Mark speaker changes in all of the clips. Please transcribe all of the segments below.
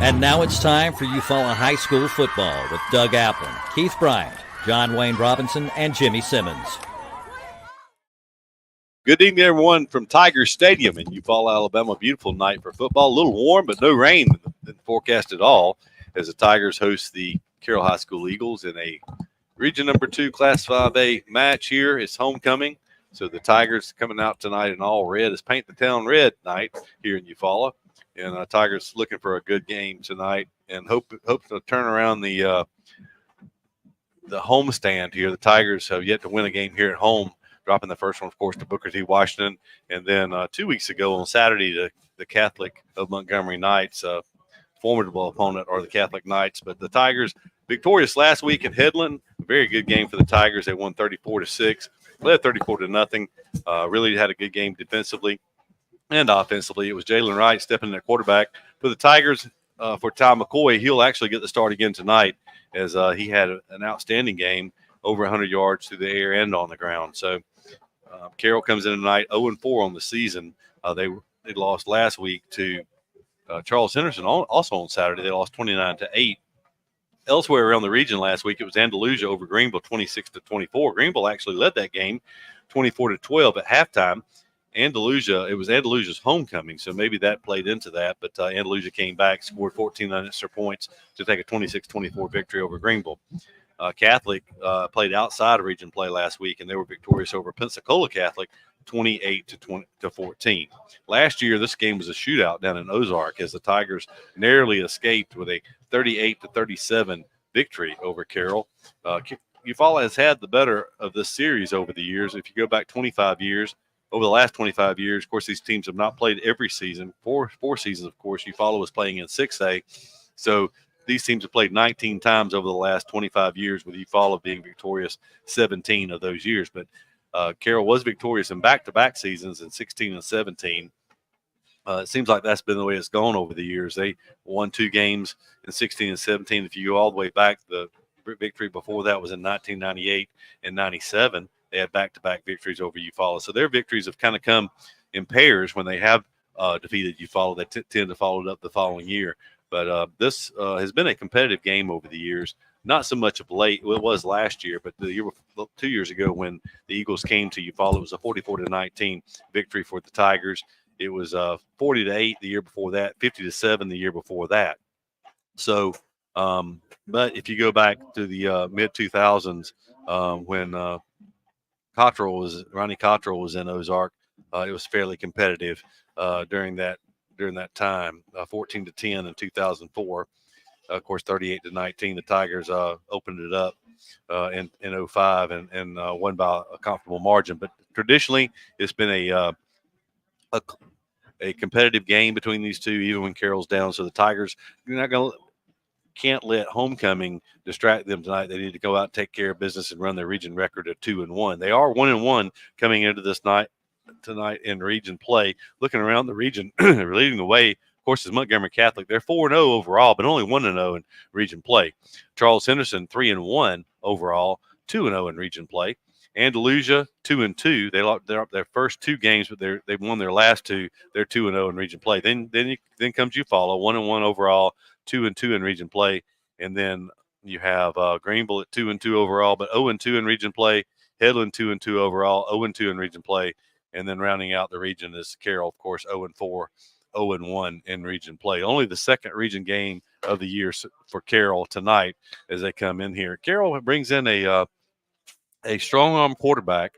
Speaker 1: And now it's time for Eufaula High School football with Doug Applin, Keith Bryant, John Wayne Robinson, and Jimmy Simmons.
Speaker 2: Good evening, everyone, from Tiger Stadium in Eufaula, Alabama. Beautiful night for football. A little warm, but no rain in the forecast at all as the Tigers host the Carroll High School Eagles in a Region Number 2 Class 5A match here. It's homecoming, so the Tigers coming out tonight in all red. It's Paint the Town Red night here in Eufaula. And Tigers looking for a good game tonight and hope to turn around the homestand here. The Tigers have yet to win a game here at home, dropping the first one, of course, to Booker T. Washington. And then 2 weeks ago on Saturday, the Catholic of Montgomery Knights, formidable opponent are the Catholic Knights. But the Tigers victorious last week in Headland. Very good game for the Tigers. They won 34-6, led 34-0. Really had a good game defensively and offensively. It was Jalen Wright stepping in at quarterback for the Tigers. For Ty McCoy, he'll actually get the start again tonight as he had an outstanding game, over 100 yards through the air and on the ground. So Carroll comes in tonight 0-4 on the season. They lost last week to Charles Henderson. Also on Saturday, they lost 29-8. Elsewhere around the region last week, it was Andalusia over Greenville 26-24. Greenville actually led that game 24-12 at halftime. It was Andalusia's homecoming, so maybe that played into that. But Andalusia came back, scored 14 unanswered points to take a 26-24 victory over Greenville. Catholic played outside of region play last week, and they were victorious over Pensacola Catholic 28-14. Last year, this game was a shootout down in Ozark as the Tigers narrowly escaped with a 38-37 victory over Carroll. Eufaula has had the better of this series over the years. If you go back 25 years, over the last 25 years, of course, these teams have not played every season. Four seasons, of course. Eufaula was playing in 6A. So these teams have played 19 times over the last 25 years, with Eufaula being victorious 17 of those years. But Carroll was victorious in back-to-back seasons in 16 and 17. It seems like that's been the way it's gone over the years. They won 2 games in 16 and 17. If you go all the way back, the victory before that was in 1998 and 97. They had back-to-back victories over Eufaula. So their victories have kind of come in pairs when they have defeated Eufaula. They tend to follow it up the following year. But this has been a competitive game over the years. Not so much of late. Well, it was last year, but 2 years ago when the Eagles came to Eufaula, it was a 44-19 victory for the Tigers. It was 40-8 the year before that, 50-7 the year before that. So, but if you go back to the mid-2000s when Ronnie Cottrell was in Ozark, it was fairly competitive during that time, 14-10 in 2004. Of course, 38-19. The Tigers opened it up in 05 and won by a comfortable margin. But traditionally, it's been a competitive game between these two, even when Carroll's down. So the Tigers can't let homecoming distract them tonight. They need to go out and take care of business and run their region record of 2-1. They are 1-1 coming into this night tonight in region play. Looking around the region, leading the way, of course, is Montgomery Catholic. They're 4-0 overall, but only 1-0 in region play. Charles Henderson 3-1 overall, 2-0 in region play. Andalusia 2-2. They're up their first 2 games, but they've won their last 2. They're 2-0 in region play. Then comes Eufaula, 1-1 overall, 2-2 in region play, and then you have Greenville at 2-2 overall, but 0-2 in region play. Headland 2-2 overall, 0-2 in region play, and then rounding out the region is Carroll, of course, 0-4, 0-1 in region play. Only the second region game of the year for Carroll tonight as they come in here. Carroll brings in a strong arm quarterback.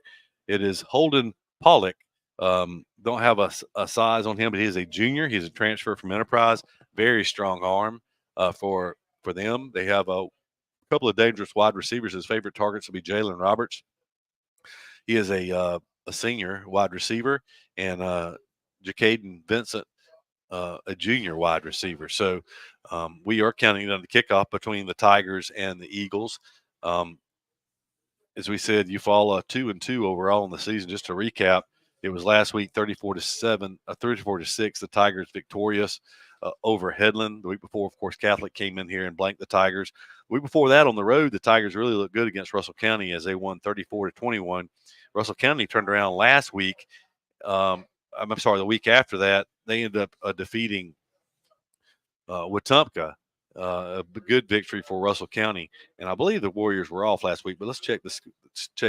Speaker 2: It is Holden Pollock. Don't have a size on him, but he is a junior. He's a transfer from Enterprise. Very strong arm for them. They have a couple of dangerous wide receivers. His favorite targets will be Jalen Roberts. He is a senior wide receiver, and Jacaden Vincent a junior wide receiver. So we are counting on the kickoff between the Tigers and the Eagles. As we said, Eufaula 2-2 overall in the season. Just to recap, it was last week 34-7, 34-6. The Tigers victorious over Headland. The week before, of course, Catholic came in here and blanked the Tigers. The week before that, on the road, the Tigers really looked good against Russell County as they won 34-21. Russell County turned around last week. I'm sorry, the week after that, they ended up defeating Wetumpka. A good victory for Russell County, and I believe the Warriors were off last week. But let's check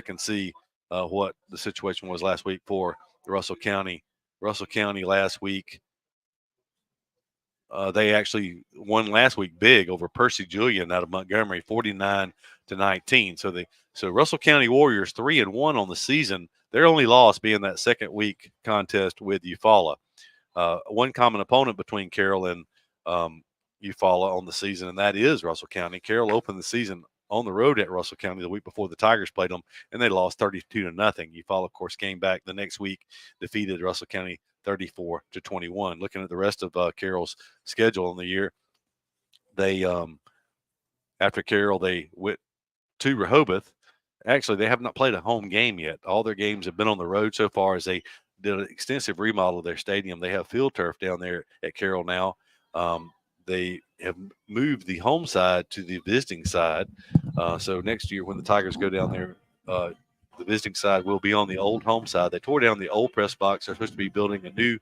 Speaker 2: and see what the situation was last week for Russell County. Russell County last week, they actually won last week big over Percy Julian out of Montgomery, 49-19. So Russell County Warriors 3-1 on the season. Their only loss being that second week contest with Eufaula. One common opponent between Carroll and Eufaula on the season, and that is Russell County. Carroll opened the season on the road at Russell County the week before the Tigers played them, and they lost 32-0. Eufaula, of course, came back the next week, defeated Russell County 34-21. Looking at the rest of Carroll's schedule in the year, they after Carroll they went to Rehoboth. Actually, they have not played a home game yet. All their games have been on the road so far, as they did an extensive remodel of their stadium. They have field turf down there at Carroll now. They have moved the home side to the visiting side. So next year when the Tigers go down there, the visiting side will be on the old home side. They tore down the old press box. They're supposed to be building a new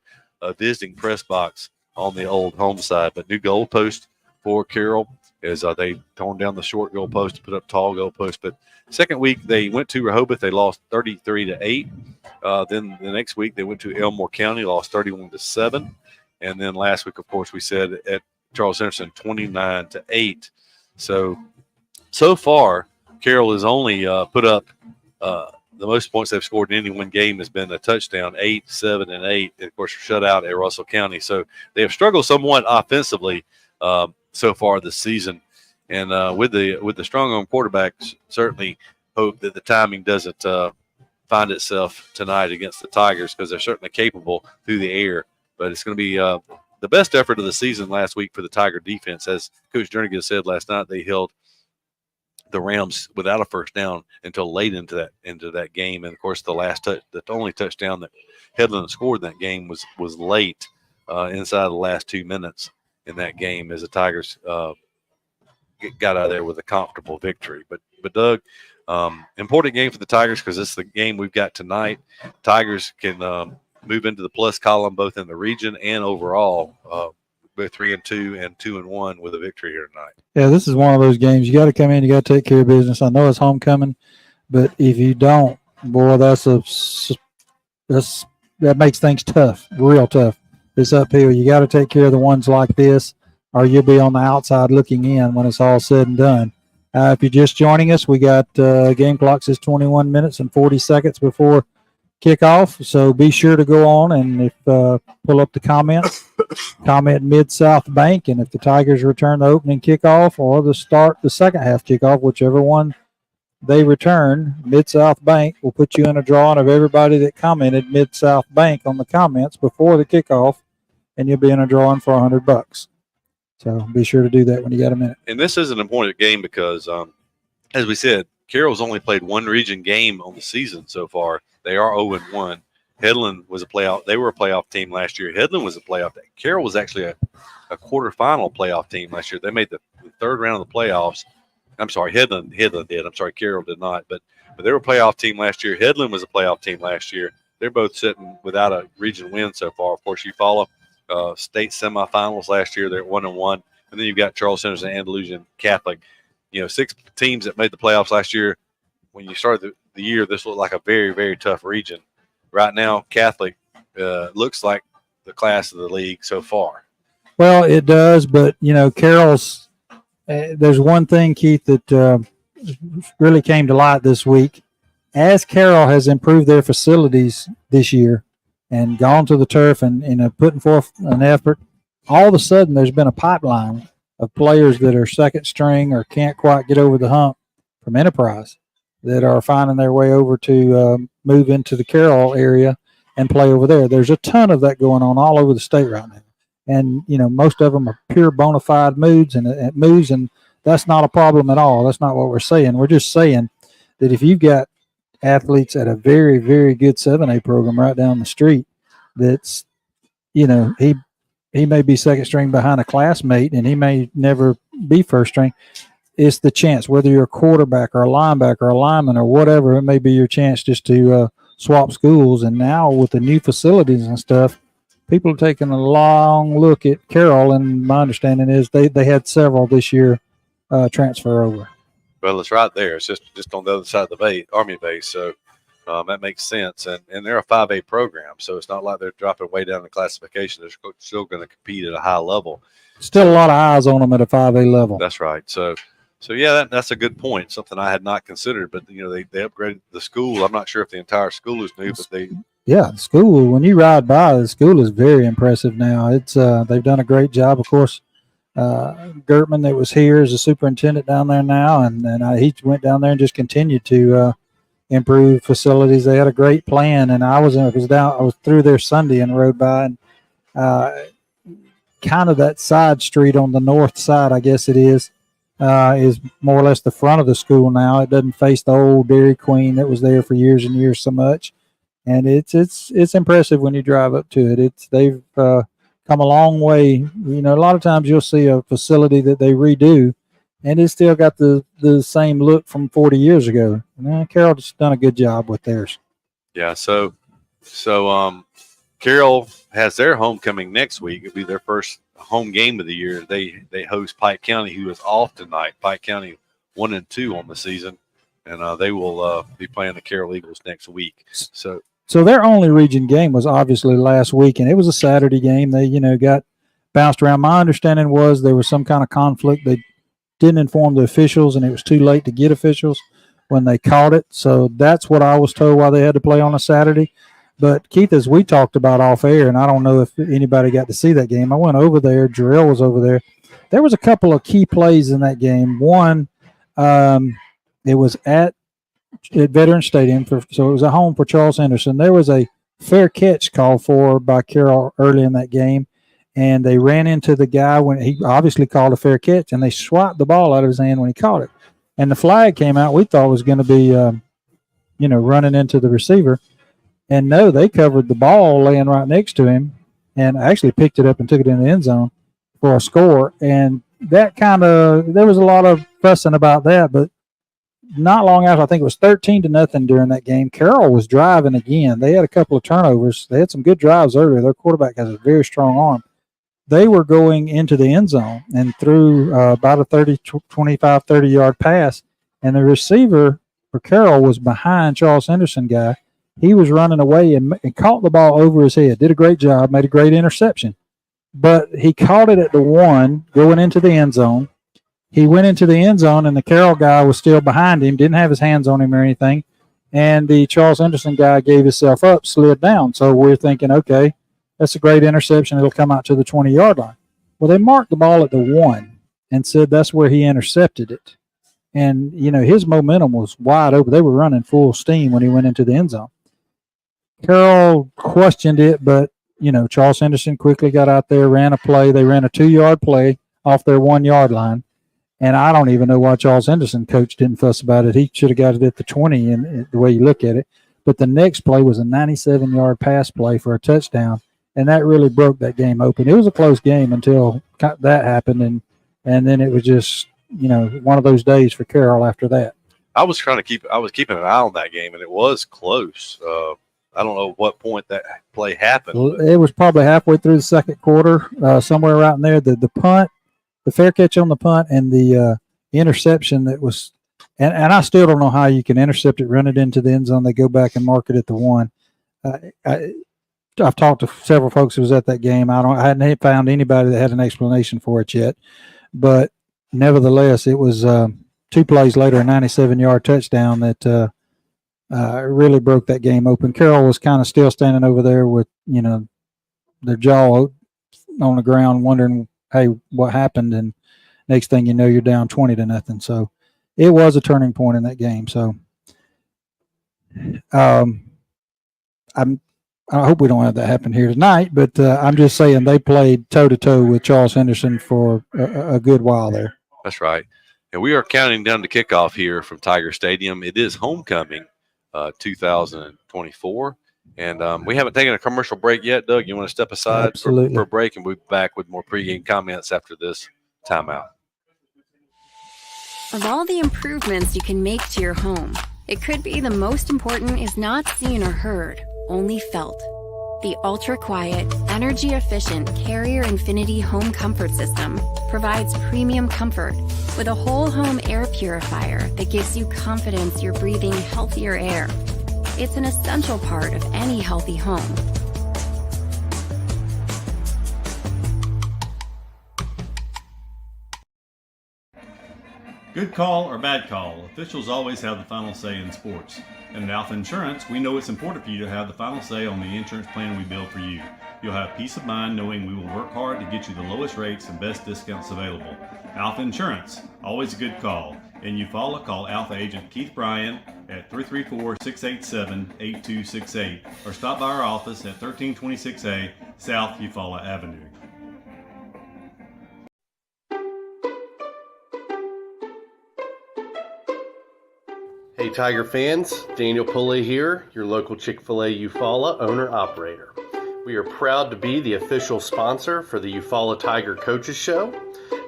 Speaker 2: visiting press box on the old home side. But new goalpost for Carroll is they torn down the short goalpost to put up tall goalposts. But second week they went to Rehoboth. They lost 33-8. Then the next week they went to Elmore County, lost 31-7. And then last week, of course, we said at Charles Henderson 29-8. So far, Carroll has only put up the most points they've scored in any one game has been a touchdown, 8, 7, and 8. And of course, shut out at Russell County. So they have struggled somewhat offensively so far this season. And with the strong arm quarterbacks, certainly hope that the timing doesn't find itself tonight against the Tigers, because they're certainly capable through the air. But it's going to be the best effort of the season last week for the Tiger defense. As Coach Jernigan said last night, they held the Rams without a first down until late into that game. And of course, the only touchdown that Headland scored in that game was late inside the last 2 minutes in that game, as the Tigers got out of there with a comfortable victory. But Doug, important game for the Tigers, because it's the game we've got tonight. Tigers can move into the plus column both in the region and overall. Both 3-2 and 2-1 with a victory here tonight.
Speaker 3: Yeah, this is one of those games. You got to come in, you got to take care of business. I know it's homecoming, but if you don't, boy, that makes things tough, real tough. It's uphill. You got to take care of the ones like this, or you'll be on the outside looking in when it's all said and done. If you're just joining us, we got game clock says 21 minutes and 40 seconds before kickoff, so be sure to go on and pull up the comments, comment Mid-South Bank, and if the Tigers return the opening kickoff or the second half kickoff, whichever one they return, Mid-South Bank will put you in a drawing of everybody that commented Mid-South Bank on the comments before the kickoff, and you'll be in a drawing for $100. So be sure to do that when you got a minute.
Speaker 2: And this is an important game because, as we said, Carroll's only played one region game on the season so far. They are 0-1. Headland was a playoff. They were a playoff team last year. Headland was a playoff team. Carroll was actually a quarterfinal playoff team last year. They made the third round of the playoffs. I'm sorry, Headland did. I'm sorry, Carroll did not. But they were a playoff team last year. Headland was a playoff team last year. They're both sitting without a region win so far. Of course, Eufaula state semifinals last year. They're at 1-1. And then you've got Charles Henderson and Andalusian Catholic. 6 teams that made the playoffs last year. When you started the year, this looked like a very, very tough region. Right now, Catholic looks like the class of the league so far.
Speaker 3: Well, it does, but, Carroll's there's one thing, Keith, that really came to light this week. As Carroll has improved their facilities this year and gone to the turf and putting forth an effort, all of a sudden there's been a pipeline of players that are second string or can't quite get over the hump from Enterprise that are finding their way over to move into the Carroll area and play over there. There's a ton of that going on all over the state right now. And, most of them are pure bona fide moves, and that's not a problem at all. That's not what we're saying. We're just saying that if you've got athletes at a very, very good 7A program right down the street, that's, he may be second string behind a classmate, and he may never be first string. It's the chance, whether you're a quarterback or a linebacker or a lineman or whatever, it may be your chance just to swap schools. And now with the new facilities and stuff, people are taking a long look at Carroll, and my understanding is they had several this year transfer over.
Speaker 2: Well, it's right there. It's just on the other side of the Army base, so that makes sense. And they're a 5A program, so it's not like they're dropping way down the classification. They're still going to compete at a high level.
Speaker 3: Still a lot of eyes on them at a 5A level.
Speaker 2: That's right. So yeah, that's a good point. Something I had not considered, but they upgraded the school. I'm not sure if the entire school is new, but
Speaker 3: the school. When you ride by, the school is very impressive now. It's they've done a great job. Of course, Gertman that was here is a superintendent down there now, and he went down there and just continued to improve facilities. They had a great plan, and I was through there Sunday and rode by, and kind of that side street on the north side, I guess it is more or less the front of the school now. It doesn't face the old Dairy Queen that was there for years and years so much, and it's impressive when you drive up to it. They've come a long way. A lot of times you'll see a facility that they redo, and it's still got the same look from 40 years ago. Carroll just done a good job with theirs.
Speaker 2: Yeah, so Carroll has their homecoming next week. It'll be their first home game of the year. They host Pike County, who is off tonight. Pike County 1-2 on the season, and they will be playing the Carroll Eagles next week.
Speaker 3: So their only region game was obviously last week, and it was a Saturday game. They got bounced around. My understanding was there was some kind of conflict. They didn't inform the officials, and it was too late to get officials when they caught it. So that's what I was told why they had to play on a Saturday. But, Keith, as we talked about off air, and I don't know if anybody got to see that game, I went over there. Jarrell was over there. There was a couple of key plays in that game. One, it was at Veterans Stadium, so it was at home for Charles Henderson. There was a fair catch called for by Carroll early in that game, and they ran into the guy when he obviously called a fair catch, and they swiped the ball out of his hand when he caught it. And the flag came out. We thought was going to be, running into the receiver. And no, they covered the ball laying right next to him and actually picked it up and took it in the end zone for a score. And that there was a lot of fussing about that, but not long after, I think it was 13-0 during that game, Carroll was driving again. They had a couple of turnovers. They had some good drives earlier. Their quarterback has a very strong arm. They were going into the end zone and threw about a 25-30-yard pass, and the receiver for Carroll was behind Charles Henderson guy. He was running away and caught the ball over his head. Did a great job, made a great interception. But he caught it at the 1 going into the end zone. He went into the end zone, and the Carroll guy was still behind him, didn't have his hands on him or anything. And the Charles Henderson guy gave himself up, slid down. So we're thinking, okay, that's a great interception. It'll come out to the 20-yard line. Well, they marked the ball at the 1 and said that's where he intercepted it. And, his momentum was wide open. They were running full steam when he went into the end zone. Carroll questioned it, but, Charles Henderson quickly got out there, ran a play. They ran a 2-yard play off their 1-yard line. And I don't even know why Charles Henderson coach didn't fuss about it. He should have got it at the 20 and the way you look at it. But the next play was a 97-yard pass play for a touchdown, and that really broke that game open. It was a close game until that happened, and then it was just, one of those days for Carroll after that.
Speaker 2: I was keeping an eye on that game, and it was close. I don't know what point that play happened.
Speaker 3: Well, it was probably halfway through the second quarter, somewhere around there. The punt, the fair catch on the punt, and the interception that was – and I still don't know how you can intercept it, run it into the end zone. They go back and mark it at the 1. I've talked to several folks who was at that game. I hadn't found anybody that had an explanation for it yet. But nevertheless, it was 2 plays later, a 97-yard touchdown that really broke that game open. Carroll was kind of still standing over there with, their jaw on the ground wondering, hey, what happened? And next thing you know, you're down 20-0. So it was a turning point in that game. So I I hope we don't have that happen here tonight, but I'm just saying they played toe-to-toe with Charles Henderson for a good while there.
Speaker 2: That's right. And we are counting down the kickoff here from Tiger Stadium. It is homecoming 2024. And we haven't taken a commercial break yet. Doug, you want to step aside for a break, and we'll be back with more pregame comments after this timeout.
Speaker 4: Of all the improvements you can make to your home, it could be the most important is not seen or heard, only felt. The ultra-quiet, energy-efficient Carrier Infinity Home Comfort System provides premium comfort with a whole-home air purifier that gives you confidence you're breathing healthier air. It's an essential part of any healthy home.
Speaker 5: Good call or bad call, officials always have the final say in sports. And at Alpha Insurance, we know it's important for you to have the final say on the insurance plan we build for you. You'll have peace of mind knowing we will work hard to get you the lowest rates and best discounts available. Alpha Insurance, always a good call. In Eufaula, call Alpha Agent Keith Bryan at 334-687-8268 or stop by our office at 1326A South Eufaula Avenue.
Speaker 6: Hey Tiger fans, Daniel Pulley here, your local Chick-fil-A Eufaula owner-operator. We are proud to be the official sponsor for the Eufaula Tiger Coaches Show.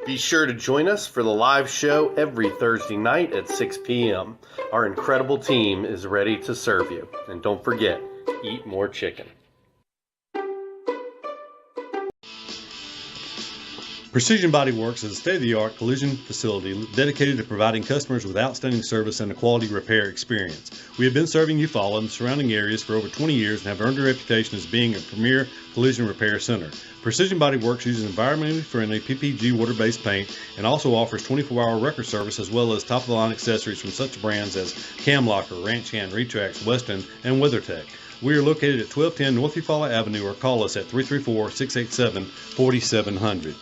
Speaker 6: Be sure to join us for the live show every Thursday night at 6 p.m. Our incredible team is ready to serve you. And don't forget, eat more chicken.
Speaker 5: Precision Body Works is a state-of-the-art collision facility dedicated to providing customers with outstanding service and a quality repair experience. We have been serving Eufaula and the surrounding areas for over 20 years and have earned a reputation as being a premier collision repair center. Precision Body Works uses environmentally friendly PPG water-based paint and also offers 24-hour record service as well as top-of-the-line accessories from such brands as Cam Locker, Ranch Hand, Retrax, Weston, and WeatherTech. We are located at 1210 North Eufaula Avenue or call us at 334-687-4700.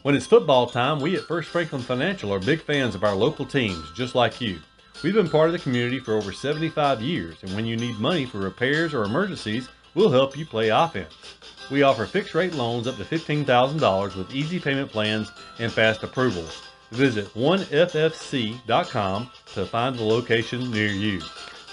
Speaker 5: When it's football time, we at First Franklin Financial are big fans of our local teams, just like you. We've been part of the community for over 75 years, and when you need money for repairs or emergencies, we'll help you play offense. We offer fixed-rate loans up to $15,000 with easy payment plans and fast approvals. Visit 1ffc.com to find the location near you.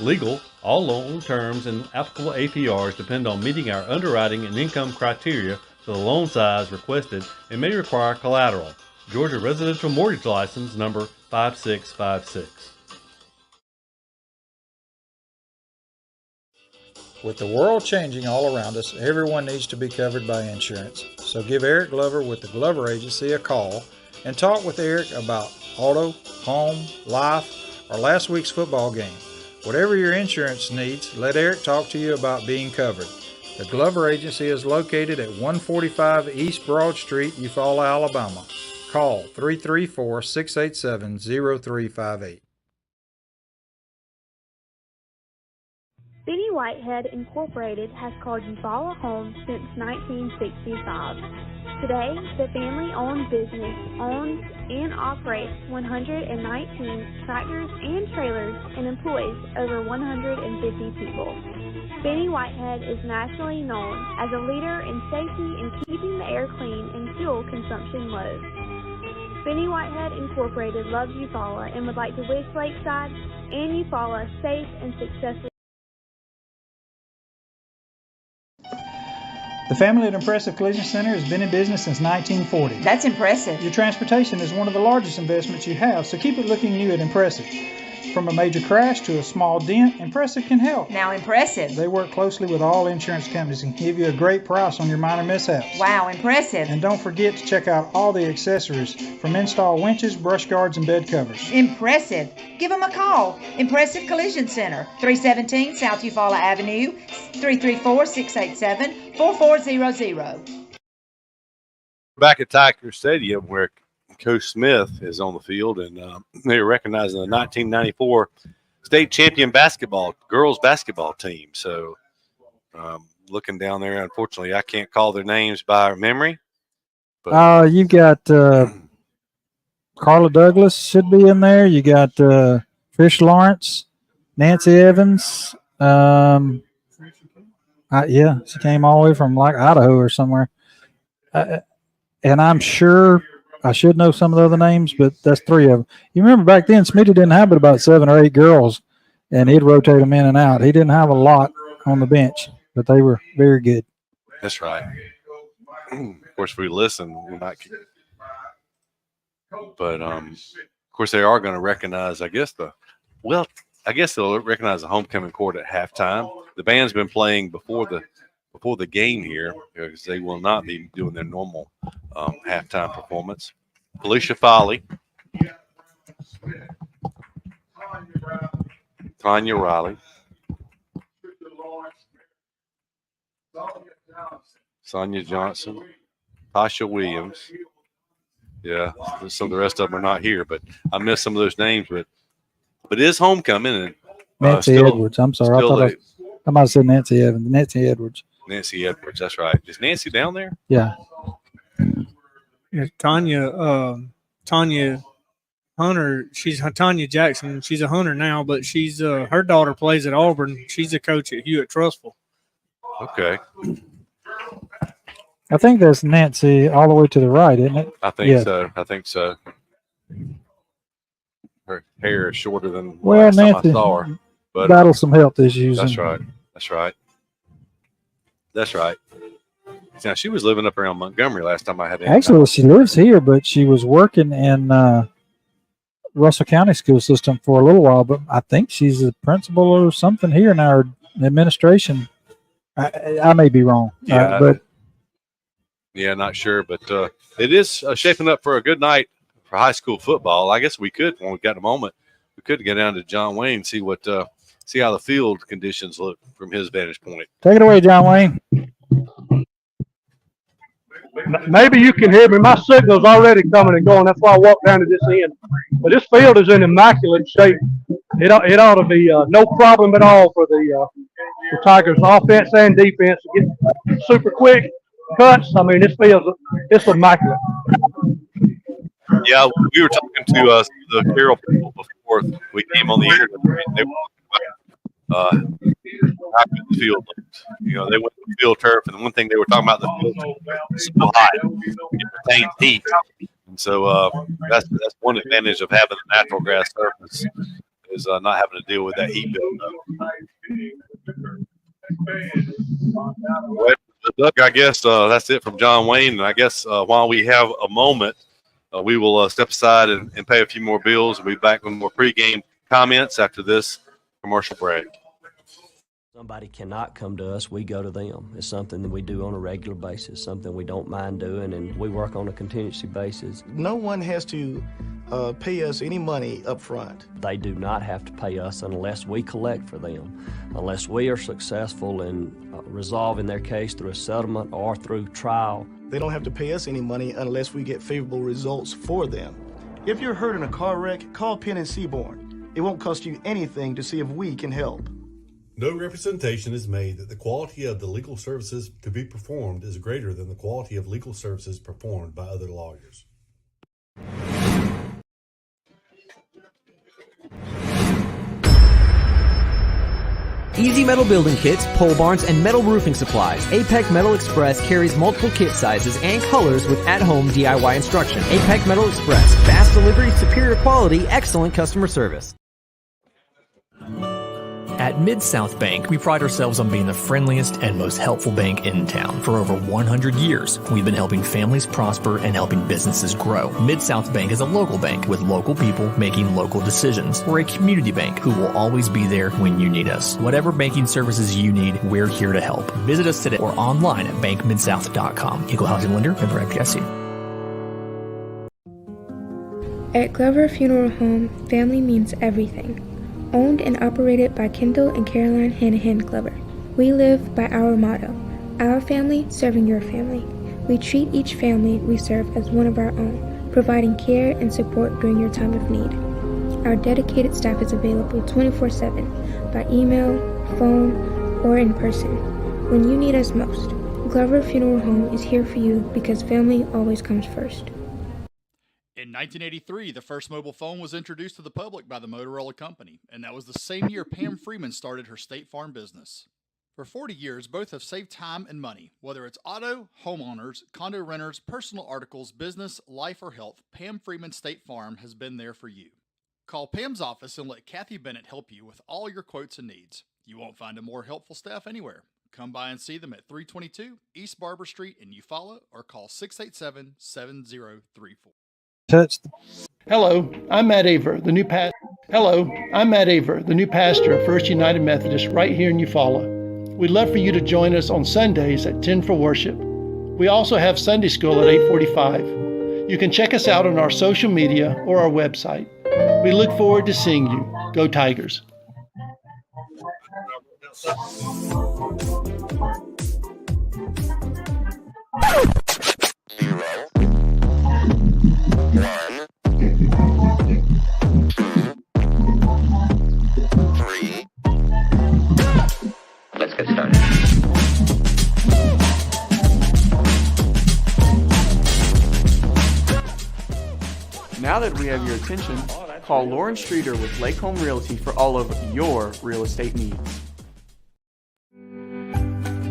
Speaker 5: Legal, all loan terms and applicable APRs depend on meeting our underwriting and income criteria for the loan size requested and may require collateral. Georgia Residential Mortgage License number 5656.
Speaker 3: With the world changing all around us, everyone needs to be covered by insurance. So give Eric Glover with the Glover Agency a call and talk with Eric about auto, home, life, or last week's football game. Whatever your insurance needs, let Eric talk to you about being covered. The Glover Agency is located at 145 East Broad Street, Eufaula, Alabama. Call 334-687-0358.
Speaker 7: Benny Whitehead Incorporated has called Eufaula home since 1965. Today, the family-owned business owns and operates 119 tractors and trailers and employs over 150 people. Benny Whitehead is nationally known as a leader in safety and keeping the air clean and fuel consumption low. Benny Whitehead Incorporated loves Eufaula and would like to wish Lakeside and Eufaula safe and successful.
Speaker 8: The family at Impressive Collision Center has been in business since 1940.
Speaker 9: That's impressive.
Speaker 8: Your transportation is one of the largest investments you have, so keep it looking new at Impressive. From a major crash to a small dent, Impressive can help.
Speaker 9: Now impressive.
Speaker 8: They work closely with all insurance companies and give you a great price on your minor mishaps.
Speaker 9: Wow, impressive.
Speaker 8: And don't forget to check out all the accessories from install winches, brush guards, and bed covers.
Speaker 9: Impressive. Give them a call. Impressive Collision Center, 317 South Eufaula Avenue, 334-687-4400.
Speaker 2: Back at Tiger Stadium where Coach Smith is on the field, and they were recognizing the 1994 state champion girls basketball team. So looking down there, unfortunately, I can't call their names by memory.
Speaker 3: But you've got Carla Douglas should be in there. You got Trish Lawrence, Nancy Evans. Yeah, she came all the way from like Idaho or somewhere. And I'm sure I should know some of the other names, but that's 3 of them. You remember back then, Smitty didn't have but about 7 or 8 girls, and he'd rotate them in and out. He didn't have a lot on the bench, but they were very good.
Speaker 2: That's right. Of course, if we listen, we might. But of course, they are going to recognize. I guess they'll recognize the homecoming court at halftime. The band's been playing before the game here because they will not be doing their normal halftime performance. Felicia Foley, Tanya Riley, Sonia Johnson, Tasha Williams. Yeah, some of the rest of them are not here, but I missed some of those names. But it is homecoming. And
Speaker 3: Nancy Edwards. I'm sorry. I might have said Nancy Evans. Nancy Edwards.
Speaker 2: Nancy Edwards. That's right. Is Nancy down there?
Speaker 3: Yeah.
Speaker 10: Yeah, Tanya Hunter. She's Tanya Jackson. She's a Hunter now, but she's her daughter plays at Auburn. She's a coach at Hewitt Trustful.
Speaker 2: Okay.
Speaker 3: I think that's Nancy all the way to the right, isn't it?
Speaker 2: I think so. Her hair is shorter than
Speaker 3: last
Speaker 2: time
Speaker 3: Nancy
Speaker 2: I saw her. But
Speaker 3: battled some health issues.
Speaker 2: That's right. Now, she was living up around Montgomery last time I had.
Speaker 3: Actually, she lives here, but she was working in Russell County school system for a little while. But I think she's a principal or something here in our administration. I may be wrong.
Speaker 2: Yeah, not sure, but it is shaping up for a good night for high school football. I guess we could, when we got a moment, we could get down to John Wayne and see how the field conditions look from his vantage point.
Speaker 3: Take it away, John Wayne.
Speaker 11: Maybe you can hear me. My signal's already coming and going. That's why I walked down to this end. But this field is in immaculate shape. It ought to be no problem at all for the Tigers' offense and defense to get super quick cuts. I mean, this field, it's immaculate.
Speaker 2: Yeah, we were talking to the Carroll people before we came on the air. They were how good the field looked. You know, they went to field turf, and the one thing they were talking about, the field was so high, it retains heat, and so that's one advantage of having a natural grass surface is not having to deal with that heat buildup. Well, Doug, I guess that's it from John Wayne, and I guess while we have a moment, we will step aside and pay a few more bills, and be back with more pregame comments after this commercial break.
Speaker 12: Somebody cannot come to us, we go to them. It's something that we do on a regular basis, something we don't mind doing, and we work on a contingency basis.
Speaker 13: No one has to pay us any money up front.
Speaker 12: They do not have to pay us unless we collect for them. Unless we are successful in resolving their case through a settlement or through trial.
Speaker 13: They don't have to pay us any money unless we get favorable results for them. If you're hurt in a car wreck, call Penn and Seaborn. It won't cost you anything to see if we can help.
Speaker 14: No representation is made that the quality of the legal services to be performed is greater than the quality of legal services performed by other lawyers.
Speaker 15: Easy Metal Building Kits, pole barns, and metal roofing supplies. APEC Metal Express carries multiple kit sizes and colors with at-home DIY instruction. APEC Metal Express. Fast delivery, superior quality, excellent customer service.
Speaker 16: At Mid-South Bank, we pride ourselves on being the friendliest and most helpful bank in town. For over 100 years, we've been helping families prosper and helping businesses grow. Mid-South Bank is a local bank with local people making local decisions. We're a community bank who will always be there when you need us. Whatever banking services you need, we're here to help. Visit us today or online at bankmidsouth.com. Equal housing lender, member FDIC.
Speaker 17: At Glover Funeral Home, family means everything. Owned and operated by Kendall and Caroline Hanahan Glover. We live by our motto, our family serving your family. We treat each family we serve as one of our own, providing care and support during your time of need. Our dedicated staff is available 24/7 by email, phone, or in person. When you need us most, Glover Funeral Home is here for you because family always comes first.
Speaker 18: In 1983, the first mobile phone was introduced to the public by the Motorola Company, and that was the same year Pam Freeman started her State Farm business. For 40 years, both have saved time and money. Whether it's auto, homeowners, condo renters, personal articles, business, life, or health, Pam Freeman State Farm has been there for you. Call Pam's office and let Kathy Bennett help you with all your quotes and needs. You won't find a more helpful staff anywhere. Come by and see them at 322 East Barber Street in Eufaula or call 687-7034.
Speaker 6: Hello, I'm Matt Aver, the new pastor of First United Methodist right here in Eufaula. We'd love for you to join us on Sundays at 10 for worship. We also have Sunday school at 8:45. You can check us out on our social media or our website. We look forward to seeing you. Go Tigers.
Speaker 19: Let's get started.
Speaker 20: Now that we have your attention, call Lauren Streeter with Lake Home Realty for all of your real estate needs.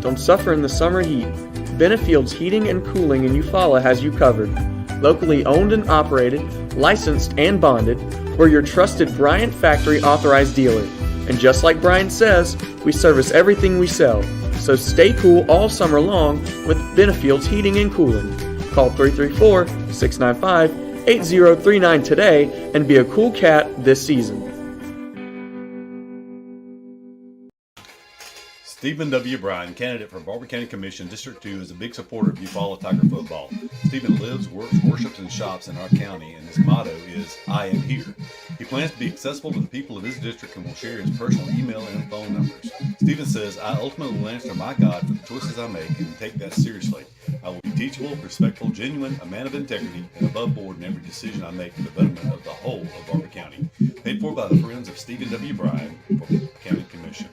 Speaker 20: Don't suffer in the summer heat. Benefield's Heating and Cooling in Eufaula has you covered. Locally owned and operated, licensed and bonded, we're your trusted Bryant Factory authorized dealer. And just like Bryant says, we service everything we sell. So stay cool all summer long with Benefield's Heating and Cooling. Call 334-695-8039 today and be a cool cat this season.
Speaker 5: Stephen W. Bryan, candidate for Barber County Commission, District 2, is a big supporter of Eufaula Tiger football. Stephen lives, works, worships, and shops in our county, and his motto is, I am here. He plans to be accessible to the people of his district and will share his personal email and phone numbers. Stephen says, I ultimately will answer my God for the choices I make and take that seriously. I will be teachable, respectful, genuine, a man of integrity, and above board in every decision I make for the betterment of the whole of Barber County. Paid for by the Friends of Stephen W. Bryan for County Commission.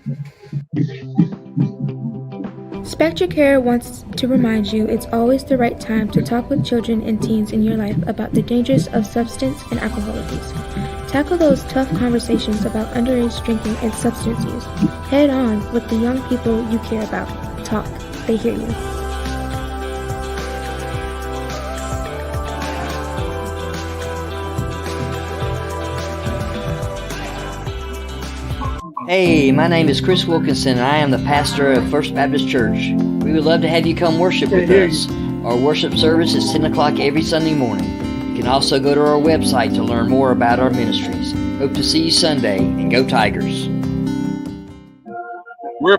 Speaker 17: Spectra Care wants to remind you it's always the right time to talk with children and teens in your life about the dangers of substance and alcohol abuse. Tackle those tough conversations about underage drinking and substance use head on with the young people you care about. Talk. They hear you.
Speaker 21: Hey, my name is Chris Wilkinson, and I am the pastor of First Baptist Church. We would love to have you come worship with us. Our worship service is 10 o'clock every Sunday morning. You can also go to our website to learn more about our ministries. Hope to see you Sunday, and go Tigers.
Speaker 2: We're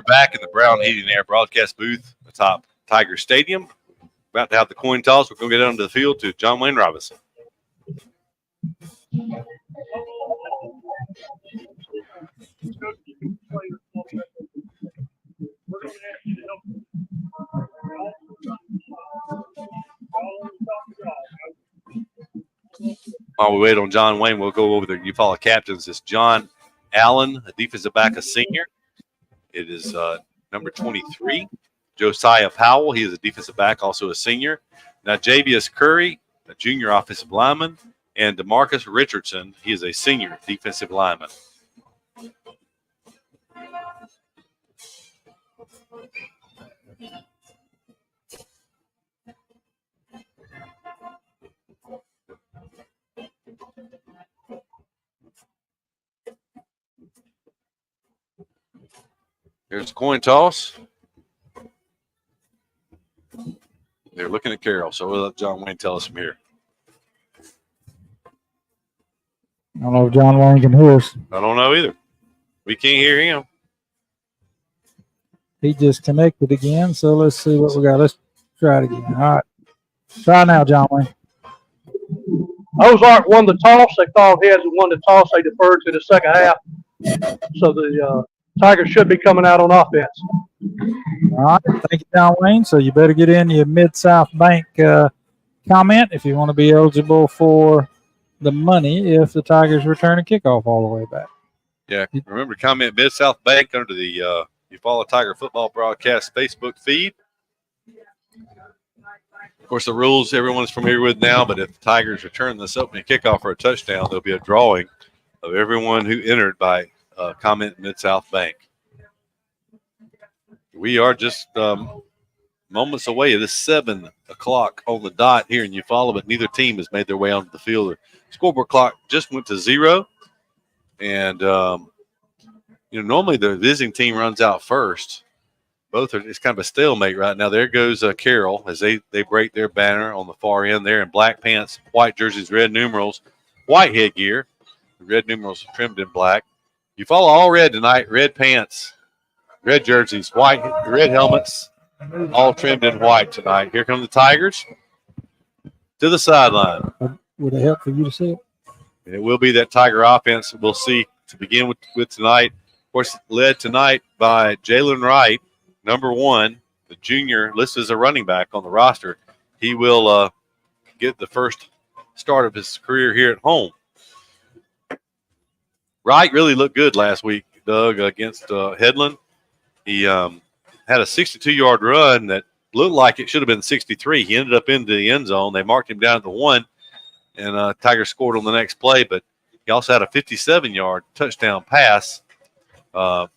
Speaker 2: back in the Brown Heating and Air broadcast booth atop Tiger Stadium. About to have the coin toss. We're going to get out onto the field to John Wayne Robinson. While we wait on John Wayne, we'll go over the Eufaula captains. It's John Allen, a defensive back, a senior. It is number 23. Josiah Powell, he is a defensive back, also a senior. Now, Javius Curry, a junior offensive lineman. And DeMarcus Richardson, he is a senior defensive lineman. Here's the coin toss. They're looking at Carroll, so we'll let John Wayne tell us from here.
Speaker 3: I don't know if John Wayne can hear us.
Speaker 2: I don't know either. We can't hear him.
Speaker 3: He just connected again, so let's see what we got. Let's try it again. All right. Try now, John Wayne.
Speaker 11: Ozark won the toss. They called heads and won the toss. They deferred to the second half. So the Tigers should be coming out on offense.
Speaker 3: All right. Thank you, John Wayne. So you better get in your Mid-South Bank comment if you want to be eligible for the money if the Tigers return a kickoff all the way back.
Speaker 2: Yeah, remember to comment Mid-South Bank under the Eufaula Tiger football broadcast Facebook feed. Of course, the rules everyone's familiar with now, but if the Tigers return this opening kickoff for a touchdown, there'll be a drawing of everyone who entered by comment Mid-South Bank. We are just moments away. It is 7 o'clock on the dot here in Eufaula, but neither team has made their way onto the field. The scoreboard clock just went to 0. And, normally the visiting team runs out first. It's kind of a stalemate right now. There goes Carroll as they break their banner on the far end there in black pants, white jerseys, red numerals, white headgear. The red numerals trimmed in black. Eufaula all red tonight, red pants, red jerseys, red helmets, all trimmed in white tonight. Here come the Tigers to the sideline.
Speaker 3: Would it help for you to see it?
Speaker 2: It will be that Tiger offense we'll see to begin with tonight. Of course, led tonight by Jalen Wright, number 1, the junior listed as a running back on the roster. He will get the first start of his career here at home. Wright really looked good last week, Doug, against Headland. He had a 62-yard run that looked like it should have been 63. He ended up into the end zone. They marked him down at the 1, and Tigers scored on the next play. But he also had a 57-yard touchdown pass to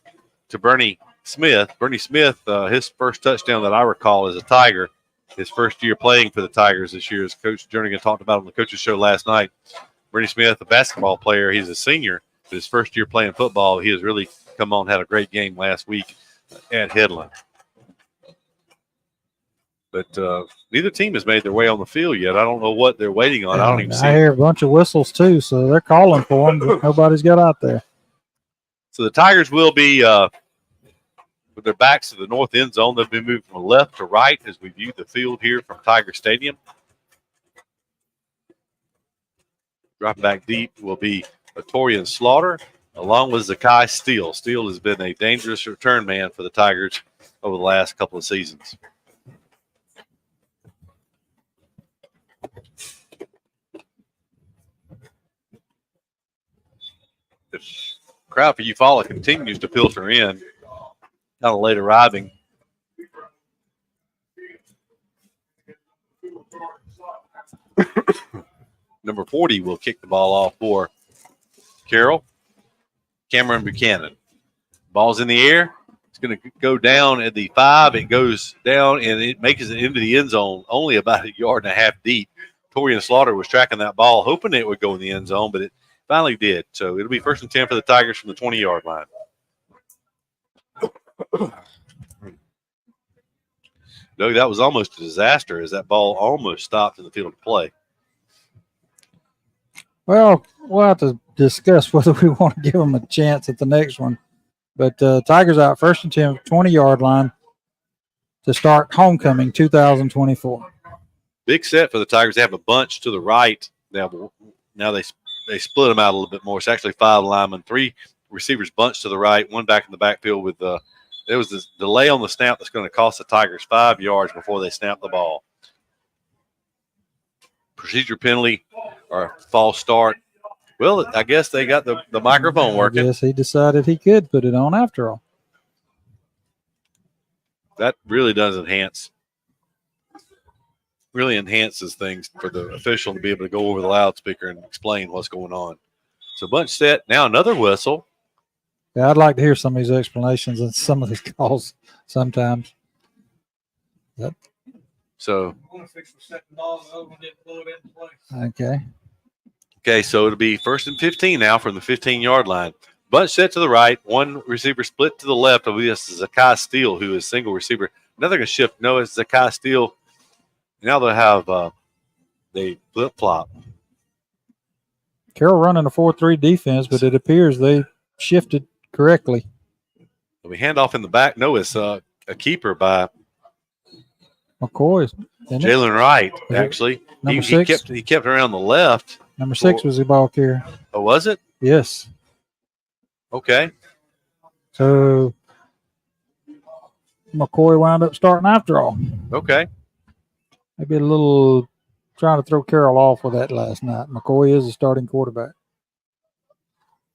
Speaker 2: Bernie Smith. Bernie Smith, his first touchdown that I recall as a Tiger, his first year playing for the Tigers this year, as Coach Jernigan talked about on the coaches show last night. Bernie Smith, a basketball player, he's a senior. His first year playing football, he has really come on, had a great game last week at Headland. But neither team has made their way on the field yet. I don't know what they're waiting on. I don't even see.
Speaker 3: I hear a bunch of whistles too, so they're calling for them, but nobody's got out there.
Speaker 2: So the Tigers will be with their backs to the north end zone. They'll be moved from left to right as we view the field here from Tiger Stadium. Dropping back deep will be Torian Slaughter, along with Zakai Steele. Steele has been a dangerous return man for the Tigers over the last couple of seasons. The crowd for Eufaula continues to filter in, kind of late arriving. Number 40 will kick the ball off for Carroll. Cameron Buchanan. Ball's in the air. It's going to go down at the 5. It goes down, and it makes it into the end zone only about 1.5 yards deep. Torian Slaughter was tracking that ball, hoping it would go in the end zone, but it finally did. So it'll be 1st and 10 for the Tigers from the 20-yard line. Doug, that was almost a disaster as that ball almost stopped in the field of play.
Speaker 3: Well, we'll have to discuss whether we want to give them a chance at the next one. But Tigers out 1st and 10, 20-yard line to start homecoming 2024.
Speaker 2: Big set for the Tigers. They have a bunch to the right. Now they split them out a little bit more. It's actually 5 linemen, 3 receivers bunched to the right, 1 back in the backfield with there was this delay on the snap that's going to cost the Tigers 5 yards before they snap the ball. Procedure penalty or false start. Well, I guess they got the microphone working.
Speaker 3: Yes, he decided he could put it on after all.
Speaker 2: That really does really enhances things for the official to be able to go over the loudspeaker and explain what's going on. So bunch set. Now another whistle.
Speaker 3: Yeah, I'd like to hear some of these explanations and some of these calls sometimes. Yep.
Speaker 2: So,
Speaker 3: okay,
Speaker 2: so it'll be 1st and 15 now from the 15-yard line. Bunch set to the right, 1 receiver split to the left. Of this is Zakai Steele, who is single receiver. Now they're going to shift. No, it's Zakai Steele. Now they'll have they flip-flop.
Speaker 3: Carroll running a 4-3 defense, but it appears they shifted correctly.
Speaker 2: We hand off in the back. No, it's a keeper by
Speaker 3: McCoy.
Speaker 2: Jalen Wright, actually.
Speaker 3: Number
Speaker 2: 6? He kept around the left.
Speaker 3: Number 6 was the ball carrier.
Speaker 2: Oh, was it?
Speaker 3: Yes.
Speaker 2: Okay.
Speaker 3: So McCoy wound up starting after all.
Speaker 2: Okay.
Speaker 3: Maybe a little trying to throw Carroll off with that last night. McCoy is the starting quarterback.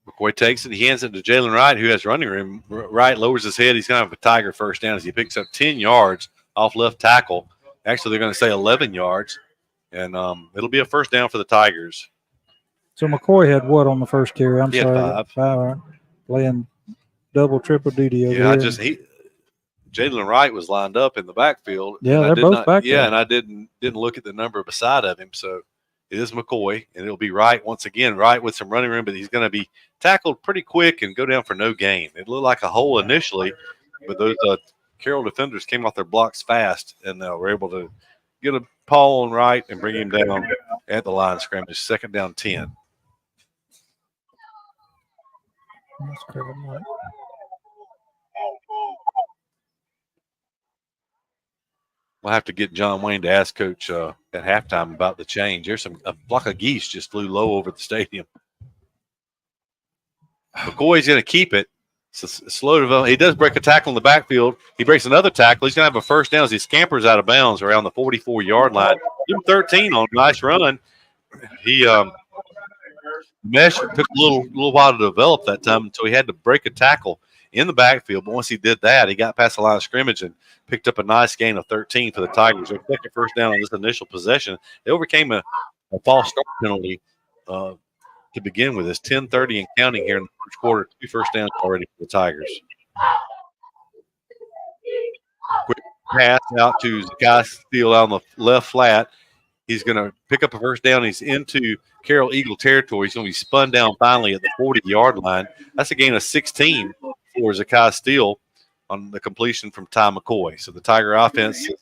Speaker 2: McCoy takes it. He hands it to Jalen Wright, who has running room. Wright lowers his head. He's going to have a Tiger first down as he picks up 10 yards off left tackle. Actually, they're going to say 11 yards, and it'll be a first down for the Tigers.
Speaker 3: So McCoy had what on the first carry? I'm
Speaker 2: He had
Speaker 3: sorry.
Speaker 2: 5.
Speaker 3: Playing double, triple duty over
Speaker 2: Yeah,
Speaker 3: here.
Speaker 2: Jalen Wright was lined up in the backfield.
Speaker 3: Yeah,
Speaker 2: and
Speaker 3: they're both back there.
Speaker 2: Yeah, and I didn't look at the number beside of him. So it is McCoy, and it'll be Wright once again. Wright with some running room, but he's going to be tackled pretty quick and go down for no gain. It looked like a hole initially, but those Carroll defenders came off their blocks fast, and were able to get a paw on Wright and bring him down at the line of scrimmage. 2nd down 10. We'll have to get John Wayne to ask Coach at halftime about the change. There's a flock of geese just flew low over the stadium. McCoy's going to keep it. Slow development. He does break a tackle in the backfield. He breaks another tackle. He's going to have a first down as he scampers out of bounds around the 44-yard line. Give him 13 on a nice run. He took a little while to develop that time until he had to break a tackle in the backfield. But once he did that, he got past the line of scrimmage and picked up a nice gain of 13 for the Tigers. Their second first down on this initial possession. They overcame a false start penalty to begin with. It's 10:30 and counting here in the first quarter. 2 first downs already for the Tigers. Quick pass out to Zakai Steele on the left flat. He's going to pick up a first down. He's into Carroll Eagle territory. He's going to be spun down finally at the 40-yard line. That's a gain of 16 for Zakai Steele on the completion from Ty McCoy. So the Tiger offense is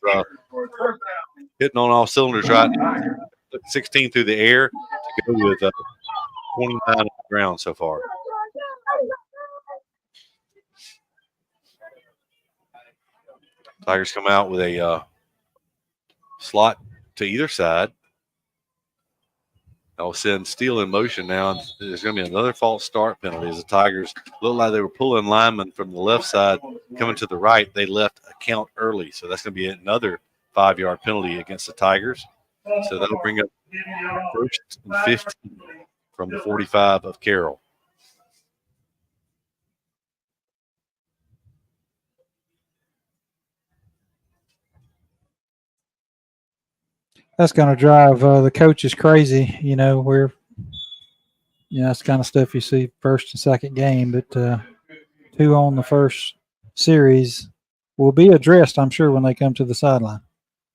Speaker 2: hitting on all cylinders right now. 16 through the air to go with 29 on the ground so far. Tigers come out with a slot to either side. I'll send Steele in motion now. And there's going to be another false start penalty as the Tigers look like they were pulling linemen from the left side coming to the right. They left a count early, so that's going to be another 5-yard penalty against the Tigers. So that'll bring up 1st and 15 from the 45 of Carroll.
Speaker 3: That's going to drive the coaches crazy. That's the kind of stuff you see first and second game. But 2 on the first series will be addressed, I'm sure, when they come to the sideline.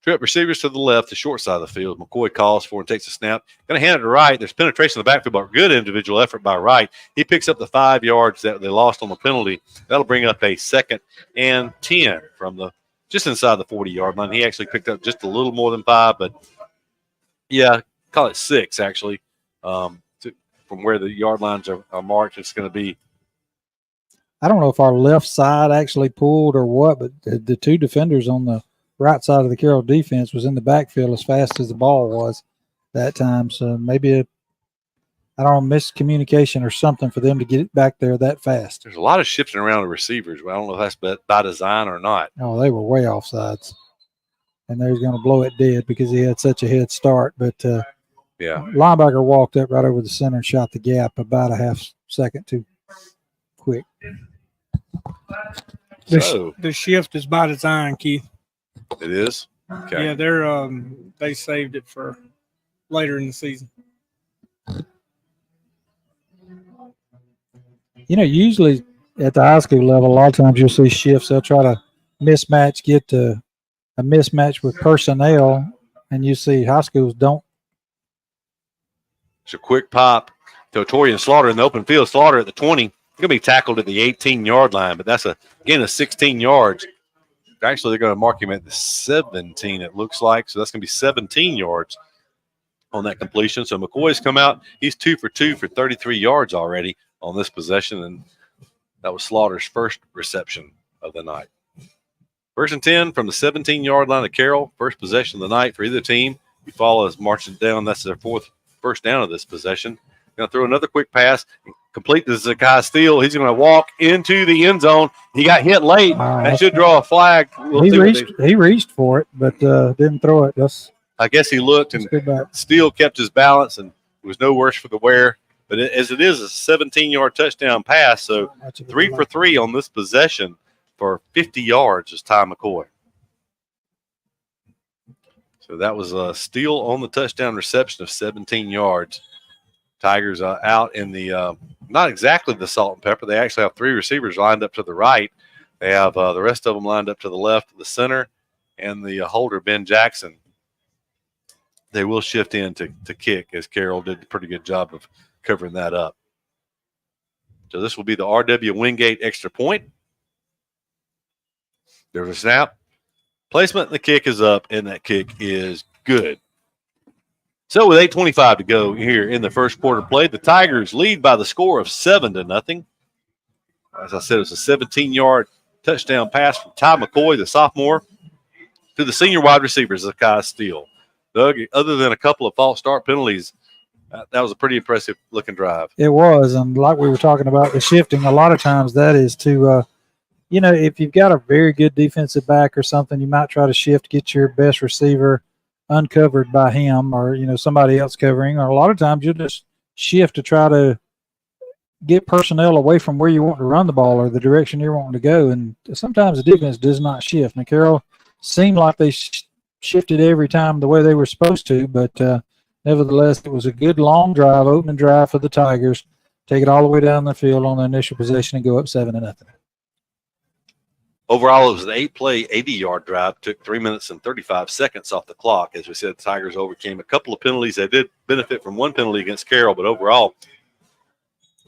Speaker 2: Trip receivers to the left, the short side of the field. McCoy calls for and takes a snap. Going to hand it to Wright. There's penetration in the backfield, but good individual effort by Wright. He picks up the 5 yards that they lost on the penalty. That'll bring up a 2nd and 10 from just inside the 40-yard line. He actually picked up just a little more than 5, but yeah, call it 6 actually. From where the yard lines are marked, it's going to be.
Speaker 3: I don't know if our left side actually pulled or what, but the 2 defenders on the right side of the Carroll defense was in the backfield as fast as the ball was that time. So maybe miscommunication or something for them to get it back there that fast.
Speaker 2: There's a lot of shifting around the receivers, but I don't know if that's by design or not.
Speaker 3: Oh, they were way offsides. And they was going to blow it dead because he had such a head start. But linebacker walked up right over the center and shot the gap about a half second too quick.
Speaker 10: The shift is by design, Keith.
Speaker 2: It is? Okay.
Speaker 10: Yeah, they saved it for later in the season.
Speaker 3: Usually at the high school level, a lot of times you'll see shifts. They'll try to get a mismatch with personnel, and you see high schools don't.
Speaker 2: It's a quick pop to Torian Slaughter in the open field. Slaughter at the 20. Going to be tackled at the 18-yard line, but that's a 16 yards. Actually, they're going to mark him at the 17, it looks like. So that's going to be 17 yards on that completion. So McCoy's come out. He's 2 for 2 for 33 yards already on this possession, and that was Slaughter's first reception of the night. 1st and 10 from the 17-yard line of Carroll. First possession of the night for either team. Eufaula is marching down. That's their 4th first down of this possession. Going to throw another quick pass. Complete to Zakai Steele. He's going to walk into the end zone. He got hit late. That should draw a flag.
Speaker 3: He reached for it, but didn't throw it.
Speaker 2: I guess he looked, and Steele kept his balance, and it was no worse for the wear. But as it is a 17-yard touchdown pass, so 3 for 3 on this possession for 50 yards is Ty McCoy. So that was Steele on the touchdown reception of 17 yards. Tigers out in the not exactly the salt and pepper. They actually have 3 receivers lined up to the right. They have the rest of them lined up to the left, the center, and the holder, Ben Jackson. They will shift in to kick, as Carroll did a pretty good job of covering that up. So this will be the R.W. Wingate extra point. There's a snap. Placement, the kick is up, and that kick is good. So with 8:25 to go here in the first quarter play, the Tigers lead by the score of 7-0. As I said, it was a 17-yard touchdown pass from Ty McCoy, the sophomore, to the senior wide receiver, Zakai Steele. Doug, other than a couple of false start penalties, that was a pretty impressive looking drive.
Speaker 3: It was, and like we were talking about the shifting, a lot of times that is to, if you've got a very good defensive back or something, you might try to shift, get your best receiver uncovered by him or, somebody else covering. Or a lot of times you'll just shift to try to get personnel away from where you want to run the ball or the direction you're wanting to go. And sometimes the defense does not shift. Now, Carroll seemed like they shifted every time the way they were supposed to, but nevertheless, it was a good long drive, opening drive for the Tigers. Take it all the way down the field on the initial possession and go up 7-0.
Speaker 2: Overall, it was an 8-play, 80-yard drive. Took 3 minutes and 35 seconds off the clock. As we said, the Tigers overcame a couple of penalties. They did benefit from one penalty against Carroll, but overall,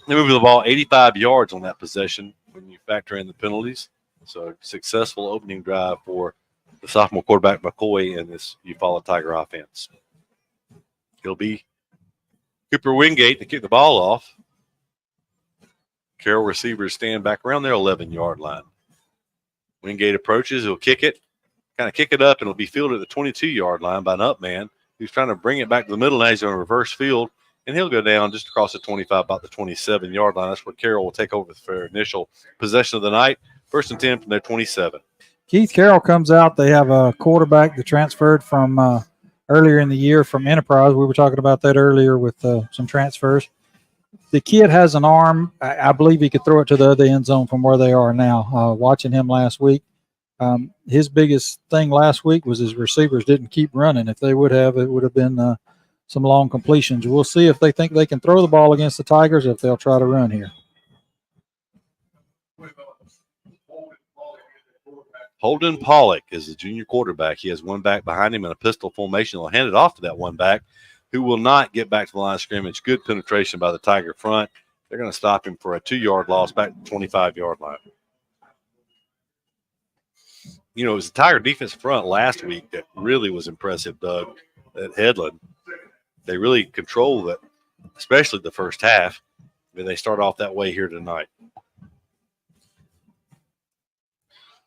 Speaker 2: they moved the ball 85 yards on that possession when you factor in the penalties. So successful opening drive for the sophomore quarterback McCoy and this Eufaula Tiger offense. It'll be Cooper Wingate to kick the ball off. Carroll receivers stand back around their 11-yard line. Wingate approaches. He'll kick it, kind of kick it up, and it'll be fielded at the 22-yard line by an up man who's trying to bring it back to the middle. Now he's on a reverse field, and he'll go down just across the 25, about the 27-yard line. That's where Carroll will take over for initial possession of the night. 1st and 10 from their 27.
Speaker 3: Keith Carroll comes out. They have a quarterback that transferred from earlier in the year from Enterprise. We were talking about that earlier with some transfers. The kid has an arm. I believe he could throw it to the other end zone from where they are now. Watching him last week, his biggest thing last week was his receivers didn't keep running. If they would have, it would have been some long completions. We'll see if they think they can throw the ball against the Tigers or if they'll try to run here.
Speaker 2: Holden Pollock is the junior quarterback. He has one back behind him in a pistol formation. He'll hand it off to that one back who will not get back to the line of scrimmage. Good penetration by the Tiger front. They're going to stop him for a 2-yard loss back to the 25-yard line. It was the Tiger defense front last week that really was impressive, Doug, at Headland. They really controlled it, especially the first half. And they start off that way here tonight.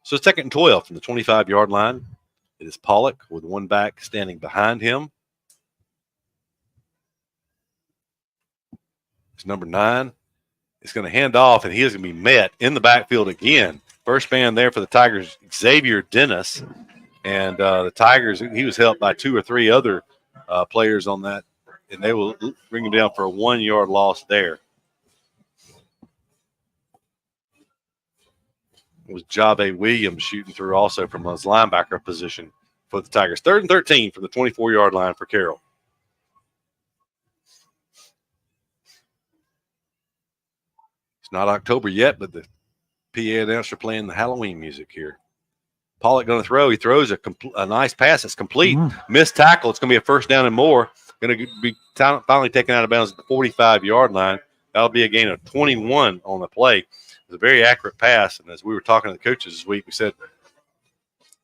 Speaker 2: So 2nd and 12 from the 25-yard line. It is Pollock with one back standing behind him. It's number 9. He's going to hand off, and he is going to be met in the backfield again. First man there for the Tigers, Xavier Dennis. And the Tigers, he was helped by 2 or 3 other players on that, and they will bring him down for a 1-yard loss there. It was Jave Williams shooting through also from his linebacker position for the Tigers. 3rd and 13 from the 24-yard line for Carroll. It's not October yet, but the PA announcer playing the Halloween music here. Pollock going to throw. He throws a nice pass. It's complete. Missed tackle. It's going to be a 1st down and more. Going to be finally taken out of bounds at the 45-yard line. That'll be a gain of 21 on the play. It's a very accurate pass, and as we were talking to the coaches this week, we said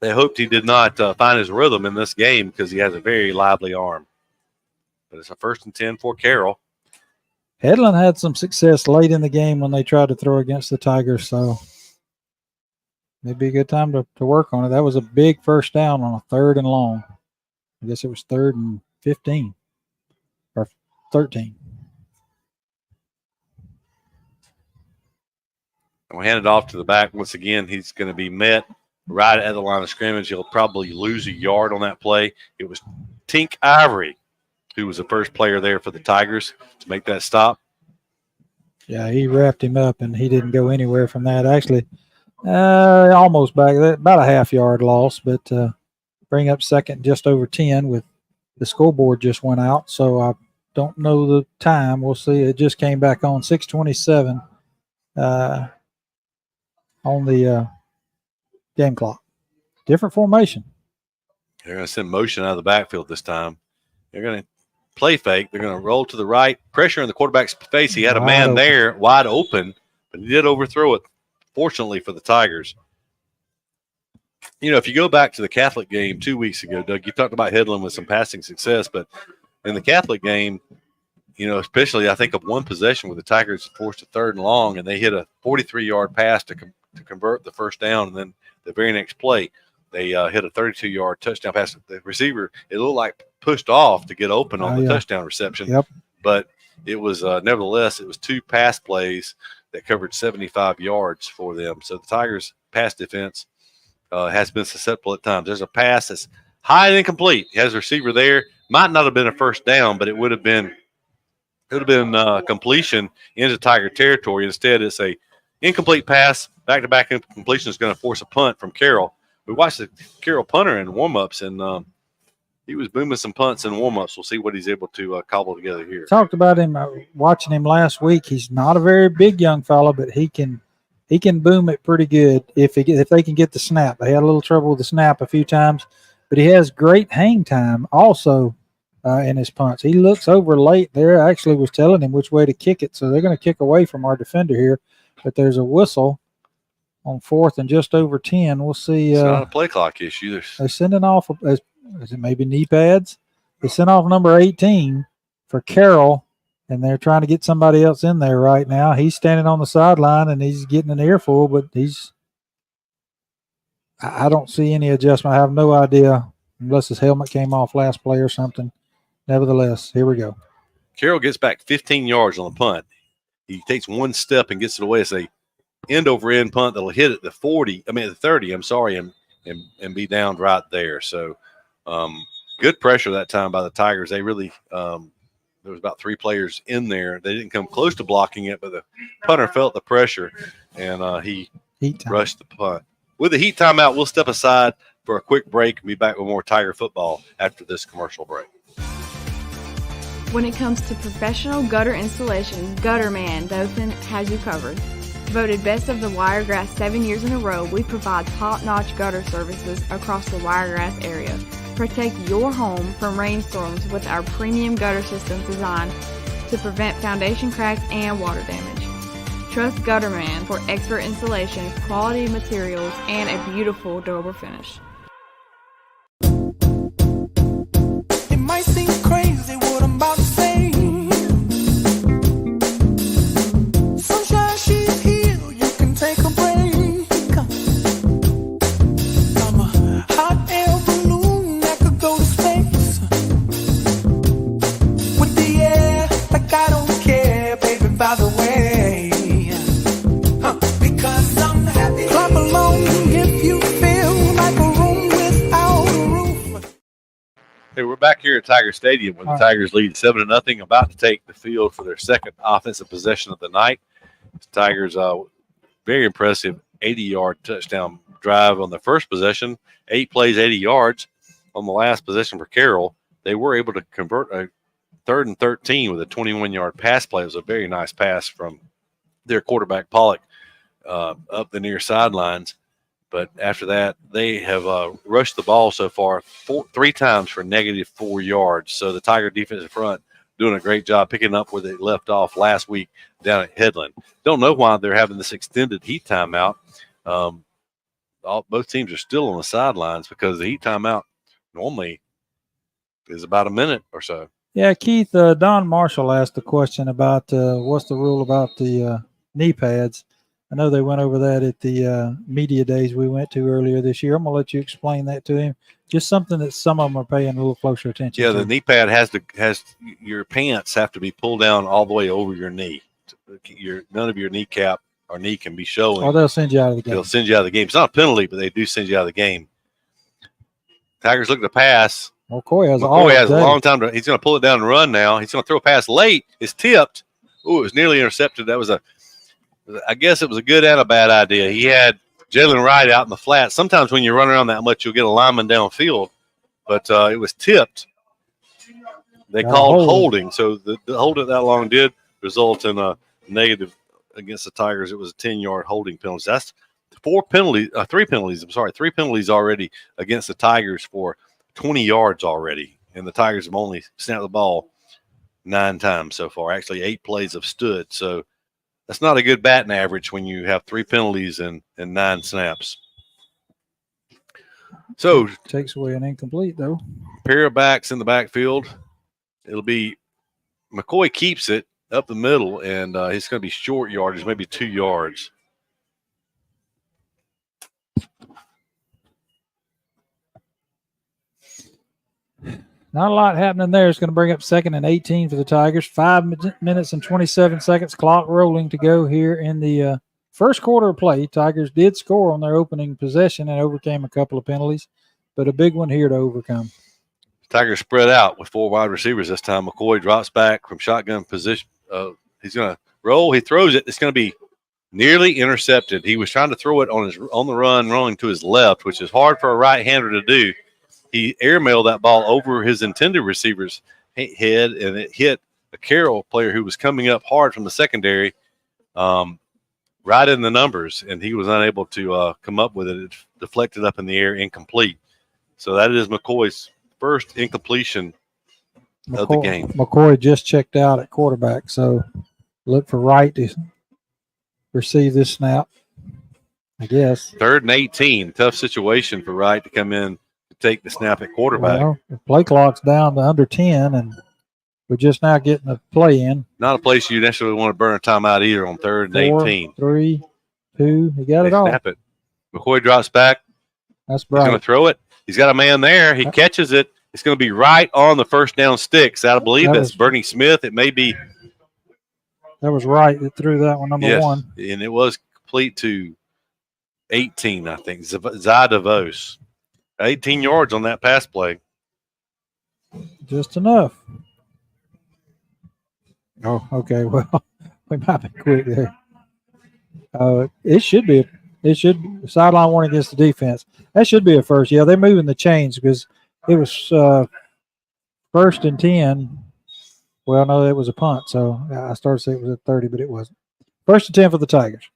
Speaker 2: they hoped he did not find his rhythm in this game because he has a very lively arm. But it's a 1st and 10 for Carroll.
Speaker 3: Headland had some success late in the game when they tried to throw against the Tigers, so maybe a good time to work on it. That was a big 1st down on a 3rd and long. I guess it was 3rd and 15 or 13.
Speaker 2: And we'll hand it off to the back. Once again, he's going to be met right at the line of scrimmage. He'll probably lose a yard on that play. It was Tink Ivory who was the first player there for the Tigers to make that stop.
Speaker 3: Yeah, he wrapped him up, and he didn't go anywhere from that. Actually, almost back, about a half-yard loss, but bring up 2nd just over 10 with the scoreboard just went out, so I don't know the time. We'll see. It just came back on 6:27 on the Game clock. Different formation.
Speaker 2: They're going to send motion out of the backfield this time. They're going to play fake. They're going to roll to the right. Pressure in the quarterback's face. He had a man there wide open, but he did overthrow it, fortunately for the Tigers. You know, if you go back to the Catholic game 2 weeks ago, Doug, you talked about Headland with some passing success, but in the Catholic game, you know, especially I think of one possession where the Tigers forced a 3rd and long, and they hit a 43-yard pass to convert the first down, and then the very next play, they hit a 32-yard touchdown pass. The receiver, it looked like pushed off to get open on the touchdown reception.
Speaker 3: Yep.
Speaker 2: But it was nevertheless, it was 2 pass plays that covered 75 yards for them. So the Tigers' pass defense has been susceptible at times. There's a pass that's high and incomplete. He has a receiver there. Might not have been a first down, but it would have been completion into Tiger territory. Instead, it's a incomplete pass. Back-to-back incompletion is going to force a punt from Carroll. We watched the Carroll punter in warm-ups, and he was booming some punts in warm-ups. We'll see what he's able to cobble together here.
Speaker 3: Talked about him, watching him last week. He's not a very big young fella, but he can boom it pretty good if they can get the snap. They had a little trouble with the snap a few times, but he has great hang time also in his punts. He looks over late there. I actually was telling him which way to kick it, so they're going to kick away from our defender here, but there's a whistle on 4th and just over 10. We'll see.
Speaker 2: It's not a play clock issue.
Speaker 3: They're sending off, is it maybe knee pads? They sent off number 18 for Carroll, and they're trying to get somebody else in there right now. He's standing on the sideline, and he's getting an earful, but I don't see any adjustment. I have no idea unless his helmet came off last play or something. Nevertheless, here we go.
Speaker 2: Carroll gets back 15 yards on the punt. He takes one step and gets it away. It's a end-over-end punt that'll hit at the 30, and be downed right there. So good pressure that time by the Tigers. They really there was about 3 players in there. They didn't come close to blocking it, but the punter felt the pressure, and he rushed the punt. With the heat timeout, we'll step aside for a quick break and be back with more Tiger football after this commercial break.
Speaker 19: When it comes to professional gutter installation, Gutterman Dothan has you covered. Voted Best of the Wiregrass 7 years in a row, we provide top-notch gutter services across the Wiregrass area. Protect your home from rainstorms with our premium gutter systems designed to prevent foundation cracks and water damage. Trust Gutterman for expert installation, quality materials, and a beautiful durable finish.
Speaker 22: It might seem crazy what I'm about to say. Sunshine, she's here, you can take a break. I'm a hot air balloon that could go to space. With the air, like I don't care, baby, by the way. Because I'm happy. Clap along if you feel like a room without a roof.
Speaker 2: Hey, we're back here at Tiger Stadium where the Tigers lead 7-0, about to take the field for their second offensive possession of the night. The Tigers, very impressive 80-yard touchdown drive on the first possession, 8 plays, 80 yards. On the last possession for Carroll, they were able to convert a 3rd and 13 with a 21-yard pass play. It was a very nice pass from their quarterback, Pollock, up the near sidelines. But after that, they have rushed the ball so far 3 times for -4 yards. So the Tiger defensive front doing a great job picking up where they left off last week down at Headland. Don't know why they're having this extended heat timeout. Both teams are still on the sidelines because the heat timeout normally is about a minute or so.
Speaker 3: Yeah, Keith, Don Marshall asked a question about what's the rule about the knee pads. I know they went over that at the media days we went to earlier this year. I'm going to let you explain that to him. Just something that some of them are paying a little closer attention to.
Speaker 2: Yeah, the knee pad has your pants have to be pulled down all the way over your knee. None of your kneecap or knee can be showing.
Speaker 3: Oh, they'll send you out of the game.
Speaker 2: They'll send you out of the game. It's not a penalty, but they do send you out of the game. Tigers look to pass.
Speaker 3: McCoy has
Speaker 2: a long time. He's going to pull it down and run now. He's going to throw a pass late. It's tipped. Ooh, it was nearly intercepted. I guess it was a good and a bad idea. He had Jalen Wright out in the flat. Sometimes when you run around that much, you'll get a lineman downfield. But it was tipped. They called holding. So the hold it that long did result in a negative against the Tigers. It was a 10-yard holding penalty. That's three penalties. I'm sorry, 3 penalties already against the Tigers for 20 yards already, and the Tigers have only snapped the ball 9 times so far. Actually, 8 plays have stood. So that's not a good batting average when you have 3 penalties and 9 snaps. So
Speaker 3: takes away an incomplete though.
Speaker 2: Pair of backs in the backfield. It'll be McCoy keeps it up the middle, and it's going to be short yardage, maybe 2 yards.
Speaker 3: Not a lot happening there. It's going to bring up 2nd and 18 for the Tigers. 5 minutes and 27 seconds. Clock rolling to go here in the first quarter of play. Tigers did score on their opening possession and overcame a couple of penalties, but a big one here to overcome.
Speaker 2: Tigers spread out with 4 wide receivers this time. McCoy drops back from shotgun position. He's going to roll. He throws it. It's going to be nearly intercepted. He was trying to throw it on the run, rolling to his left, which is hard for a right-hander to do. He airmailed that ball over his intended receiver's head, and it hit a Carroll player who was coming up hard from the secondary, right in the numbers, and he was unable to come up with it. It deflected up in the air, incomplete. So that is McCoy's first incompletion of the game.
Speaker 3: McCoy just checked out at quarterback, so look for Wright to receive this snap, I guess.
Speaker 2: 3rd and 18, tough situation for Wright to come in to take the snap at quarterback.
Speaker 3: Well, the play clock's down to under 10, and we're just now getting a play in.
Speaker 2: Not a place you necessarily want to burn a timeout either on 3rd and 18.
Speaker 3: 3, 2, he got it all.
Speaker 2: Snap it. McCoy drops back.
Speaker 3: That's
Speaker 2: He's going to throw it. He's got a man there. He catches it. It's going to be right on the first down sticks. I believe that's Bernie Smith. It may be.
Speaker 3: That was Wright that threw that one, number 1.
Speaker 2: And it was complete to 18, I think. Zadavos. 18 yards on that pass play.
Speaker 3: Just enough. Oh, okay. Well, we might be quick there. It should be. Sideline one against the defense. That should be a first. Yeah, they're moving the chains because it was 1st and 10. Well, no, it was a punt. So I started to say it was at 30, but it wasn't. 1st and 10 for the Tigers.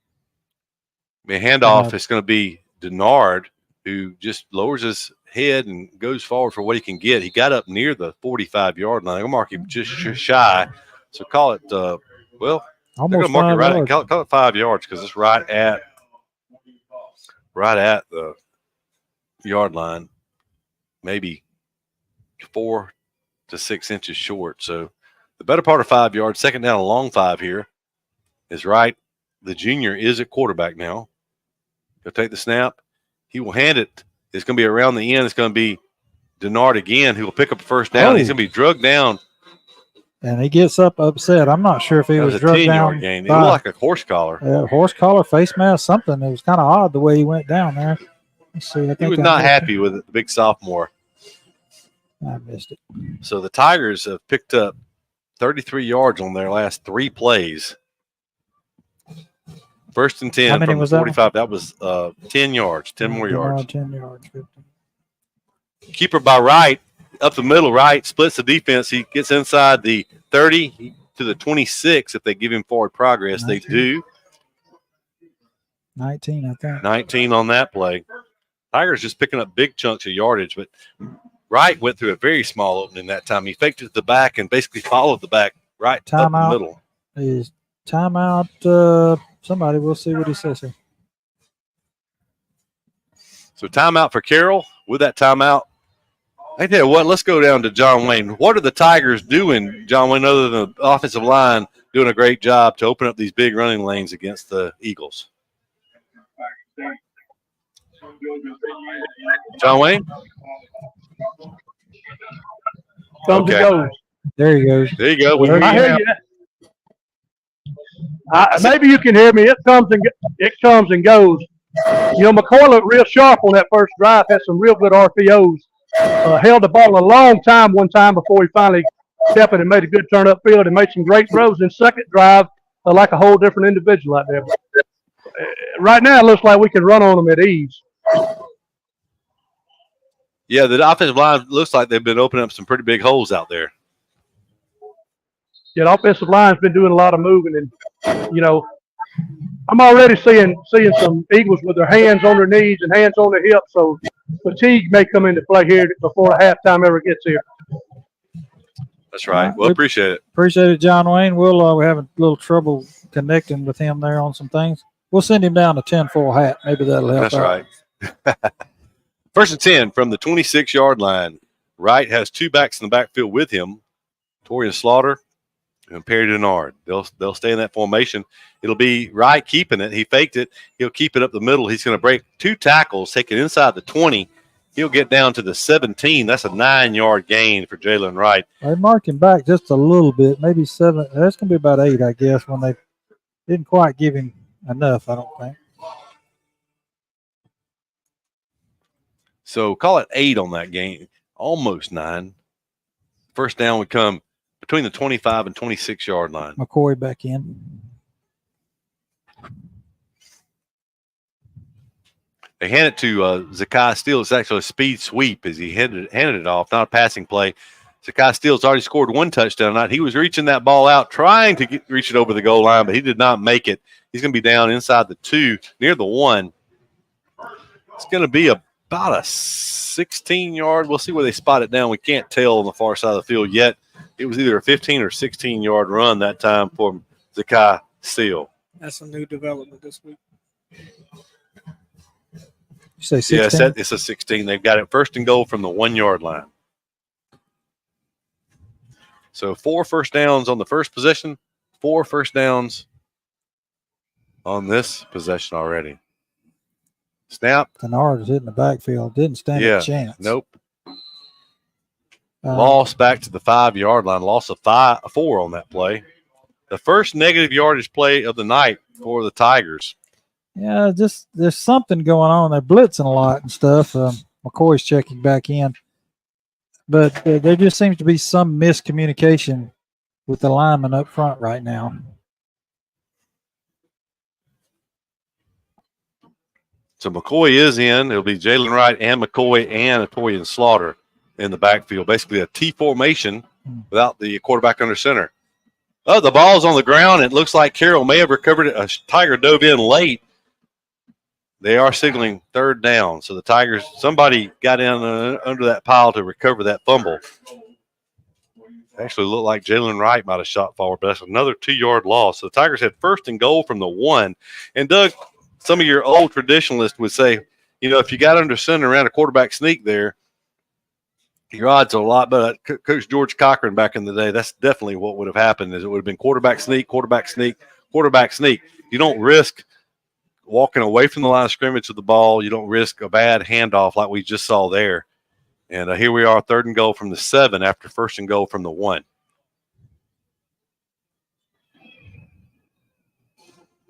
Speaker 2: The handoff is going to be Denard, who just lowers his head and goes forward for what he can get. He got up near the 45-yard line. I'll mark him just shy. So call it, they're going to mark it right. Call it 5 yards because it's right at the yard line, maybe 4 to 6 inches short. So the better part of 5 yards. 2nd down, a long 5 here is right. The junior is at quarterback now. He'll take the snap. He will hand it. It's going to be around the end. It's going to be Denard again, who will pick up a first down. He's going to be drugged down.
Speaker 3: And he gets up upset. I'm not sure if he was drugged down.
Speaker 2: Game. It looked like a horse collar.
Speaker 3: Horse collar, face mask, something. It was kind of odd the way he went down there. Let's see.
Speaker 2: He was not happy with it, the big sophomore.
Speaker 3: I missed it.
Speaker 2: So the Tigers have picked up 33 yards on their last 3 plays. 1st and 10 from the 45. That was 10 yards, 10 more yards.
Speaker 3: 10 yards. 15.
Speaker 2: Keeper by Wright, up the middle, Wright splits the defense. He gets inside the 30 to the 26 if they give him forward progress. 19. They do.
Speaker 3: 19, I think.
Speaker 2: 19 on that play. Tigers just picking up big chunks of yardage, but Wright went through a very small opening that time. He faked it to the back and basically followed the back right up the middle.
Speaker 3: Is timeout. Somebody, we'll see what he says here.
Speaker 2: So timeout for Carroll. With that timeout, I tell you what, let's go down to John Wayne. What are the Tigers doing, John Wayne, other than the offensive line doing a great job to open up these big running lanes against the Eagles? John Wayne?
Speaker 11: Comes and goes.
Speaker 3: There he goes.
Speaker 2: There you go.
Speaker 11: I hear you. Maybe you can hear me. It comes and goes. You know, McCoy looked real sharp on that first drive. Had some real good RPOs. Held the ball a long time one time before he finally stepped in and made a good turn upfield and made some great throws. In second drive, like a whole different individual out there. Right now, it looks like we can run on them at ease.
Speaker 2: Yeah, the offensive line looks like they've been opening up some pretty big holes out there.
Speaker 11: Yeah, the offensive line's been doing a lot of moving, and, you know, I'm already seeing some Eagles with their hands on their knees and hands on their hips, so fatigue may come into play here before the halftime ever gets here.
Speaker 2: That's right. Well, appreciate it.
Speaker 3: Appreciate it, John Wayne. We're having a little trouble connecting with him there on some things. We'll send him down a 10-4 hat. Maybe that'll help out.
Speaker 2: That's right. First and 10 from the 26-yard line. Wright has two backs in the backfield with him, Torian Slaughter and Perry Denard. They'll stay in that formation. It'll be Wright keeping it. He faked it. He'll keep it up the middle. He's going to break two tackles, take it inside the 20. He'll get down to the 17. That's a 9-yard gain for Jalen Wright.
Speaker 3: They mark him back just a little bit, maybe 7. That's going to be about 8, I guess, when they didn't quite give him enough, I don't think.
Speaker 2: So call it 8 on that game, almost 9. First down would come between the 25 and 26-yard line.
Speaker 3: McCoy back in.
Speaker 2: They hand it to Zakai Steele. It's actually a speed sweep as he handed it off, not a passing play. Zakai Steele's already scored one touchdown tonight. He was reaching that ball out, trying to reach it over the goal line, but he did not make it. He's going to be down inside the 2, near the 1. It's going to be about a 16-yard. We'll see where they spot it down. We can't tell on the far side of the field yet. It was either a 15 or 16-yard run that time for Zakai Steele.
Speaker 10: That's a new development this week.
Speaker 3: You say 16?
Speaker 2: Yes, it's a 16. They've got it first and goal from the 1-yard line. So 4 first downs on the first possession, 4 first downs on this possession already. Snap.
Speaker 3: Denard is hitting the backfield. Didn't stand a chance.
Speaker 2: Nope. Loss back to the 5-yard line. Loss of 4 on that play. The first negative yardage play of the night for the Tigers.
Speaker 3: Yeah, just there's something going on. They're blitzing a lot and stuff. McCoy's checking back in. But there just seems to be some miscommunication with the lineman up front right now.
Speaker 2: So McCoy is in. It'll be Jalen Wright and McCoy and Torian Slaughter in the backfield. Basically a T formation without the quarterback under center. Oh, the ball's on the ground. It looks like Carroll may have recovered it. A Tiger dove in late. They are signaling third down. So the Tigers, somebody got in under that pile to recover that fumble. Actually looked like Jalen Wright might have shot forward, but that's another 2-yard loss. So the Tigers had first and goal from the 1. And Doug, some of your old traditionalists would say, if you got under center around a quarterback sneak there, your odds are a lot better. Coach George Cochran back in the day, that's definitely what would have happened is it would have been quarterback sneak, quarterback sneak, quarterback sneak. You don't risk walking away from the line of scrimmage with the ball. You don't risk a bad handoff like we just saw there. And here we are, third and goal from the 7 after first and goal from the 1.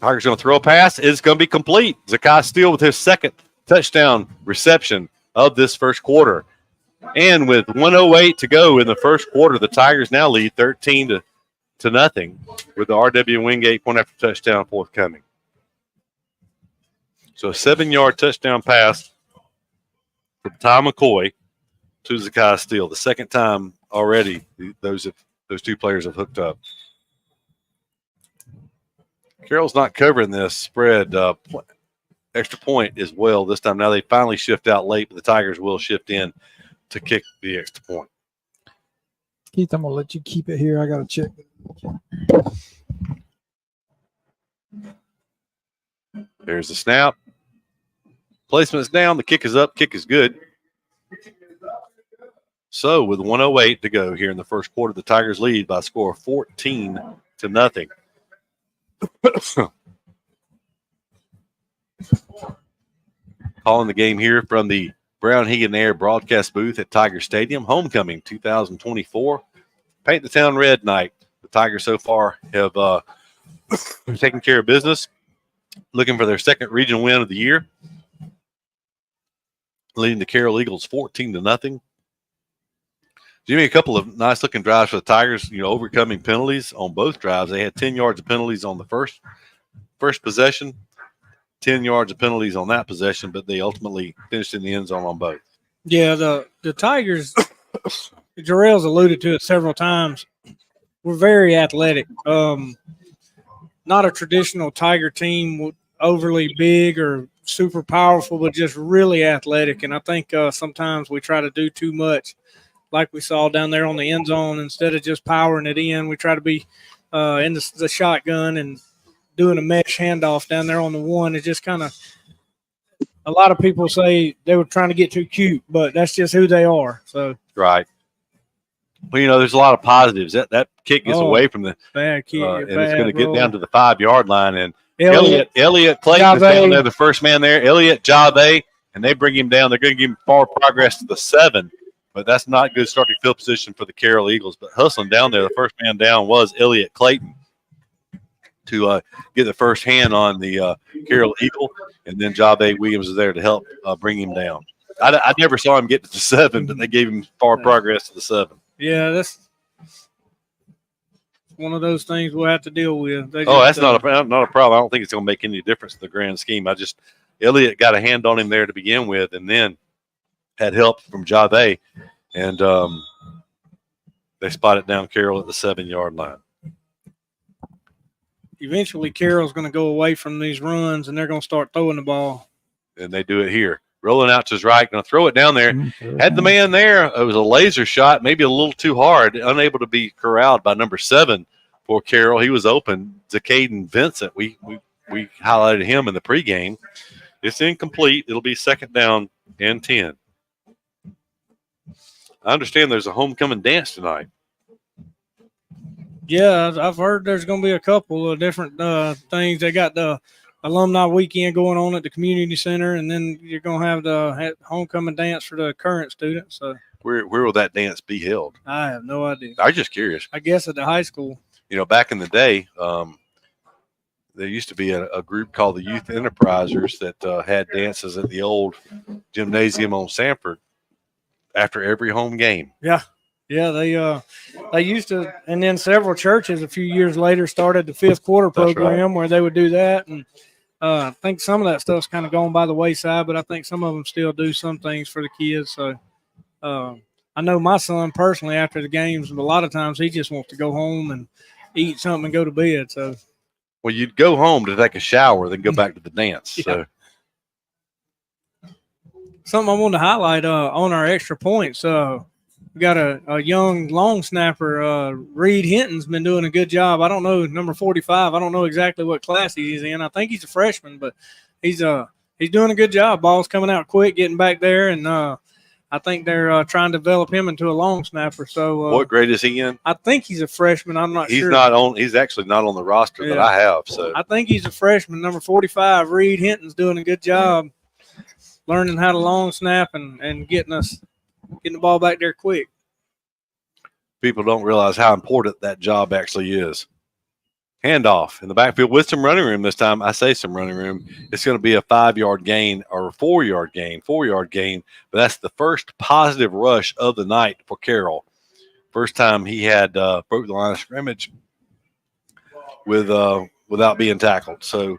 Speaker 2: Tigers going to throw a pass. It's going to be complete. Zakai Steele with his second touchdown reception of this first quarter. And with 1:08 to go in the first quarter, the Tigers now lead 13 to nothing with the R.W. Wingate point after touchdown forthcoming. So a 7-yard touchdown pass from Ty McCoy to Zakai Steele. The second time already those two players have hooked up. Carroll's not covering this spread extra point as well this time. Now they finally shift out late, but the Tigers will shift in to kick the extra point.
Speaker 3: Keith, I'm going to let you keep it here. I got to check.
Speaker 2: There's the snap. Placement's down. The kick is up. Kick is good. So with 1:08 to go here in the first quarter, the Tigers lead by a score of 14-0. Calling the game here from the Brown Hegan Air broadcast booth at Tiger Stadium. Homecoming 2024. Paint the town red night. The Tigers so far have taken care of business, looking for their second regional win of the year, leading the Carroll Eagles 14-0. Jimmy, a couple of nice-looking drives for the Tigers, overcoming penalties on both drives. They had 10 yards of penalties on the first possession, 10 yards of penalties on that possession, but they ultimately finished in the end zone on both.
Speaker 10: Yeah, the Tigers, Jarrell's alluded to it several times, we're very athletic. not a traditional Tiger team, overly big or super powerful, but just really athletic. And I think sometimes we try to do too much, like we saw down there on the end zone. Instead of just powering it in, we try to be in the shotgun and doing a mesh handoff down there on the one. It just kind of, a lot of people say they were trying to get too cute, but that's just who they are. So
Speaker 2: right. Well, there's a lot of positives. That kick gets away from the
Speaker 10: bad kick,
Speaker 2: and it's going to get
Speaker 10: roll.
Speaker 2: down to the 5-yard line. And
Speaker 10: Elliott
Speaker 2: Clayton is down there, the first man there. Elliott, Jave, and they bring him down. They're going to give him forward progress to the 7, but that's not good starting field position for the Carroll Eagles. But hustling down there, the first man down was Elliott Clayton to get the first hand on the Carroll Eagle, and then Jave Williams is there to help bring him down. I never saw him get to the 7, but they gave him forward progress to the 7.
Speaker 10: Yeah, that's one of those things we'll have to deal with.
Speaker 2: That's not a problem. I don't think it's going to make any difference in the grand scheme. Elliott got a hand on him there to begin with, and then had help from Jave, and they spotted down Carroll at the 7-yard line.
Speaker 10: Eventually, Carroll's going to go away from these runs, and they're going to start throwing the ball.
Speaker 2: And they do it here. Rolling out to his right, going to throw it down there. Had the man there. It was a laser shot, maybe a little too hard, unable to be corralled by number 7 for Carroll. He was open. Zacaden Vincent, we highlighted him in the pregame. It's incomplete. It'll be 2nd down and 10. I understand there's a homecoming dance tonight.
Speaker 10: Yeah, I've heard there's going to be a couple of different things. They got the alumni weekend going on at the community center, and then you're going to have the homecoming dance for the current students. So
Speaker 2: where will that dance be held?
Speaker 10: I have no idea.
Speaker 2: I'm just curious.
Speaker 10: I guess at the high school.
Speaker 2: Back in the day, there used to be a group called the Youth Enterprisers that had dances at the old gymnasium on Sanford after every home game.
Speaker 10: Yeah. Yeah, they used to, and then several churches a few years later started the 5th quarter program where they would do that. And I think some of that stuff's kind of gone by the wayside, but I think some of them still do some things for the kids. So I know my son personally, after the games, a lot of times he just wants to go home and eat something and go to bed. So,
Speaker 2: well, you'd go home to take a shower, then go back to the dance. Yeah. So
Speaker 10: something I wanted to highlight on our extra points. We got a young long snapper, Reed Hinton's been doing a good job. I don't know, number 45. I don't know exactly what class he's in. I think he's a freshman, but he's doing a good job. Ball's coming out quick, getting back there, and I think they're trying to develop him into a long snapper. So
Speaker 2: what grade is he in?
Speaker 10: I think he's a freshman. I'm not sure.
Speaker 2: He's actually not on the roster that I have. So
Speaker 10: I think he's a freshman. Number 45, Reed Hinton's doing a good job learning how to long snap and getting the ball back there quick.
Speaker 2: People don't realize how important that job actually is. Handoff in the backfield with some running room this time. I say some running room. It's going to be a 5-yard gain or a 4-yard gain, but that's the first positive rush of the night for Carroll. First time he had broke the line of scrimmage without being tackled. So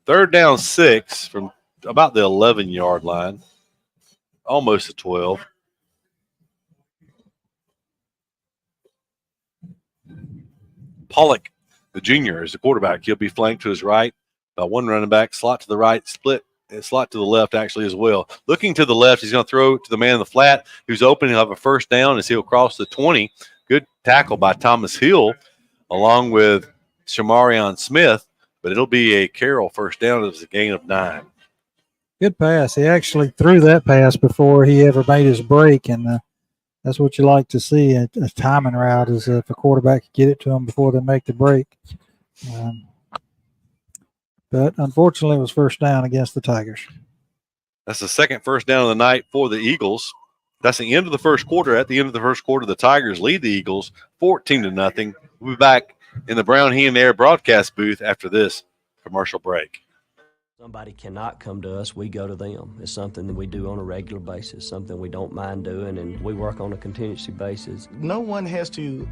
Speaker 2: 3rd down 6 from about the 11-yard line, almost the 12. Pollock, the junior, is the quarterback. He'll be flanked to his right by one running back, slot to the right, split, and slot to the left actually as well. Looking to the left, he's going to throw to the man in the flat who's open. He'll have a 1st down as he'll cross the 20. Good tackle by Thomas Hill along with Shamarion Smith, but it'll be a Carroll 1st down. It was a gain of 9.
Speaker 3: Good pass. He actually threw that pass before he ever made his break, and that's what you like to see. A timing route is if a quarterback can get it to them before they make the break. But unfortunately, it was 1st down against the Tigers.
Speaker 2: That's the 2nd 1st down of the night for the Eagles. That's the end of the 1st quarter. At the end of the 1st quarter, the Tigers lead the Eagles 14-0. We'll be back in the Brown Hen Air broadcast booth after this commercial break.
Speaker 12: Somebody cannot come to us, we go to them. It's something that we do on a regular basis, something we don't mind doing, and we work on a contingency basis.
Speaker 13: No one has to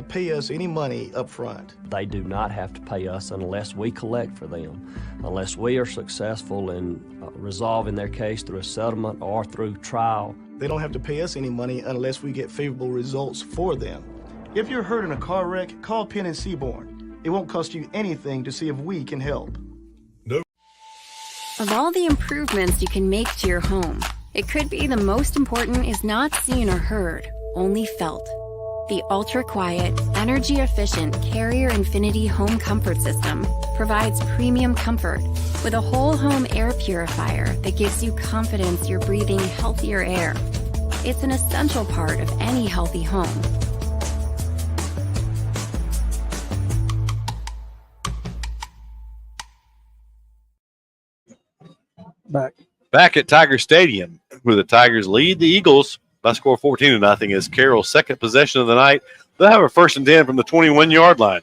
Speaker 13: pay us any money up front.
Speaker 12: They do not have to pay us unless we collect for them, unless we are successful in resolving their case through a settlement or through trial.
Speaker 13: They don't have to pay us any money unless we get favorable results for them. If you're hurt in a car wreck, call Penn and Seaborn. It won't cost you anything to see if we can help.
Speaker 1: Of all the improvements you can make to your home, it could be the most important is not seen or heard, only felt. The ultra-quiet, energy-efficient Carrier Infinity Home Comfort System provides premium comfort with a whole home air purifier that gives you confidence you're breathing healthier air. It's an essential part of any healthy home.
Speaker 2: Back at Tiger Stadium, where the Tigers lead the Eagles by score 14-0, is Carroll's second possession of the night. They'll have a 1st and 10 from the 21-yard line.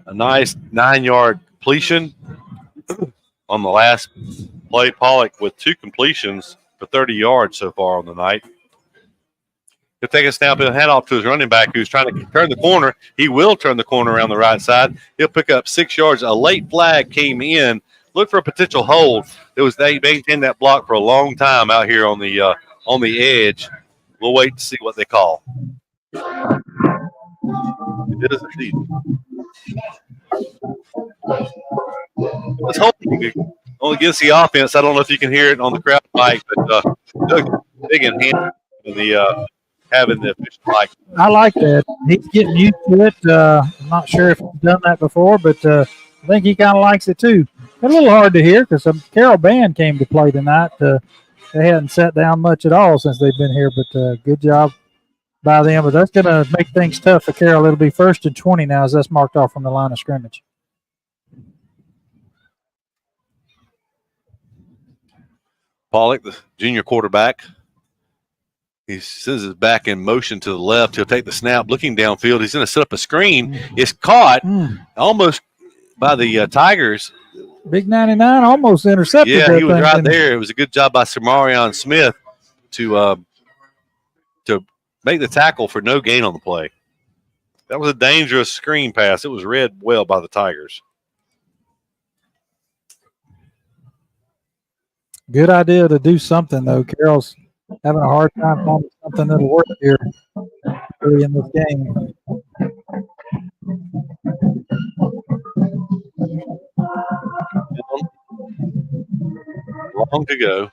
Speaker 2: A nice 9-yard completion on the last play. Pollock with 2 completions for 30 yards so far on the night. He'll take a snap. He'll hand off to his running back who's trying to turn the corner. He will turn the corner around the right side. He'll pick up 6 yards. A late flag came in. Look for a potential hold. They maintained that block for a long time out here on the edge. We'll wait to see what they call. It is indeed. It's holding on against the offense. I don't know if you can hear it on the crowd mic, but Doug big in hand in the having the official mic.
Speaker 3: I like that. He's getting used to it. I'm not sure if he's done that before, but I think he kind of likes it too. It's a little hard to hear because the Carroll band came to play tonight. They hadn't sat down much at all since they've been here, but good job by them. But that's going to make things tough for Carroll. It'll be 1st and 20 now as that's marked off from the line of scrimmage.
Speaker 2: Pollock, the junior quarterback, he sends his back in motion to the left. He'll take the snap, looking downfield. He's going to set up a screen. It's caught almost by the Tigers.
Speaker 3: Big 99 almost intercepted.
Speaker 2: Yeah, he was right there. It was a good job by Samarion Smith to make the tackle for no gain on the play. That was a dangerous screen pass. It was read well by the Tigers.
Speaker 3: Good idea to do something, though. Carroll's having a hard time finding something that'll work here early in this game.
Speaker 2: Long to go.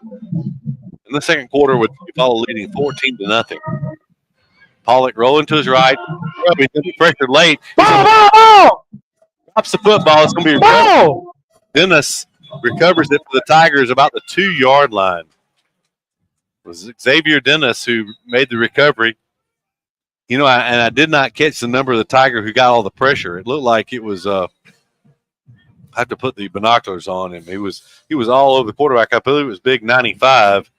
Speaker 2: In the second quarter, with Eufaula leading 14-0. Pollock rolling to his right. He's going to be pressured late.
Speaker 11: Ball!
Speaker 2: Drops the football. It's going to be ball. Dennis recovers it for the Tigers about the 2-yard line. It was Xavier Dennis who made the recovery. You know, I did not catch the number of the Tiger who got all the pressure. It looked like it was I have to put the binoculars on him. He was all over the quarterback. I believe it was big 95.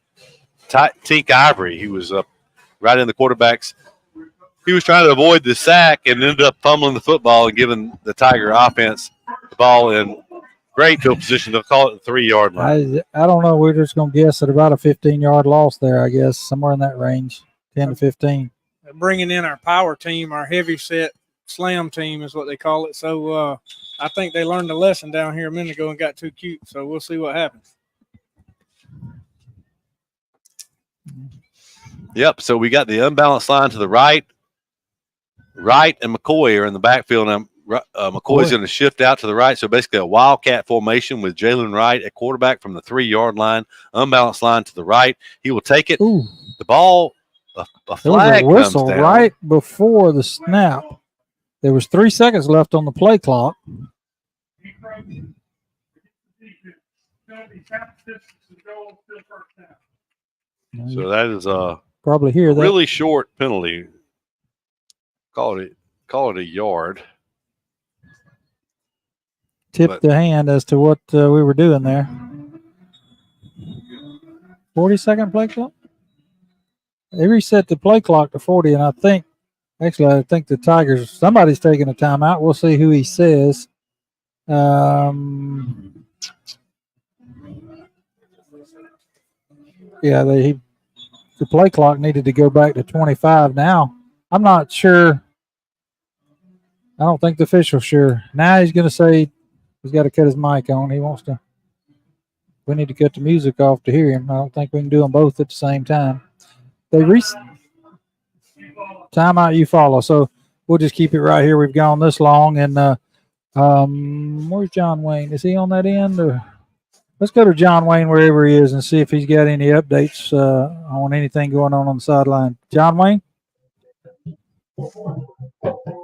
Speaker 2: Tink Ivory. He was right in the quarterback's. He was trying to avoid the sack and ended up fumbling the football and giving the Tiger offense the ball in great field position. They'll call it the 3-yard line.
Speaker 3: I don't know. We're just going to guess at about a 15-yard loss there, I guess, somewhere in that range, 10 to 15.
Speaker 10: Bringing in our power team, our heavy set slam team is what they call it. So I think they learned a lesson down here a minute ago and got too cute. So we'll see what happens.
Speaker 2: Yep. So we got the unbalanced line to the right. Wright and McCoy are in the backfield. And McCoy's going to shift out to the right. So basically a wildcat formation with Jalen Wright at quarterback from the 3-yard line. Unbalanced line to the right. He will take it.
Speaker 3: Ooh.
Speaker 2: The ball, a flag
Speaker 3: there was a whistle
Speaker 2: comes down.
Speaker 3: right before the snap. There was 3 seconds left on the play clock.
Speaker 2: So that is
Speaker 3: probably hear that.
Speaker 2: Really short penalty. Call it a yard.
Speaker 3: Tipped the hand as to what we were doing there. 40-second play clock? They reset the play clock to 40, and I think the Tigers, somebody's taking a timeout. We'll see who he says. Yeah, the play clock needed to go back to 25 now. I'm not sure. I don't think the official's sure. Now he's going to say he's got to cut his mic on. He wants to. We need to cut the music off to hear him. I don't think we can do them both at the same time. They timeout Eufaula. So we'll just keep it right here. We've gone this long, and where's John Wayne? Is he on that end? Or let's go to John Wayne wherever he is and see if he's got any updates on anything going on the sideline. John Wayne?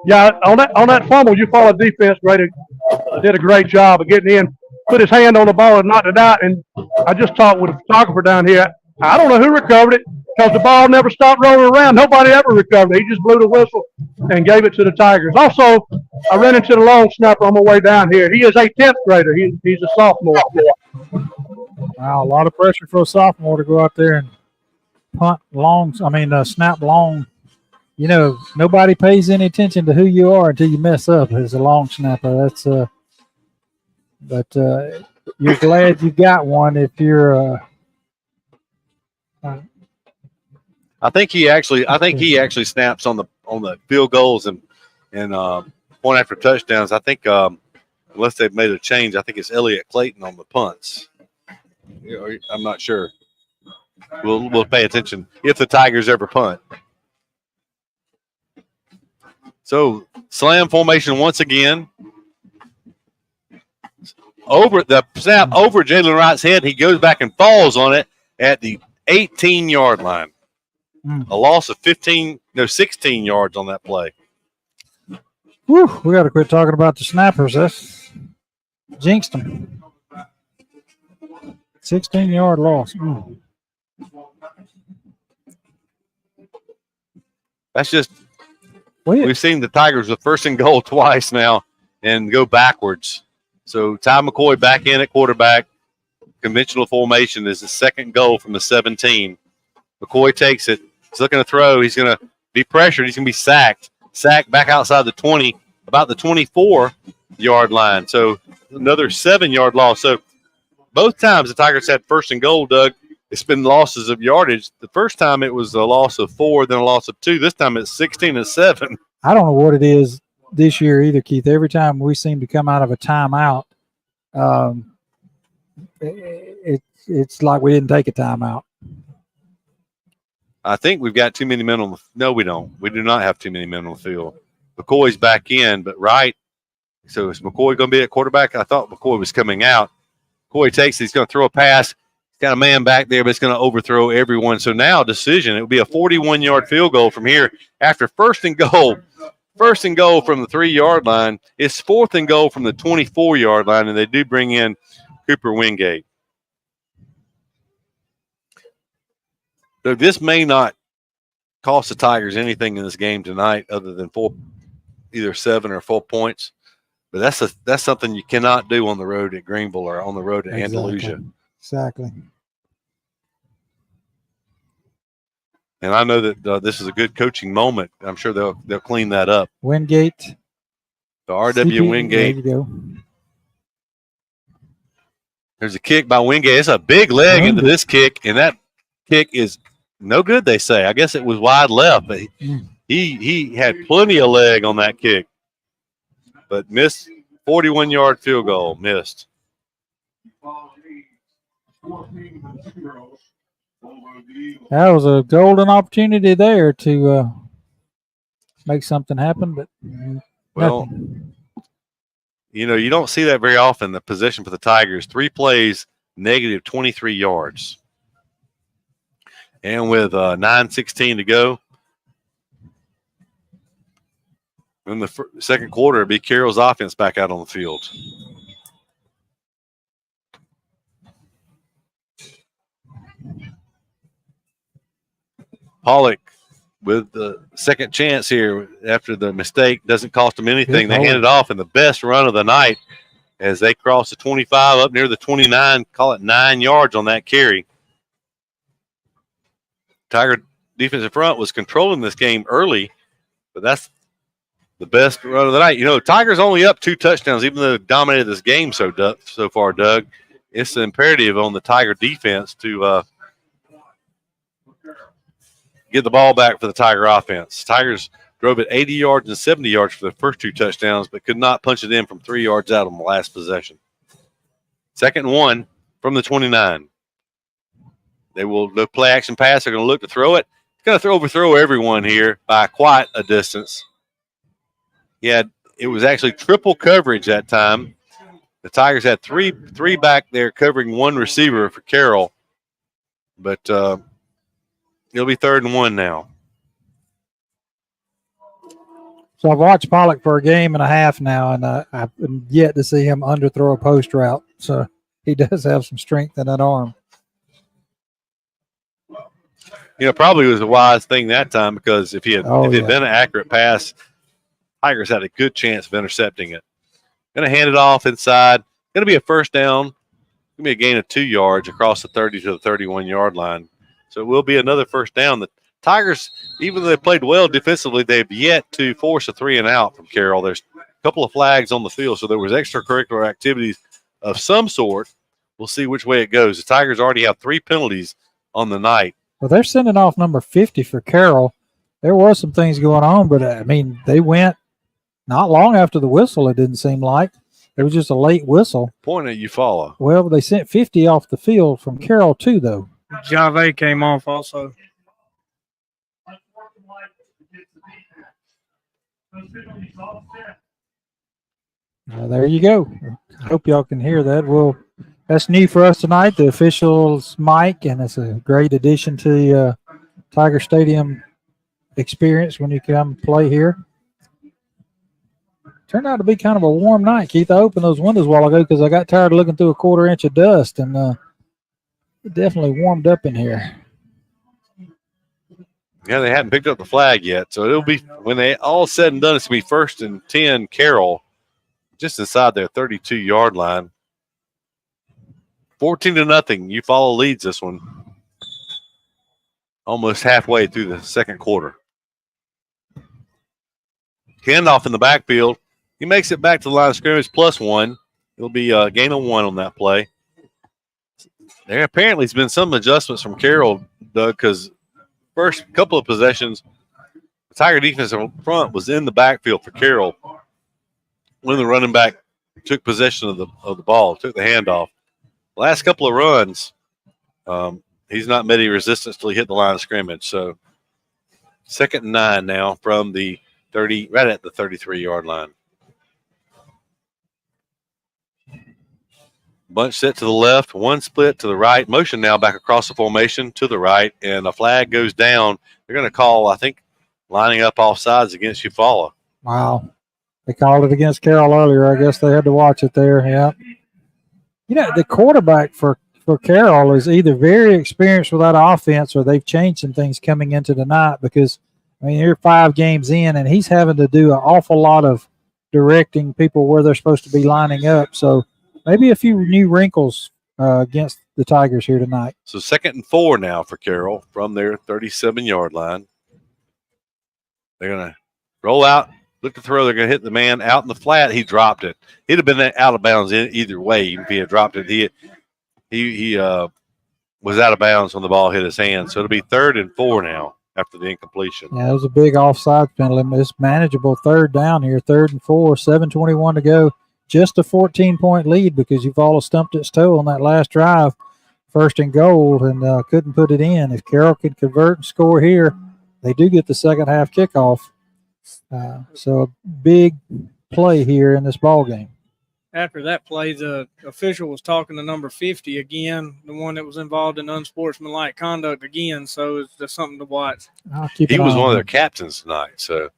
Speaker 11: Yeah, on that fumble, Eufaula defense did a great job of getting in, put his hand on the ball and knocked it out. And I just talked with a photographer down here. I don't know who recovered it because the ball never stopped rolling around. Nobody ever recovered it. He just blew the whistle and gave it to the Tigers. Also, I ran into the long snapper on my way down here. He is a 10th grader. He's a sophomore.
Speaker 3: Wow, a lot of pressure for a sophomore to go out there and snap long. You know, nobody pays any attention to who you are until you mess up as a long snapper. That's but you're glad you got one if you're
Speaker 2: I think he actually snaps on the field goals and point after touchdowns. I think unless they've made a change, I think it's Elliott Clayton on the punts. I'm not sure. We'll pay attention if the Tigers ever punt. So slam formation once again. Over the snap over Jalen Wright's head, he goes back and falls on it at the 18-yard line. A loss of 16 yards on that play.
Speaker 3: Whew, we got to quit talking about the snappers. That's jinxed them. 16-yard loss.
Speaker 2: That's just we've seen the Tigers with first and goal twice now and go backwards. So Ty McCoy back in at quarterback. Conventional formation is the second goal from the 17. McCoy takes it. He's looking to throw. He's going to be pressured. He's going to be sacked. Sacked back outside the 20, about the 24-yard line. So another 7-yard loss. So both times the Tigers had first and goal, Doug, it's been losses of yardage. The first time it was a loss of 4, then a loss of 2. This time it's 16-7.
Speaker 3: I don't know what it is this year either, Keith. Every time we seem to come out of a timeout, it's like we didn't take a timeout.
Speaker 2: I think we've got too many men on the – no, we don't. We do not have too many men on the field. McCoy's back in, but right. So is McCoy going to be at quarterback? I thought McCoy was coming out. McCoy takes it. He's going to throw a pass. He's got a man back there, but it's going to overthrow everyone. So now decision. It will be a 41-yard field goal from here after first and goal. First and goal from the 3-yard line. It's fourth and goal from the 24-yard line, and they do bring in Cooper Wingate. So this may not cost the Tigers anything in this game tonight other than either 7 or 4 points. But that's something you cannot do on the road at Greenville or on the road at Andalusia.
Speaker 3: Exactly.
Speaker 2: And I know that this is a good coaching moment. I'm sure they'll clean that up.
Speaker 3: Wingate.
Speaker 2: The R.W. Wingate.
Speaker 3: There you go.
Speaker 2: There's a kick by Wingate. It's a big leg into this kick, and that kick is no good, they say. I guess it was wide left, but he had plenty of leg on that kick. But missed 41-yard field goal, missed.
Speaker 3: That was a golden opportunity there to make something happen, but nothing.
Speaker 2: You know, you don't see that very often, the position for the Tigers. 3 plays, negative 23 yards. And with 9:16 to go, in the second quarter, it'll be Carroll's offense back out on the field. Pollock with the second chance here after the mistake. Doesn't cost them anything. They hand it off in the best run of the night as they cross the 25 up near the 29, call it 9 yards on that carry. Tiger defensive front was controlling this game early, but that's the best run of the night. You know, Tigers only up 2 touchdowns, even though they dominated this game so far, Doug. It's imperative on the Tiger defense to get the ball back for the Tiger offense. Tigers drove it 80 yards and 70 yards for the first 2 touchdowns, but could not punch it in from 3 yards out on the last possession. 2nd and 1 from the 29. They'll play action pass. They're going to look to throw it. It's going to overthrow everyone here by quite a distance. It was actually triple coverage that time. The Tigers had three back there covering one receiver for Carroll, but it'll be 3rd and 1 now.
Speaker 3: So I've watched Pollock for a game and a half now, and I've yet to see him underthrow a post route. So he does have some strength in that arm.
Speaker 2: Probably was a wise thing that time, because if it had been an accurate pass, Tigers had a good chance of intercepting it. Going to hand it off inside. Going to be a first down. Going to be a gain of 2 yards across the 30 to the 31-yard line. So it will be another first down. The Tigers, even though they played well defensively, they've yet to force a 3-and-out from Carroll. There's a couple of flags on the field, so there was extracurricular activities of some sort. We'll see which way it goes. The Tigers already have 3 penalties on the night.
Speaker 3: Well, they're sending off number 50 for Carroll. There was some things going on, but, they went not long after the whistle, it didn't seem like. It was just a late whistle.
Speaker 2: Point at Eufaula.
Speaker 3: Well, they sent 50 off the field from Carroll, too, though.
Speaker 10: Jave came off also.
Speaker 3: There you go. I hope y'all can hear that. That's new for us tonight, the official's mic, and it's a great addition to the Tiger Stadium experience when you come play here. Turned out to be kind of a warm night, Keith. I opened those windows a while ago because I got tired of looking through a 1/4 inch of dust, and it definitely warmed up in here.
Speaker 2: Yeah, they hadn't picked up the flag yet, so it'll be, when they all said and done, it's going to be 1st and 10 Carroll, just inside their 32-yard line. 14-0. Eufaula leads this one almost halfway through the 2nd quarter. Handoff in the backfield. He makes it back to the line of scrimmage +1. It'll be a gain of 1 on that play. There apparently has been some adjustments from Carroll, Doug, because first couple of possessions, the Tiger defense in front was in the backfield for Carroll when the running back took possession of the ball, took the handoff. Last couple of runs, he's not met any resistance till he hit the line of scrimmage. So 2nd and 9 now from the 30, right at the 33-yard line. Bunch set to the left, one split to the right. Motion now back across the formation to the right, and a flag goes down. They're going to call, I think, lining up off sides against Eufaula.
Speaker 3: Wow. They called it against Carroll earlier. I guess they had to watch it there, yeah. The quarterback for Carroll is either very experienced with that offense or they've changed some things coming into the night, because, you're 5 games in, and he's having to do an awful lot of directing people where they're supposed to be lining up. So maybe a few new wrinkles against the Tigers here tonight.
Speaker 2: So 2nd and 4 now for Carroll from their 37-yard line. They're going to roll out, look to throw. They're going to hit the man out in the flat. He dropped it. He'd have been out of bounds either way. Even if he had dropped it, he was out of bounds when the ball hit his hand. So it'll be 3rd and 4 now after the incompletion.
Speaker 3: Yeah, it was a big offside penalty. It's manageable 3rd down here, 3rd and 4, 7:21 to go. Just a 14-point lead because Eufaula stumped its toe on that last drive, 1st and goal, and couldn't put it in. If Carroll could convert and score here, they do get the second half kickoff. So a big play here in this ball game.
Speaker 10: After that play, the official was talking to number 50 again, the one that was involved in unsportsmanlike conduct again. So it's just something to watch.
Speaker 2: He was one of their captains tonight. So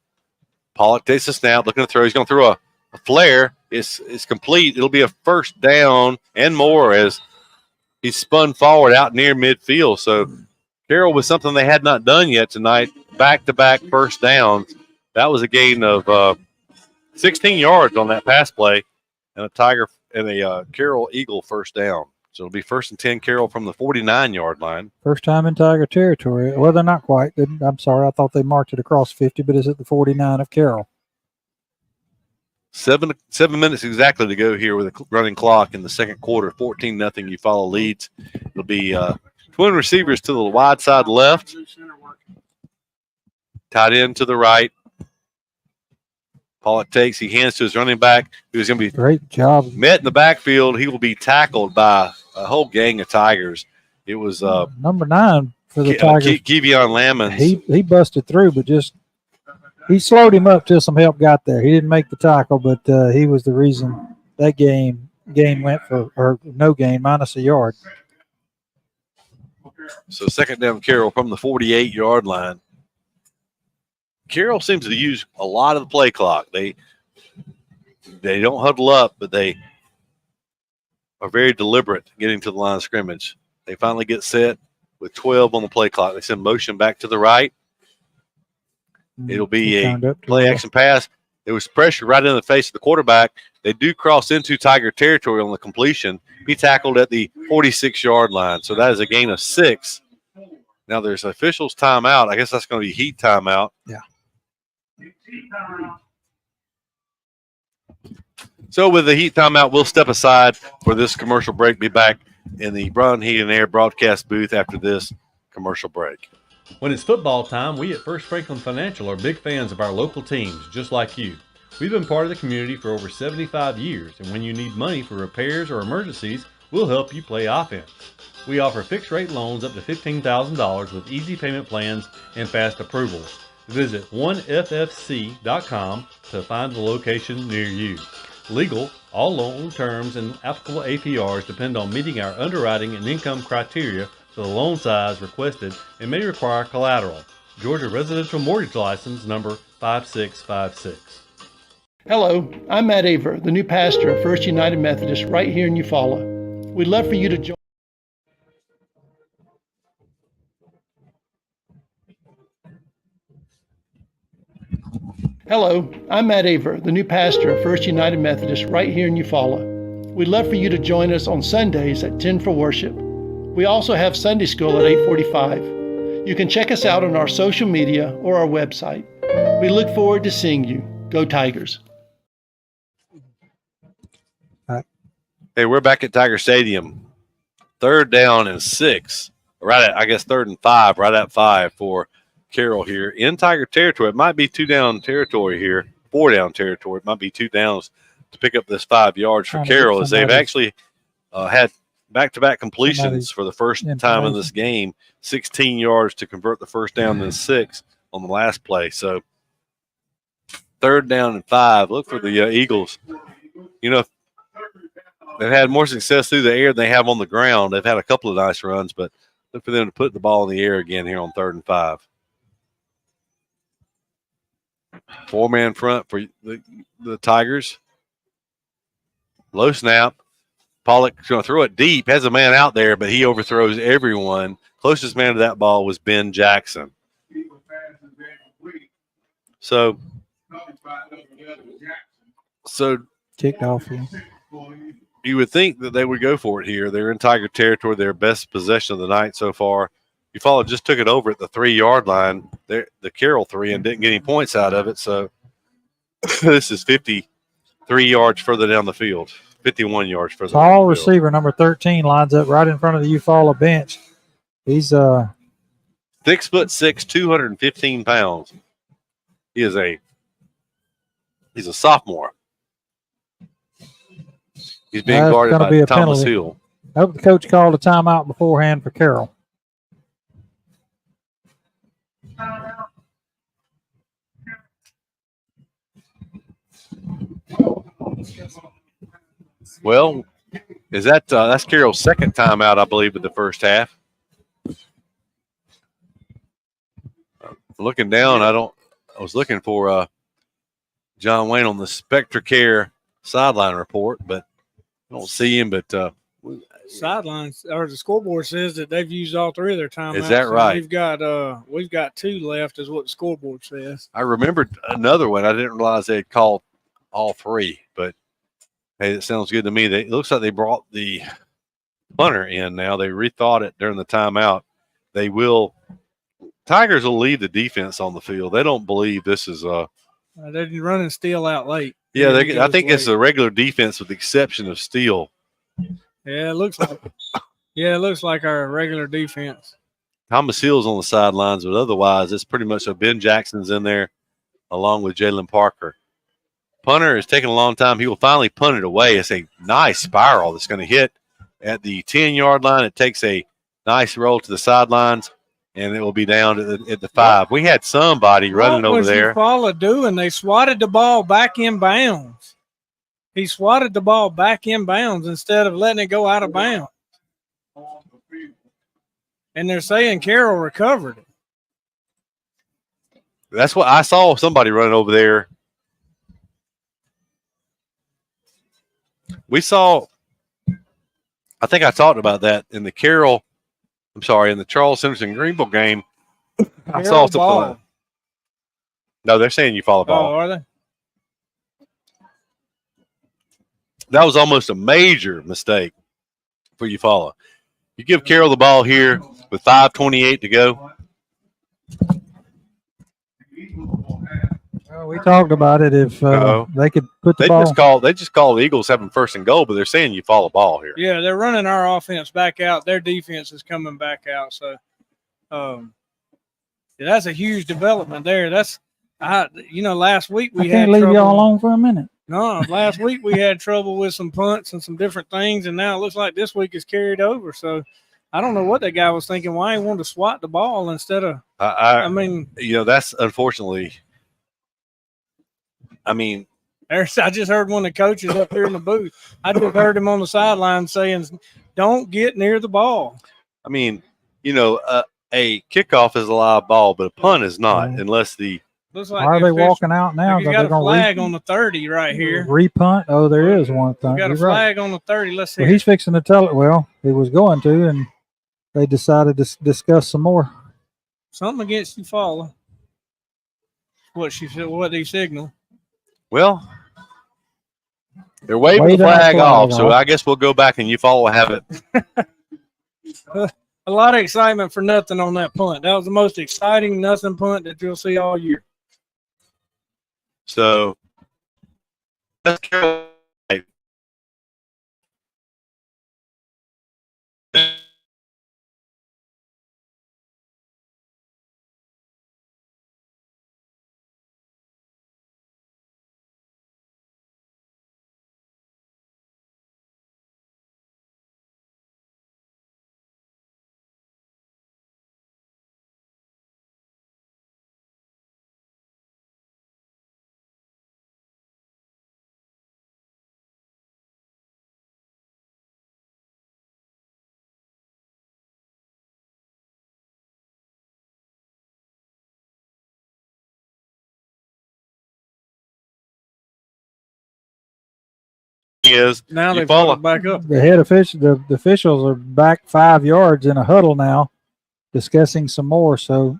Speaker 2: Pollock takes a snap, looking to throw. He's going to throw a flare. It's complete. It'll be a first down and more as he spun forward out near midfield. So Carroll was something they had not done yet tonight. Back-to-back first downs. That was a gain of 16 yards on that pass play, and a Carroll Eagle first down. So it'll be 1st and 10 Carroll from the 49-yard line.
Speaker 3: First time in Tiger territory. Well, they're not quite. I'm sorry. I thought they marked it across 50, but it's at the 49 of Carroll.
Speaker 2: 7 minutes exactly to go here with a running clock in the 2nd quarter. 14-0 Eufaula leads. It'll be twin receivers to the wide side left. Tight end to the right. Pollock takes, he hands to his running back, who's going to be
Speaker 3: great job
Speaker 2: met in the backfield. He will be tackled by a whole gang of Tigers. It was
Speaker 3: number 9 for the Tigers.
Speaker 2: Kevion Lammons.
Speaker 3: He busted through, but just he slowed him up till some help got there. He didn't make the tackle, but he was the reason that game went for, or no gain, minus a yard.
Speaker 2: So second down Carroll from the 48-yard line. Carroll seems to use a lot of the play clock. They don't huddle up, but they are very deliberate getting to the line of scrimmage. They finally get set with 12 on the play clock. They send motion back to the right. It'll be a play action pass. There was pressure right in the face of the quarterback. They do cross into Tiger territory on the completion. He tackled at the 46-yard line. So that is a gain of 6. Now there's officials timeout. I guess that's going to be heat timeout.
Speaker 3: Yeah.
Speaker 2: So with the heat timeout, we'll step aside for this commercial break. Be back in the Braun Heat and Air broadcast booth after this commercial break.
Speaker 5: When it's football time, we at First Franklin Financial are big fans of our local teams, just like you. We've been part of the community for over 75 years, and when you need money for repairs or emergencies, we'll help you play offense. We offer fixed-rate loans up to $15,000 with easy payment plans and fast approvals. Visit 1ffc.com to find the location near you. Legal, all loan terms and applicable APRs depend on meeting our underwriting and income criteria for the loan size requested and may require collateral. Georgia Residential Mortgage License number 5656.
Speaker 11: Hello, I'm Matt Aver, the new pastor of First United Methodist right here in Eufaula. We'd love for you to join. Hello, I'm Matt Aver, the new pastor of First United Methodist right here in Eufaula. We'd love for you to join us on Sundays at 10 for worship. We also have Sunday school at 8:45. You can check us out on our social media or our website. We look forward to seeing you. Go Tigers.
Speaker 2: Hey, we're back at Tiger Stadium. 3rd down and 6. Right at, I guess, 3rd and 5, right at 5 for Carroll here in Tiger territory. It might be 2-down territory here, 4-down territory. It might be 2 downs to pick up this 5 yards for Carroll, as they've actually had back-to-back completions for the first time in this game. 16 yards to convert the first down and 6 on the last play. So 3rd down and 5. Look for the Eagles. You know, they've had more success through the air than they have on the ground. They've had a couple of nice runs, but look for them to put the ball in the air again here on 3rd and 5. 4-man front for the Tigers. Low snap. Pollock's going to throw it deep. Has a man out there, but he overthrows everyone. Closest man to that ball was Ben Jackson. So
Speaker 3: kicked off.
Speaker 2: You would think that they would go for it here. They're in Tiger territory. Their best possession of the night so far. Eufaula just took it over at the 3-yard line, the Carroll 3, and didn't get any points out of it. So this is 53 yards further down the field, 51 yards further down the
Speaker 3: Tall
Speaker 2: field.
Speaker 3: receiver number 13 lines up right in front of the Eufaula bench. He's
Speaker 2: 6'6", 215 pounds. He's a sophomore. He's being guarded by Thomas Hill.
Speaker 3: I hope the coach called a timeout beforehand for Carroll.
Speaker 2: Well, is that's Carroll's second timeout, I believe, in the first half. Looking down, I was looking for John Wayne on the SpectraCare sideline report, but I don't see him. But
Speaker 10: sidelines or the scoreboard says that they've used all 3 of their timeouts.
Speaker 2: Is that right?
Speaker 10: We've got 2 left, is what the scoreboard says.
Speaker 2: I remembered another one. I didn't realize they had called all 3, but hey, it sounds good to me. It looks like they brought the punter in now. They rethought it during the timeout. Tigers will leave the defense on the field. They don't believe this is
Speaker 10: they're running Steele out late.
Speaker 2: Yeah, I think it's a regular defense with the exception of Steele.
Speaker 10: Yeah, it looks like our regular defense.
Speaker 2: Thomas Hill's on the sidelines, but otherwise it's pretty much Ben Jackson's in there along with Jalen Parker. Punter is taking a long time. He will finally punt it away. It's a nice spiral that's going to hit at the 10-yard line. It takes a nice roll to the sidelines. and it will be down at the 5. We had somebody running over there.
Speaker 10: What was Eufaula doing? They swatted the ball back in bounds. He swatted the ball back in bounds instead of letting it go out of bounds. And they're saying Carroll recovered it.
Speaker 2: That's what I saw, somebody running over there. We saw, I think I talked about that in the in the Charles Henderson Greenville game. I saw something. No, they're saying Eufaula ball.
Speaker 10: Oh, are they?
Speaker 2: That was almost a major mistake for Eufaula. You give Carroll the ball here with 5:28 to go.
Speaker 3: Well, we talked about it. If they could put the ball.
Speaker 2: They just call the Eagles having first and goal, but they're saying Eufaula ball here.
Speaker 10: Yeah, they're running our offense back out. Their defense is coming back out. So, that's a huge development there. Last week we
Speaker 3: can't leave y'all alone for a minute.
Speaker 10: No, last week we had trouble with some punts and some different things, and now it looks like this week is carried over. So I don't know what that guy was thinking. Why he wanted to swat the ball instead of I mean,
Speaker 2: that's unfortunately. I
Speaker 10: just heard one of the coaches up here in the booth. I just heard him on the sideline saying, "Don't get near the ball."
Speaker 2: I mean, a kickoff is a live ball, but a punt is not, unless the.
Speaker 10: Looks like
Speaker 3: Why are they walking out now?
Speaker 10: You got a flag on the 30 right here.
Speaker 3: Repunt? Oh, there is one thing.
Speaker 10: We got a flag on the 30. Let's see.
Speaker 3: Well, he's fixing to tell it. Well, he was going to, and they decided to discuss some more.
Speaker 10: Something against Eufaula. What did he signal?
Speaker 2: Well, they're waving the flag off, so I guess we'll go back and Eufaula will have it.
Speaker 10: A lot of excitement for nothing on that punt. That was the most exciting nothing punt that you'll see all year.
Speaker 2: So that's Carroll.
Speaker 10: Now they brought it back up.
Speaker 3: The head official, the officials are back 5 yards in a huddle now, discussing some more. So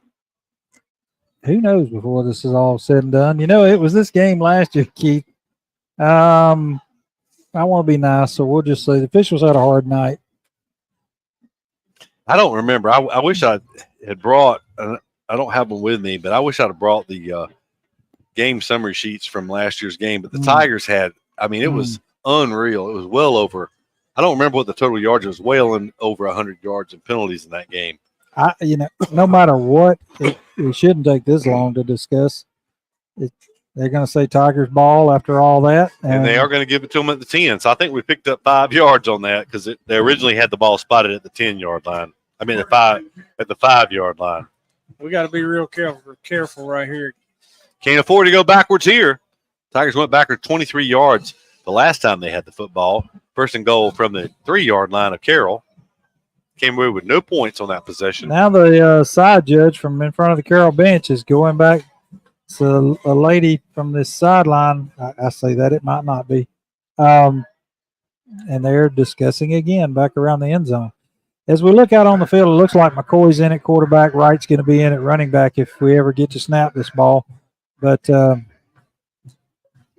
Speaker 3: who knows before this is all said and done? It was this game last year, Keith. I want to be nice, so we'll just say the officials had a hard night.
Speaker 2: I don't remember. I wish I had brought. I don't have them with me, but I wish I'd have brought the game summary sheets from last year's game. But the Tigers had. It was unreal. It was well over. I don't remember what the total yards was. Well over 100 yards and penalties in that game.
Speaker 3: No matter what, it shouldn't take this long to discuss. They're going to say Tigers ball after all that,
Speaker 2: and they are going to give it to them at the 10. So I think we picked up 5 yards on that because they originally had the ball spotted at the 10-yard line. At the 5-yard line.
Speaker 10: We got to be real careful right here.
Speaker 2: Can't afford to go backwards here. Tigers went backward 23 yards the last time they had the football. First and goal from the 3-yard line of Carroll. Came away with no points on that possession.
Speaker 3: Now the side judge from in front of the Carroll bench is going back. So a lady from this sideline, I say that, it might not be. And they're discussing again back around the end zone. As we look out on the field, it looks like McCoy's in it, quarterback. Wright's going to be in it, running back, if we ever get to snap this ball. But a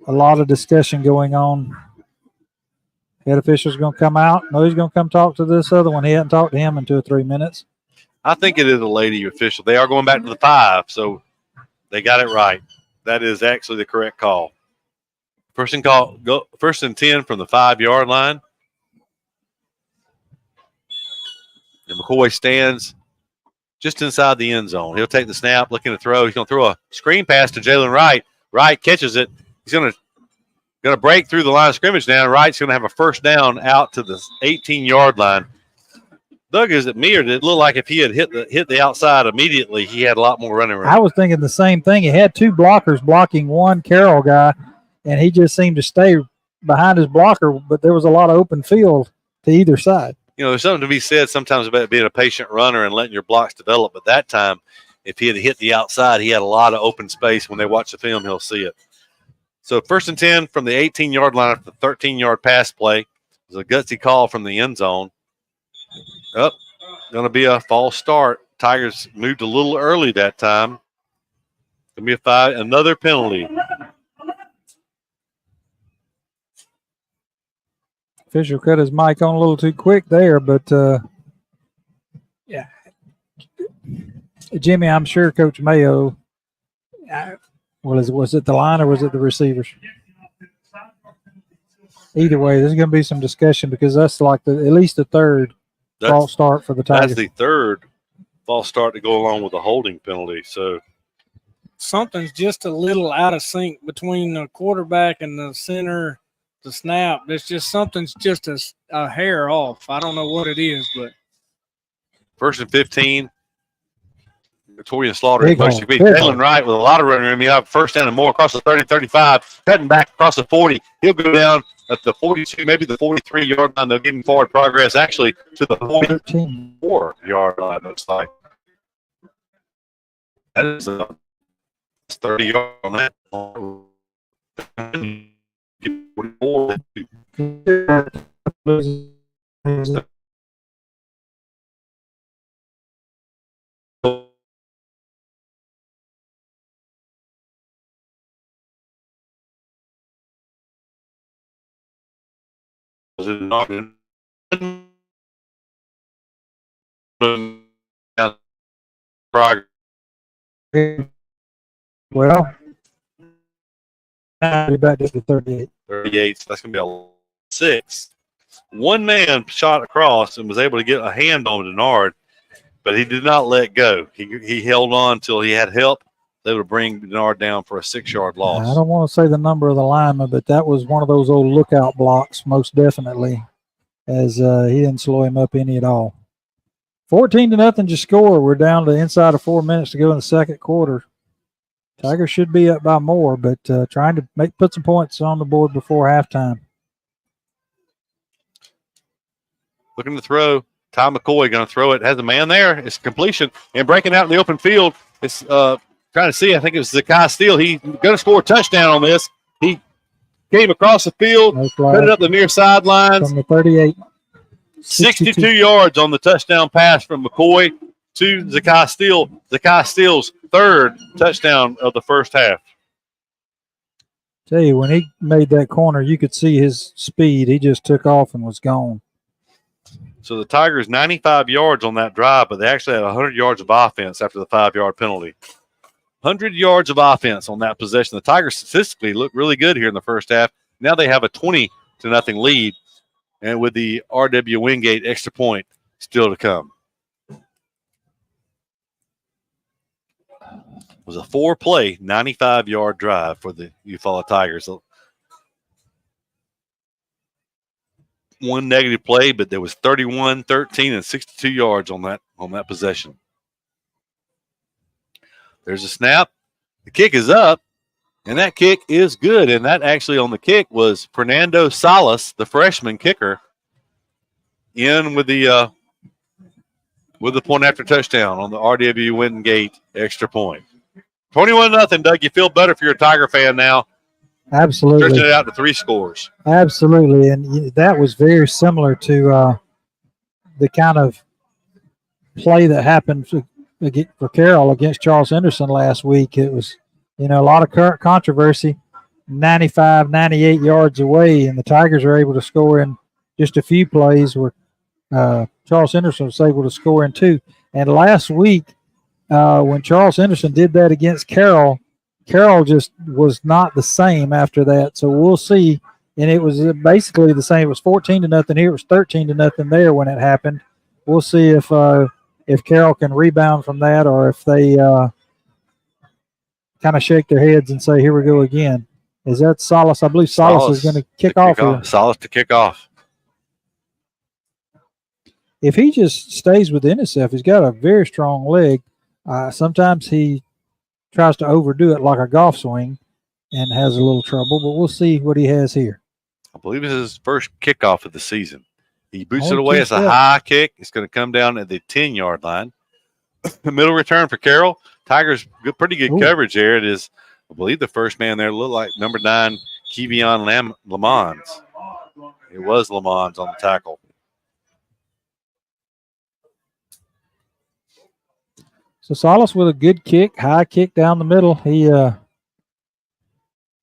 Speaker 3: lot of discussion going on. Head official's going to come out. No, he's going to come talk to this other one. He hasn't talked to him in 2 or 3 minutes.
Speaker 2: I think it is a lady official. They are going back to the 5, so they got it right. That is actually the correct call. First and 10 from the 5-yard line. And McCoy stands just inside the end zone. He'll take the snap, looking to throw. He's going to throw a screen pass to Jalen Wright. Wright catches it. He's going to break through the line of scrimmage now. Wright's going to have a first down out to the 18-yard line. Doug, is it me or did it look like if he had hit the outside immediately, he had a lot more running room?
Speaker 3: I was thinking the same thing. He had two blockers blocking one Carroll guy, and he just seemed to stay behind his blocker, but there was a lot of open field to either side.
Speaker 2: There's something to be said sometimes about being a patient runner and letting your blocks develop. But that time, if he had hit the outside, he had a lot of open space. When they watch the film, he'll see it. So 1st and 10 from the 18-yard line after the 13-yard pass play. It was a gutsy call from the end zone. Going to be a false start. Tigers moved a little early that time. Going to be another penalty.
Speaker 3: Fisher cut his mic on a little too quick there, but yeah. Jimmy, I'm sure Coach Mayo, was it the line or was it the receivers? Either way, there's going to be some discussion because that's like at least the third false start for the Tigers.
Speaker 2: That's the third false start to go along with the holding penalty. So
Speaker 10: something's just a little out of sync between the quarterback and the center. The snap, something's just a hair off. I don't know what it is, but
Speaker 2: 1st and 15. Torian Slaughter most to be Jalen Wright with a lot of running room. You have 1st down and more across the 30-35, cutting back across the 40. He'll go down at the 42, maybe the 43-yard line. They'll give him forward progress actually to the 44-yard line, looks like. That is a 30-yard on that.
Speaker 3: Well, back to the 38.
Speaker 2: 38, so that's going to be a 6. One man shot across and was able to get a hand on Denard, but he did not let go. He held on until he had help. They would bring Denard down for a 6-yard loss.
Speaker 3: I don't want to say the number of the lineman, but that was one of those old lookout blocks, most definitely, as he didn't slow him up any at all. 14-0 to score. We're down to inside of 4 minutes to go in the second quarter. Tigers should be up by more, but trying to put some points on the board before halftime.
Speaker 2: Looking to throw. Ty McCoy going to throw it. Has a man there. It's completion. And breaking out in the open field. It's trying to see. I think it was Zakai Steele. He's going to score a touchdown on this. He came across the field, put it up the near sidelines.
Speaker 3: From the 38.
Speaker 2: 62 yards on the touchdown pass from McCoy to Zakai Steele. Zakai Steele's third touchdown of the first half.
Speaker 3: Tell you, when he made that corner, you could see his speed. He just took off and was gone.
Speaker 2: So the Tigers 95 yards on that drive, but they actually had 100 yards of offense after the 5-yard penalty. 100 yards of offense on that possession. The Tigers statistically look really good here in the first half. Now they have a 20-0 lead, and with the R.W. Wingate extra point still to come. It was a 4-play, 95-yard drive for the Eufaula Tigers. One negative play, but there was 31, 13, and 62 yards on that possession. There's a snap. The kick is up, and that kick is good. And that actually on the kick was Fernando Salas, the freshman kicker, in with the point after touchdown on the R.W. Wingate extra point. 21-0, Doug. You feel better if you're a Tiger fan now.
Speaker 3: Absolutely.
Speaker 2: Stretching it out to 3 scores.
Speaker 3: Absolutely. And that was very similar to the kind of play that happened for Carroll against Charles Henderson last week. It was, a lot of controversy, 95, 98 yards away, and the Tigers are able to score in just a few plays where Charles Henderson was able to score in 2. And last week, when Charles Henderson did that against Carroll just was not the same after that. So we'll see. And it was basically the same. It was 14-0 here. It was 13-0 there when it happened. We'll see if Carroll can rebound from that or if they kind of shake their heads and say, here we go again. Is that Salas? I believe Salas is going to kick off here.
Speaker 2: Salas to kick off.
Speaker 3: if he just stays within himself, he's got a very strong leg. Sometimes he tries to overdo it like a golf swing and has a little trouble, but we'll see what he has here.
Speaker 2: I believe it's his first kickoff of the season. He boots it
Speaker 3: Only
Speaker 2: away.
Speaker 3: two
Speaker 2: It's a
Speaker 3: steps.
Speaker 2: high kick. It's going to come down at the 10-yard line. The middle return for Carroll. Tigers, pretty good coverage there. It is, I believe, the first man there looked like number 9, Kevion Lamons. It was Lamons on the tackle.
Speaker 3: So Salas with a good kick, high kick down the middle. He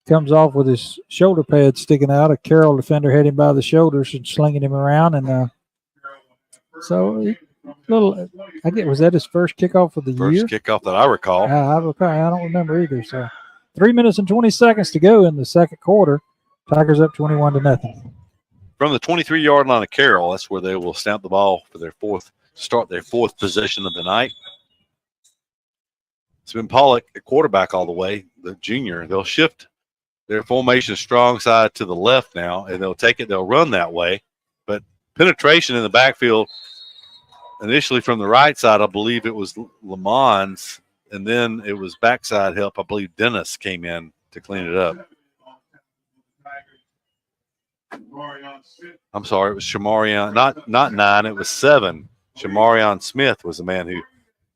Speaker 3: comes off with his shoulder pad sticking out. A Carroll defender had him by the shoulders and slinging him around. And was that his first kickoff of the year?
Speaker 2: First kickoff that I recall.
Speaker 3: I don't remember either. So 3 minutes and 20 seconds to go in the second quarter. Tigers up 21-0.
Speaker 2: From the 23-yard line of Carroll, that's where they will snap the ball for start their fourth possession of the night. It's been Pollock at quarterback all the way, the junior. They'll shift their formation strong side to the left now, and they'll run that way. But penetration in the backfield, initially from the right side, I believe it was Lamons, and then it was backside help. I believe Dennis came in to clean it up. I'm sorry, it was Shamarion, not 9, it was 7. Shamarion Smith was the man who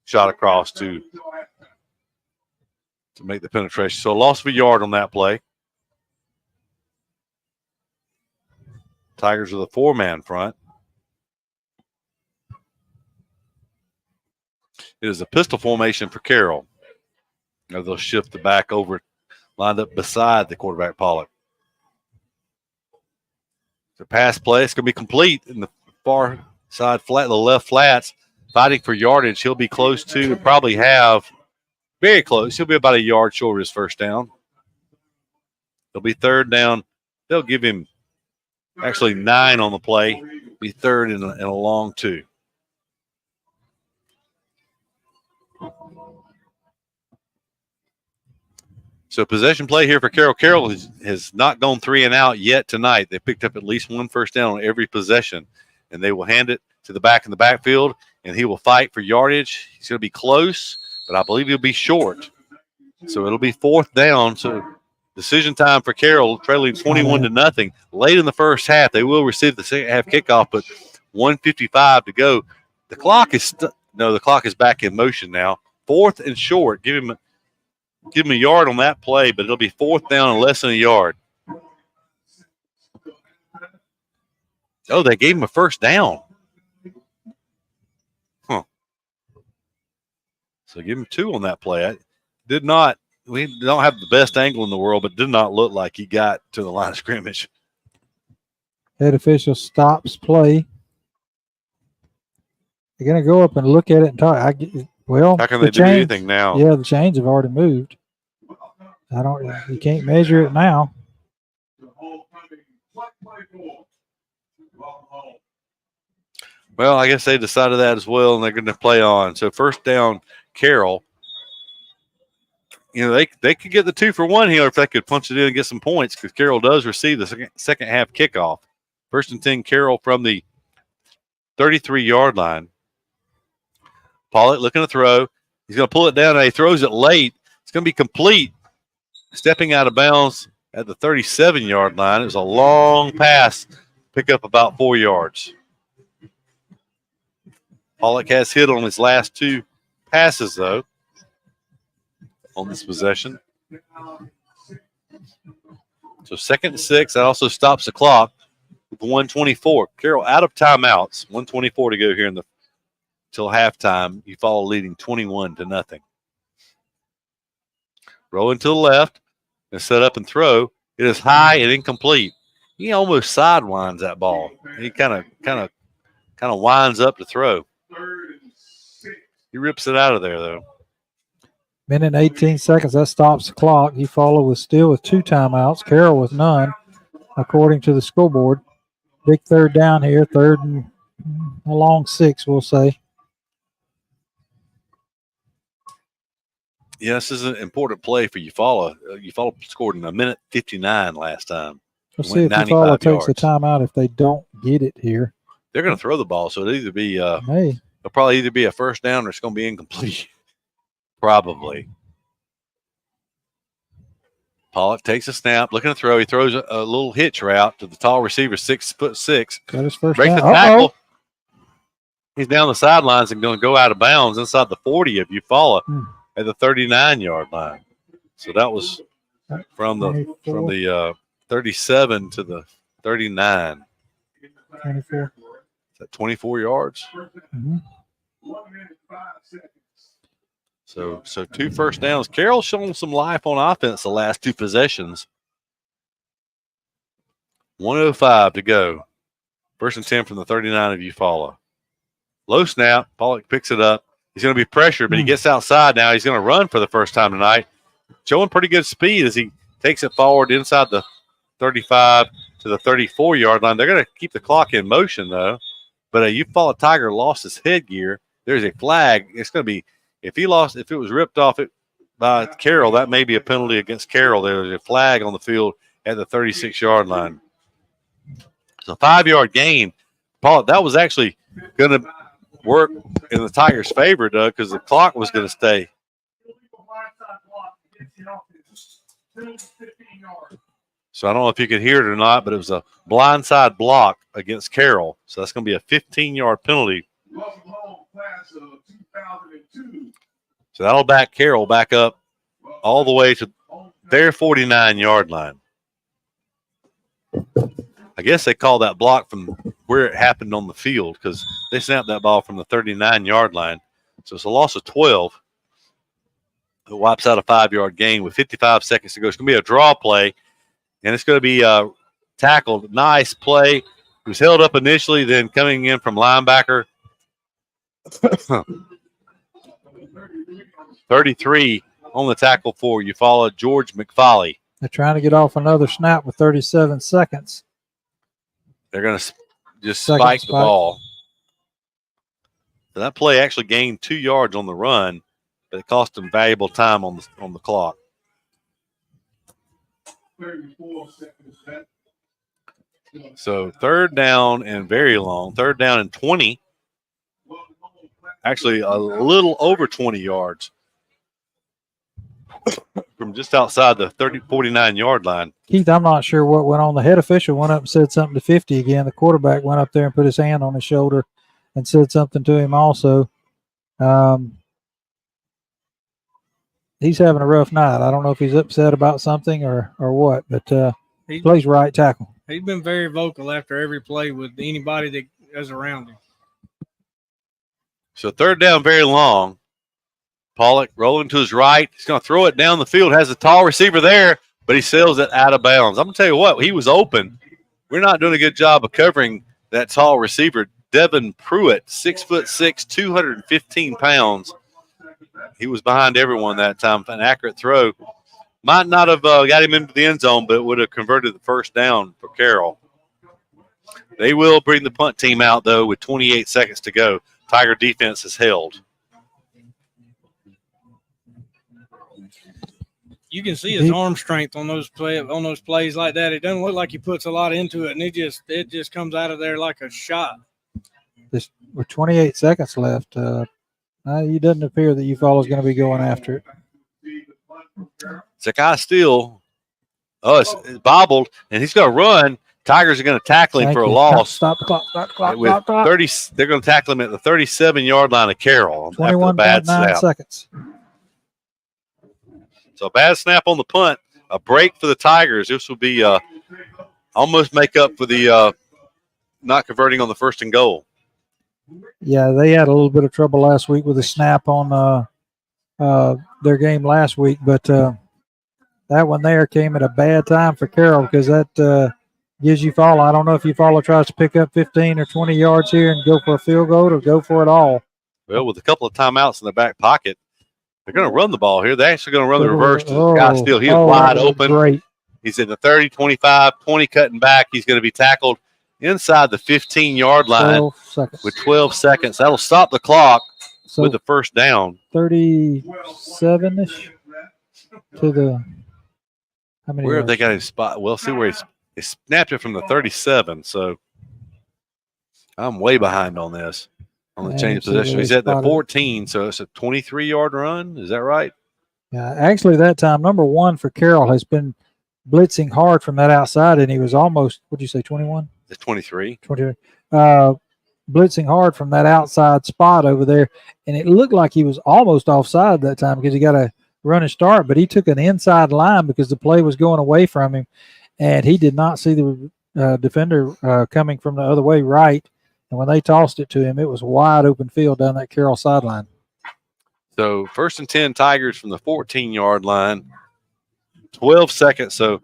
Speaker 2: shot across to make the penetration. So a loss of a yard on that play. Tigers with a 4-man front. It is a pistol formation for Carroll. Now they'll shift the back over, lined up beside the quarterback, Pollock. The pass play is going to be complete in the far side flat, the left flats, fighting for yardage. He'll be close to, probably have, very close. He'll be about a yard short of his first down. It'll be third down. They'll give him actually 9 on the play. Be third in a long 2. So possession play here for Carroll. Carroll has not gone 3 and out yet tonight. They picked up at least 1 first down on every possession, and they will hand it to the back in the backfield, and he will fight for yardage. He's going to be close, but I believe he'll be short. So it'll be 4th down. So decision time for Carroll, trailing 21-0. Late in the first half, they will receive the second half kickoff, but 1:55 to go. The clock is back in motion now. 4th and short. Give him a yard on that play, but it'll be 4th down and less than a yard. Oh, they gave him a first down. Huh. So give him 2 on that play. We don't have the best angle in the world, but did not look like he got to the line of scrimmage.
Speaker 3: Head official stops play. They're going to go up and look at it and talk. How
Speaker 2: can they do anything now?
Speaker 3: Yeah, the chains have already moved. You can't measure it now.
Speaker 2: Well, I guess they decided that as well, and they're going to play on. So first down, Carroll. They could get the 2-for-1 here if they could punch it in and get some points, because Carroll does receive the second half kickoff. 1st and 10, Carroll from the 33-yard line. Pollock looking to throw. He's going to pull it down, and he throws it late. It's going to be complete. Stepping out of bounds at the 37-yard line. It was a long pass. Pick up about 4 yards. Pollock has hit on his last 2 passes, though, on this possession. So 2nd and 6. That also stops the clock with 1:24. Carroll out of timeouts. 1:24 to go here till halftime. Eufaula leading 21-0. Rolling to the left and set up and throw. It is high and incomplete. He almost sidewinds that ball. He kind of winds up to throw. He rips it out of there, though.
Speaker 3: Minute and 18 seconds. That stops the clock. Eufaula was still with 2 timeouts. Carroll with none, according to the scoreboard. Big third down here. 3rd and a long 6, we'll say.
Speaker 2: Yeah, this is an important play for Eufaula. Eufaula scored in 1:59 last time.
Speaker 3: We'll see if Eufaula takes the timeout if they don't get it here.
Speaker 2: They're going to throw the ball, so it'll either be
Speaker 3: Hey,
Speaker 2: it'll probably either be a first down or it's going to be incomplete. Probably. Pollock takes a snap, looking to throw. He throws a little hitch route to the tall receiver, 6'6".
Speaker 3: got his first
Speaker 2: Breaks
Speaker 3: down.
Speaker 2: the tackle. He's down the sidelines and going to go out of bounds inside the 40 of Eufaula at the 39-yard line. So that was from the 37 to the 39.
Speaker 3: 24.
Speaker 2: Is that 24 yards?
Speaker 3: Mm-hmm.
Speaker 2: So 2 first downs. Carroll's shown some life on offense the last 2 possessions. 1:05 to go. First and 10 from the 39 of Eufaula. Low snap. Pollock picks it up. He's going to be pressured, but he gets outside now. He's going to run for the first time tonight. Showing pretty good speed as he takes it forward inside the 35 to the 34-yard line. They're going to keep the clock in motion, though. But a Eufaula Tiger lost his headgear. There's a flag. It's going to be, if it was ripped off by Carroll, that may be a penalty against Carroll. There's a flag on the field at the 36-yard line. So 5-yard gain. Pollock, that was actually going to work in the Tigers' favor, Doug, because the clock was going to stay. So I don't know if you could hear it or not, but it was a blindside block against Carroll. So that's going to be a 15-yard penalty. So that'll back Carroll back up all the way to their 49-yard line. I guess they call that block from where it happened on the field because they snapped that ball from the 39-yard line. So it's a loss of 12. It wipes out a 5-yard gain with 55 seconds to go. It's going to be a draw play, and it's going to be tackled. Nice play. It was held up initially, then coming in from linebacker. 33 on the tackle for Eufaula, George McFoley.
Speaker 3: They're trying to get off another snap with 37 seconds.
Speaker 2: They're going to just spike the ball. So that play actually gained 2 yards on the run, but it cost them valuable time on the clock. So 3rd down and very long. 3rd down and 20. Actually, a little over 20 yards from just outside the 49-yard line.
Speaker 3: Keith, I'm not sure what went on. The head official went up and said something to 50 again. The quarterback went up there and put his hand on his shoulder and said something to him also. He's having a rough night. I don't know if he's upset about something or what, but he plays right tackle.
Speaker 10: He's been very vocal after every play with anybody that is around him.
Speaker 2: So 3rd down, very long. Pollock rolling to his right. He's going to throw it down the field. Has a tall receiver there, but he sails it out of bounds. I'm going to tell you what, he was open. We're not doing a good job of covering that tall receiver. Devin Pruitt, 6'6", 215 pounds. He was behind everyone that time. An accurate throw. Might not have got him into the end zone, but would have converted the first down for Carroll. They will bring the punt team out, though, with 28 seconds to go. Tiger defense is held.
Speaker 10: You can see his arm strength on those plays like that. It doesn't look like he puts a lot into it, and it just comes out of there like a shot.
Speaker 3: With 28 seconds left, it doesn't appear that Eufaula is going to be going after it.
Speaker 2: Zakai Steele, it's bobbled, and he's going to run. Tigers are going to tackle him for a loss.
Speaker 3: Stop the clock. Stop the clock.
Speaker 2: With 30, they're going to tackle him at the 37-yard line of Carroll.
Speaker 3: 21.9 seconds.
Speaker 2: So a bad snap on the punt, a break for the Tigers. This will be almost make up for the not converting on the 1st and goal.
Speaker 3: Yeah, they had a little bit of trouble last week with a snap on their game last week, but that one there came at a bad time for Carroll because that gives Eufaula. I don't know if Eufaula tries to pick up 15 or 20 yards here and go for a field goal or go for it all.
Speaker 2: Well, with a couple of timeouts in the back pocket, they're going to run the ball here. They're actually going to run the reverse to the guy Steele. He was wide open.
Speaker 3: Great.
Speaker 2: He's in the 30, 25, 20 cutting back. He's going to be tackled inside the 15-yard line with 12 seconds. That'll stop the clock with the first down.
Speaker 3: 37-ish to the – how many
Speaker 2: where
Speaker 3: yards?
Speaker 2: have they got his spot? Well, see where he snapped it from the 37. So I'm way behind on this, on the change of possession. He's at the 14, so it's a 23-yard run. Is that right?
Speaker 3: Yeah, actually, that time, number 1 for Carroll has been blitzing hard from that outside, and he was almost, what'd you say, 21?
Speaker 2: It's 23.
Speaker 3: 23. Blitzing hard from that outside spot over there, and it looked like he was almost offside that time because he got a running start, but he took an inside line because the play was going away from him, and he did not see the defender coming from the other way right, and when they tossed it to him, it was wide open field down that Carroll sideline.
Speaker 2: So 1st and 10 Tigers from the 14-yard line, 12 seconds. So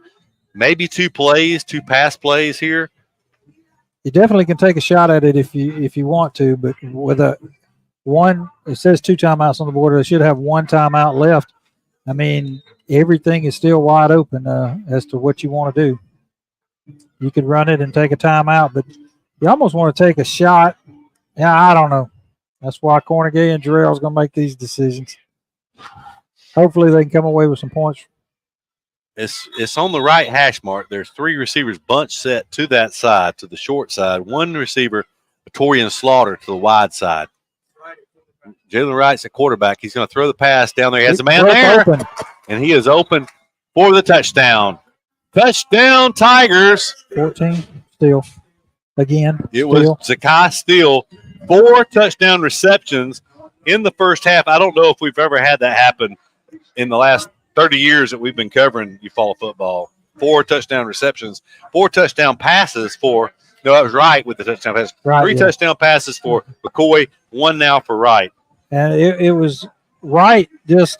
Speaker 2: maybe 2 pass plays here.
Speaker 3: You definitely can take a shot at it if you want to, but with it says 2 timeouts on the board. They should have 1 timeout left. I mean, everything is still wide open as to what you want to do. You could run it and take a timeout, but you almost want to take a shot. Yeah, I don't know. That's why Cornegay and Jarrell's going to make these decisions. Hopefully they can come away with some points.
Speaker 2: It's on the right hash mark. There's 3 receivers bunch set to that side, to the short side. 1 receiver, Torian Slaughter, to the wide side. Jalen Wright's at quarterback. He's going to throw the pass down there. He has a man there,
Speaker 3: open.
Speaker 2: And he is open for the touchdown. Touchdown, Tigers.
Speaker 3: 14, Steele. Again,
Speaker 2: it was Zakai Steele. 4 touchdown receptions in the first half. I don't know if we've ever had that happen in the last 30 years that we've been covering Eufaula football. 4 touchdown receptions, 4 touchdown passes for – no, that was Wright with the touchdown pass.
Speaker 3: Right,
Speaker 2: 3 touchdown passes for McCoy, 1 now for Wright.
Speaker 3: And it was Wright just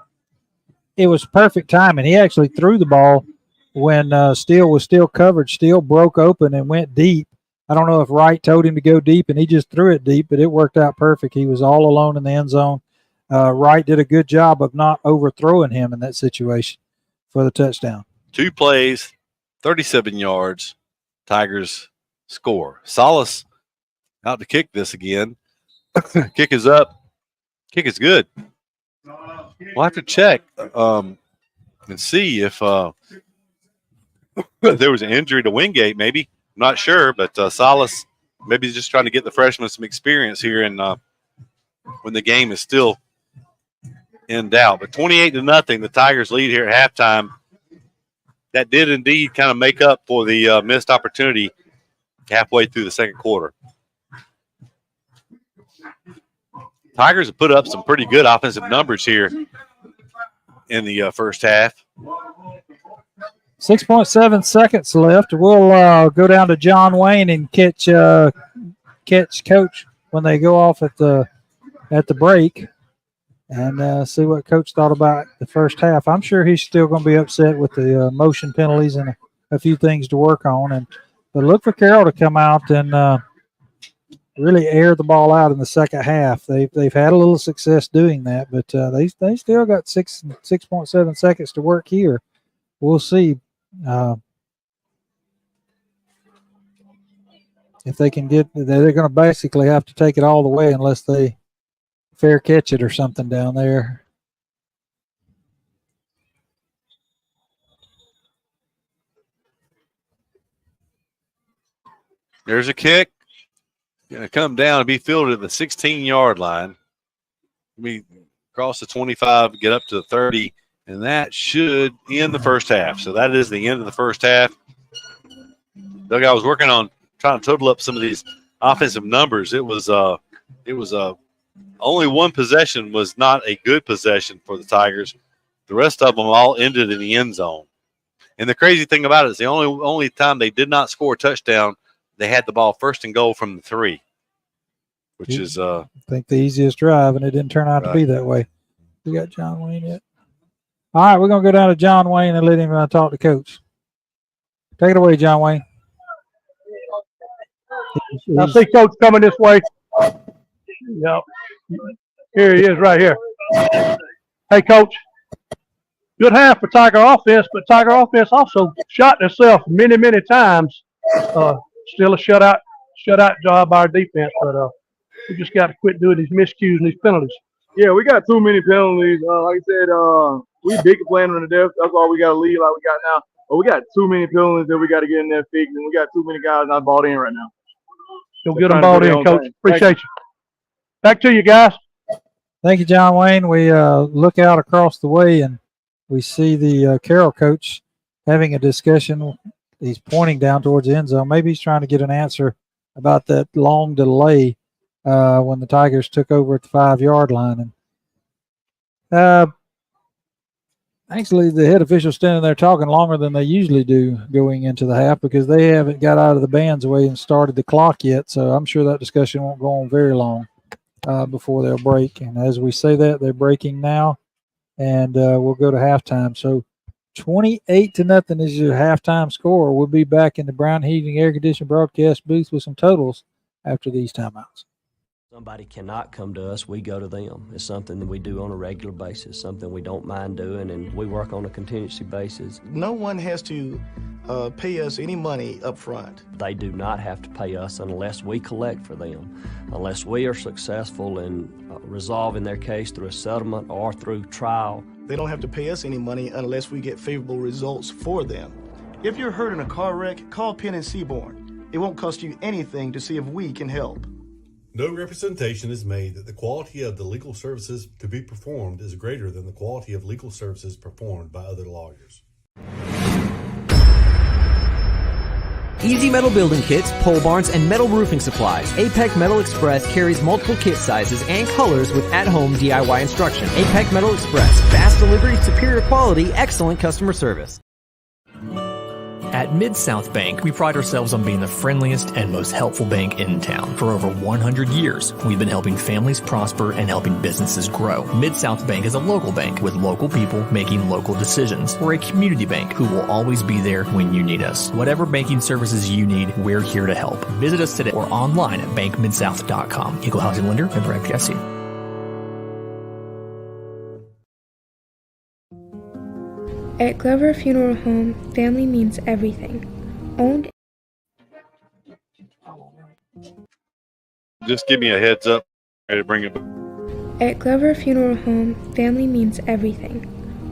Speaker 3: – it was perfect timing. He actually threw the ball when Steele was still covered. Steele broke open and went deep. I don't know if Wright told him to go deep, and he just threw it deep, but it worked out perfect. He was all alone in the end zone. Wright did a good job of not overthrowing him in that situation for the touchdown.
Speaker 2: 2 plays, 37 yards. Tigers score. Salas out to kick this again. Kick is up. Kick is good. We'll have to check and see if there was an injury to Wingate maybe. I'm not sure, but Salas maybe he's just trying to get the freshman some experience here and when the game is still in doubt. But 28-0, the Tigers lead here at halftime. That did indeed kind of make up for the missed opportunity halfway through the second quarter. Tigers have put up some pretty good offensive numbers here in the first half.
Speaker 3: 6.7 seconds left. We'll go down to John Wayne and catch Coach when they go off at the break and see what Coach thought about the first half. I'm sure he's still going to be upset with the motion penalties and a few things to work on. But look for Carroll to come out and really air the ball out in the second half. They've had a little success doing that, but they still got 6.7 seconds to work here. We'll see if they can get. They're going to basically have to take it all the way unless they fair catch it or something down there.
Speaker 2: There's a kick. Going to come down and be fielded at the 16-yard line. We cross the 25, get up to the 30, and that should end the first half. So that is the end of the first half. Doug, I was working on trying to total up some of these offensive numbers. It was only one possession was not a good possession for the Tigers. The rest of them all ended in the end zone. And the crazy thing about it is the only time they did not score a touchdown, they had the ball 1st and goal from the 3, which is
Speaker 3: I think the easiest drive, and it didn't turn out to be that way. We got John Wayne yet? All right, we're going to go down to John Wayne and let him talk to Coach. Take it away, John Wayne.
Speaker 11: I see Coach coming this way. Yep. Here he is right here. Hey, Coach. Good half for Tiger offense, but Tiger offense also shot themselves many, many times. Still a shutout job by our defense, but we just got to quit doing these miscues and these penalties.
Speaker 4: Yeah, we got too many penalties. Like I said, we big playing on the depth. That's why we got to lead like we got now. But we got too many penalties that we got to get in there fixed, and we got too many guys not bought in right now.
Speaker 11: You'll get them bought in, Coach. Appreciate you. Back to you, guys.
Speaker 3: Thank you, John Wayne. We look out across the way and we see the Carroll coach having a discussion. He's pointing down towards the end zone. Maybe he's trying to get an answer about that long delay when the Tigers took over at the 5-yard line. And actually, the head official standing there talking longer than they usually do going into the half because they haven't got out of the band's way and started the clock yet. So I'm sure that discussion won't go on very long before they'll break. And as we say that, they're breaking now, and we'll go to halftime. So 28-0 is your halftime score. We'll be back in the Brown Heating Air Conditioning broadcast booth with some totals after these timeouts.
Speaker 12: Somebody cannot come to us, we go to them. It's something that we do on a regular basis, something we don't mind doing, and we work on a contingency basis.
Speaker 13: No one has to pay us any money up front.
Speaker 12: They do not have to pay us unless we collect for them, unless we are successful in resolving their case through a settlement or through trial.
Speaker 13: They don't have to pay us any money unless we get favorable results for them. If you're hurt in a car wreck, call Penn and Seaborn. It won't cost you anything to see if we can help.
Speaker 14: No representation is made that the quality of the legal services to be performed is greater than the quality of legal services performed by other lawyers.
Speaker 15: Easy Metal Building Kits, pole barns, and metal roofing supplies. APEC Metal Express carries multiple kit sizes and colors with at-home DIY instruction. APEC Metal Express. Fast delivery, superior quality, excellent customer service.
Speaker 16: At Mid-South Bank, we pride ourselves on being the friendliest and most helpful bank in town. For over 100 years, we've been helping families prosper and helping businesses grow. Mid-South Bank is a local bank with local people making local decisions. We're a community bank who will always be there when you need us. Whatever banking services you need, we're here to help. Visit us today or online at bankmidsouth.com. Equal housing lender, member FDIC.
Speaker 17: At Glover Funeral Home, family means everything. Owned.
Speaker 2: Just give me a heads up. Ready to bring it.
Speaker 17: At Glover Funeral Home, family means everything.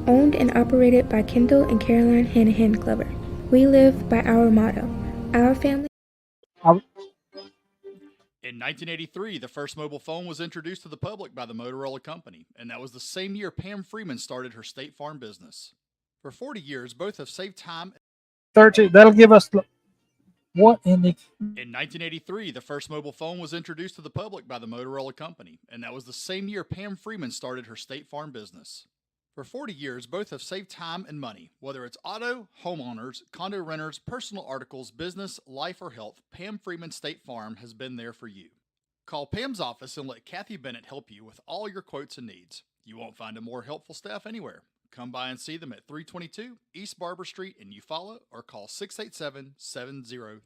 Speaker 17: Owned and operated by Kendall and Caroline Hanahan Glover. We live by our motto, our family.
Speaker 18: In 1983, the first mobile phone was introduced to the public by the Motorola Company, and that was the same year Pam Freeman started her State Farm business. For 40 years, both have saved time.
Speaker 3: 13. That'll give us what in the.
Speaker 18: In 1983, the first mobile phone was introduced to the public by the Motorola Company, and that was the same year Pam Freeman started her State Farm business. For 40 years, both have saved time and money. Whether it's auto, homeowners, condo renters, personal articles, business, life, or health, Pam Freeman State Farm has been there for you. Call Pam's office and let Kathy Bennett help you with all your quotes and needs. You won't find a more helpful staff anywhere. Come by and see them at 322 East Barber Street in Eufaula or call 687-7034.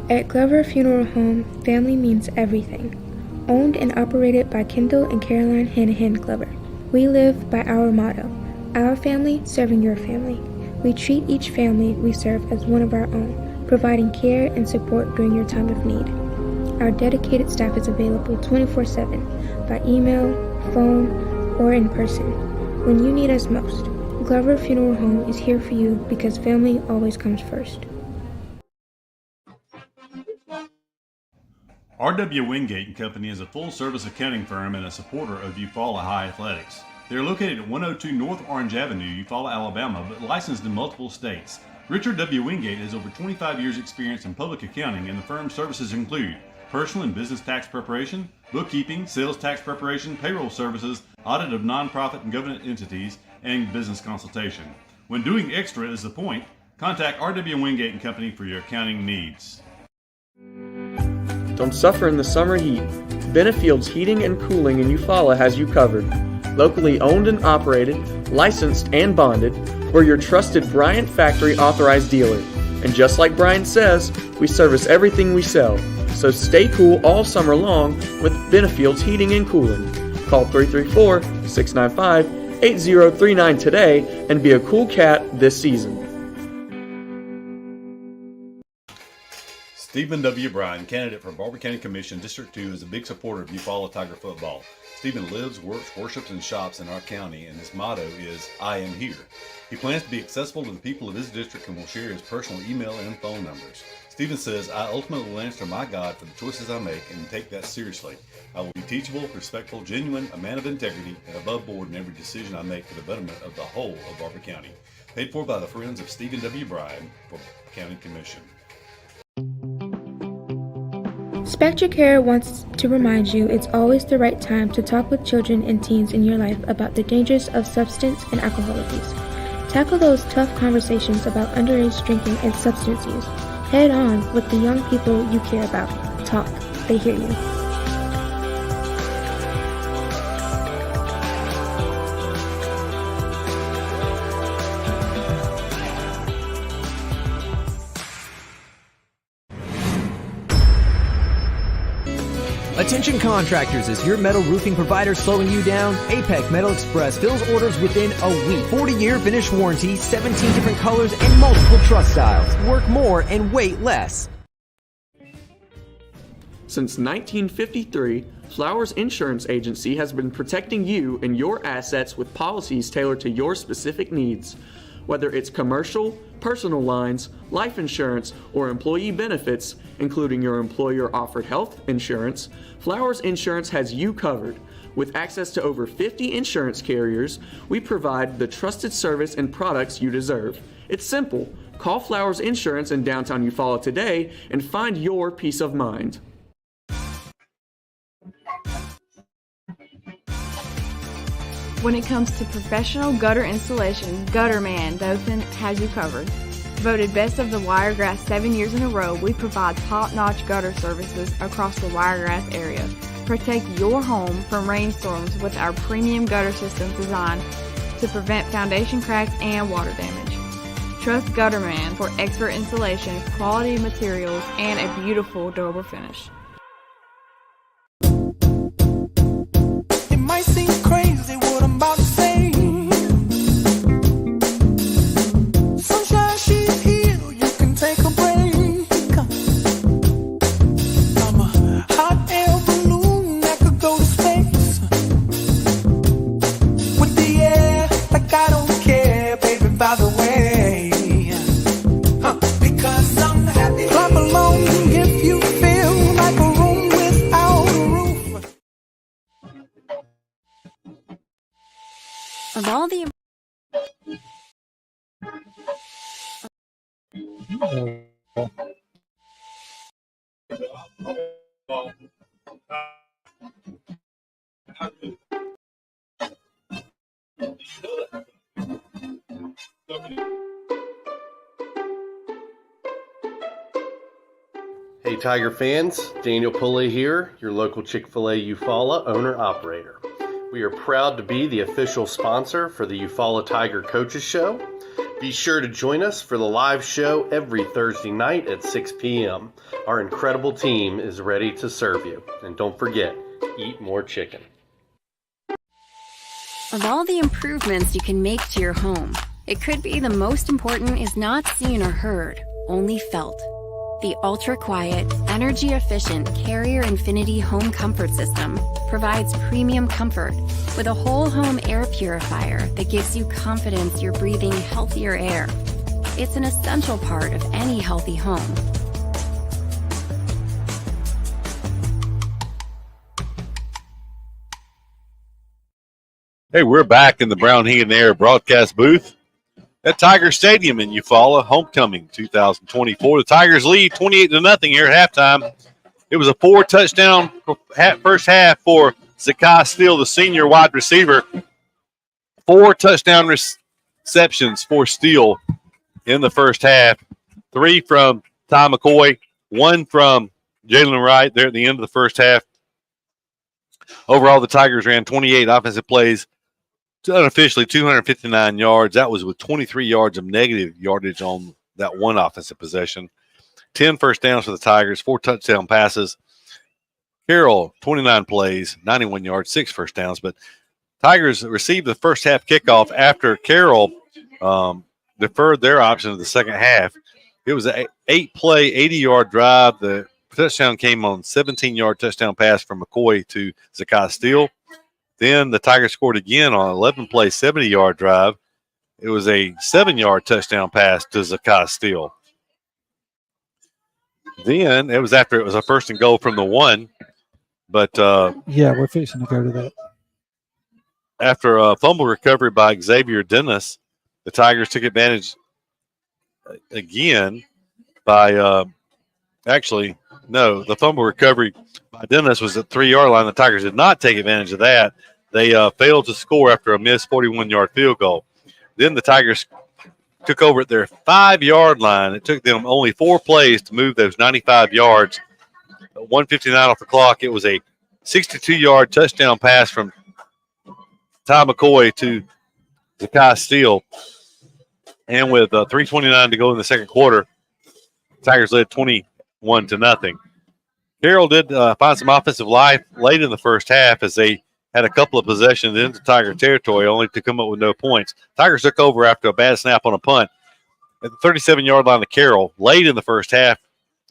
Speaker 17: At Glover Funeral Home, family means everything. Owned and operated by Kendall and Caroline Hanahan Glover. We live by our motto, our family serving your family. We treat each family we serve as one of our own, providing care and support during your time of need. Our dedicated staff is available 24/7 by email, phone, or in person, when you need us most. Glover Funeral Home is here for you because family always comes first.
Speaker 5: R.W. Wingate and Company is a full-service accounting firm and a supporter of Eufaula High Athletics. They are located at 102 North Orange Avenue, Eufaula, Alabama, but licensed in multiple states. Richard W. Wingate has over 25 years' experience in public accounting, and the firm's services include personal and business tax preparation, bookkeeping, sales tax preparation, payroll services, audit of nonprofit and government entities, and business consultation. When doing extra is the point, contact R.W. Wingate and Company for your accounting needs.
Speaker 20: Don't suffer in the summer heat. Benefield's Heating and Cooling in Eufaula has you covered. Locally owned and operated, licensed and bonded, we're your trusted Bryant Factory authorized dealer. And just like Brian says, we service everything we sell. So stay cool all summer long with Benefield's Heating and Cooling. Call 334-695-8039 today and be a cool cat this season.
Speaker 5: Stephen W. Bryan, candidate for Barber County Commission, District 2, is a big supporter of Eufaula Tiger football. Stephen lives, works, worships, and shops in our county, and his motto is, I am here.
Speaker 14: He plans to be accessible to the people of his district and will share his personal email and phone numbers. Stephen says, I ultimately will answer my God for the choices I make and take that seriously. I will be teachable, respectful, genuine, a man of integrity, and above board in every decision I make for the betterment of the whole of Barber County. Paid for by the Friends of Stephen W. Bryan for County Commission.
Speaker 17: Spectra Care wants to remind you it's always the right time to talk with children and teens in your life about the dangers of substance and alcohol abuse. Tackle those tough conversations about underage drinking and substance use. Head on with the young people you care about. Talk. They hear you.
Speaker 15: Attention contractors, is your metal roofing provider slowing you down? APEC Metal Express fills orders within a week. 40-year finish warranty, 17 different colors, and multiple truss styles. Work more and wait less.
Speaker 20: Since 1953, Flowers Insurance Agency has been protecting you and your assets with policies tailored to your specific needs. Whether it's commercial, personal lines, life insurance, or employee benefits, including your employer-offered health insurance, Flowers Insurance has you covered. With access to over 50 insurance carriers, we provide the trusted service and products you deserve. It's simple. Call Flowers Insurance in downtown Eufaula today and find your peace of mind.
Speaker 19: When it comes to professional gutter installation, Gutter Man Dothan has you covered. Voted Best of the Wiregrass 7 years in a row, we provide top-notch gutter services across the Wiregrass area. Protect your home from rainstorms with our premium gutter system designed to prevent foundation cracks and water damage. Trust Gutter Man for expert installation, quality materials, and a beautiful durable finish.
Speaker 22: It might seem crazy what I'm about to say. Sunshine, she's here, you can take a break. I'm a hot air balloon that could go to space. With the air, like I don't care, baby, by the way. Because I'm happy. Clap along if you feel like a room without a roof.
Speaker 1: Of all the
Speaker 6: Hey Tiger fans, Daniel Pulley here, your local Chick-fil-A Eufaula owner-operator. We are proud to be the official sponsor for the Eufaula Tiger Coaches Show. Be sure to join us for the live show every Thursday night at 6 p.m. Our incredible team is ready to serve you. And don't forget, eat more chicken.
Speaker 1: Of all the improvements you can make to your home, it could be the most important is not seen or heard, only felt. The ultra-quiet, energy-efficient Carrier Infinity Home Comfort System provides premium comfort with a whole-home air purifier that gives you confidence you're breathing healthier air. It's an essential part of any healthy home.
Speaker 2: Hey, we're back in the Brown Heat and Air broadcast booth at Tiger Stadium in Eufaula, homecoming 2024. The Tigers lead 28-0 here at halftime. It was a 4-touchdown first half for Zakai Steele, the senior wide receiver. 4 touchdown receptions for Steele in the first half. 3 from Ty McCoy, 1 from Jalen Wright there at the end of the first half. Overall, the Tigers ran 28 offensive plays, unofficially 259 yards. That was with 23 yards of negative yardage on that one offensive possession. 10 first downs for the Tigers, 4 touchdown passes. Carroll, 29 plays, 91 yards, 6 first downs. But Tigers received the first half kickoff after Carroll deferred their option of the second half. It was an 8-play, 80-yard drive. The touchdown came on 17-yard touchdown pass from McCoy to Zakai Steele. Then the Tigers scored again on an 11-play, 70-yard drive. It was a 7-yard touchdown pass to Zakai Steele. Then it was after it was a 1st and goal from the 1. But
Speaker 3: yeah, we're fixing to go to that.
Speaker 2: After a fumble recovery by Xavier Dennis, the Tigers took advantage again by the fumble recovery by Dennis was at the 3-yard line. The Tigers did not take advantage of that. They failed to score after a missed 41-yard field goal. Then the Tigers took over at their 5-yard line. It took them only 4 plays to move those 95 yards. 1:59 off the clock. It was a 62-yard touchdown pass from Ty McCoy to Zakai Steele. And with 3:29 to go in the second quarter, Tigers led 21-0. Carroll did find some offensive life late in the first half as they had a couple of possessions into Tiger territory, only to come up with no points. Tigers took over after a bad snap on a punt at the 37-yard line of Carroll late in the first half,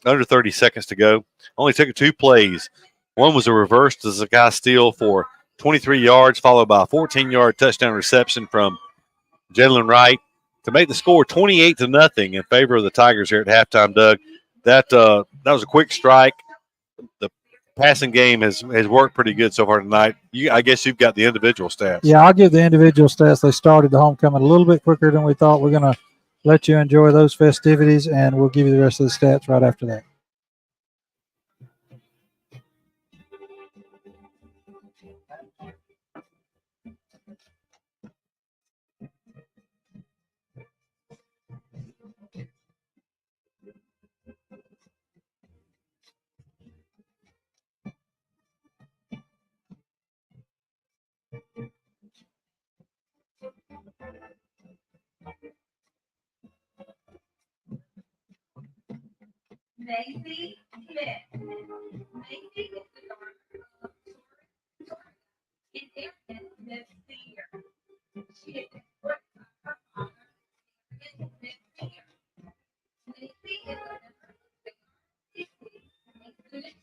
Speaker 2: under 30 seconds to go. Only took 2 plays. One was a reverse to Zakai Steele for 23 yards, followed by a 14-yard touchdown reception from Jalen Wright to make the score 28-0 in favor of the Tigers here at halftime, Doug. That was a quick strike. The passing game has worked pretty good so far tonight. I guess you've got the individual stats.
Speaker 3: Yeah, I'll give the individual stats. They started the homecoming a little bit quicker than we thought. We're going to let you enjoy those festivities, and we'll give you the rest of the stats right after that.
Speaker 7: Macy Smith. Macy is the daughter of in Aaron Smith Sr. She is expressed by her father, Aaron Smith Sr. Macy is a member of the RCC and student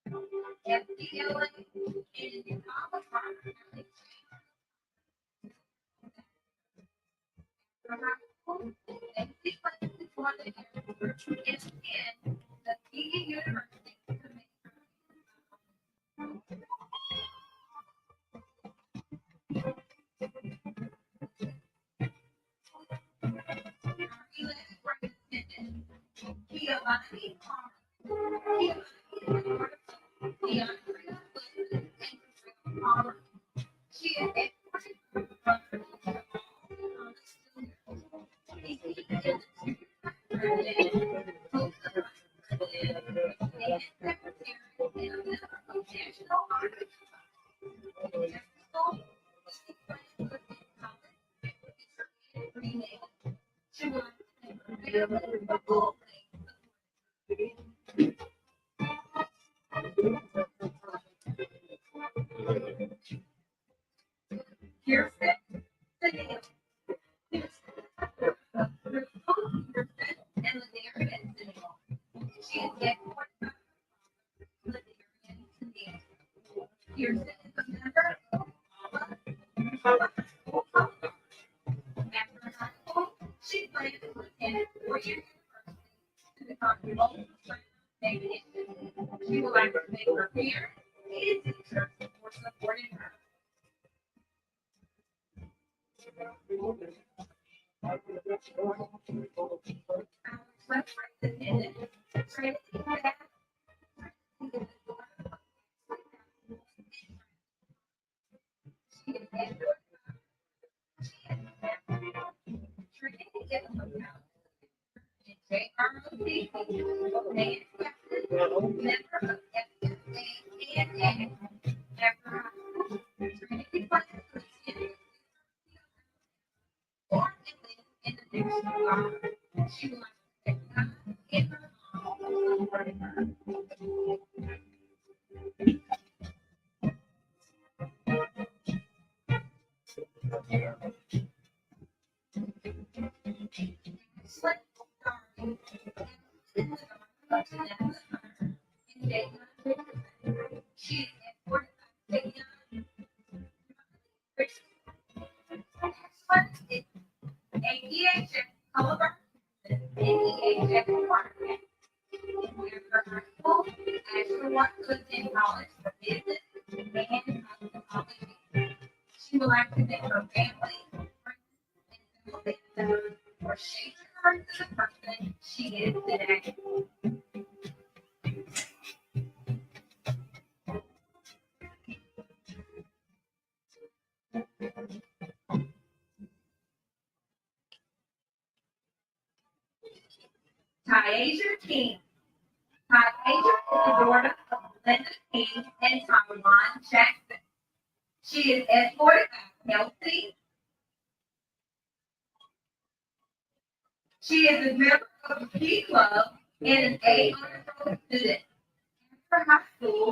Speaker 7: trainer, FDLA, and is in Alpha Partner. Macy places one of the is in the Key University. EHS Culliver, and EHS Department. After high school, Ashley worked in college for business and cosmetology. She would like to thank her family, friends, and family for shaping her into the person she is today. Tyasia King. Tyasia is the daughter of Linda King and Taiwan Jackson. She is escorted by Kelsey. She is a member of the Key Club and an A honor program student. After high school,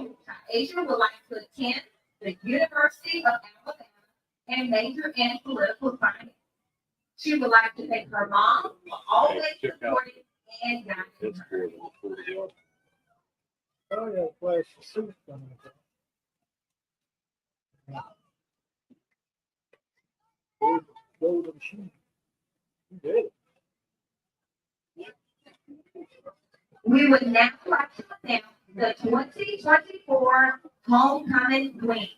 Speaker 7: Tyasia would like to attend the University of Alabama and major in political science. She would like to thank her mom for always supporting and guiding her.
Speaker 3: Oh, yeah, flash soup coming
Speaker 7: We would now like to announce the 2024 Homecoming Queen.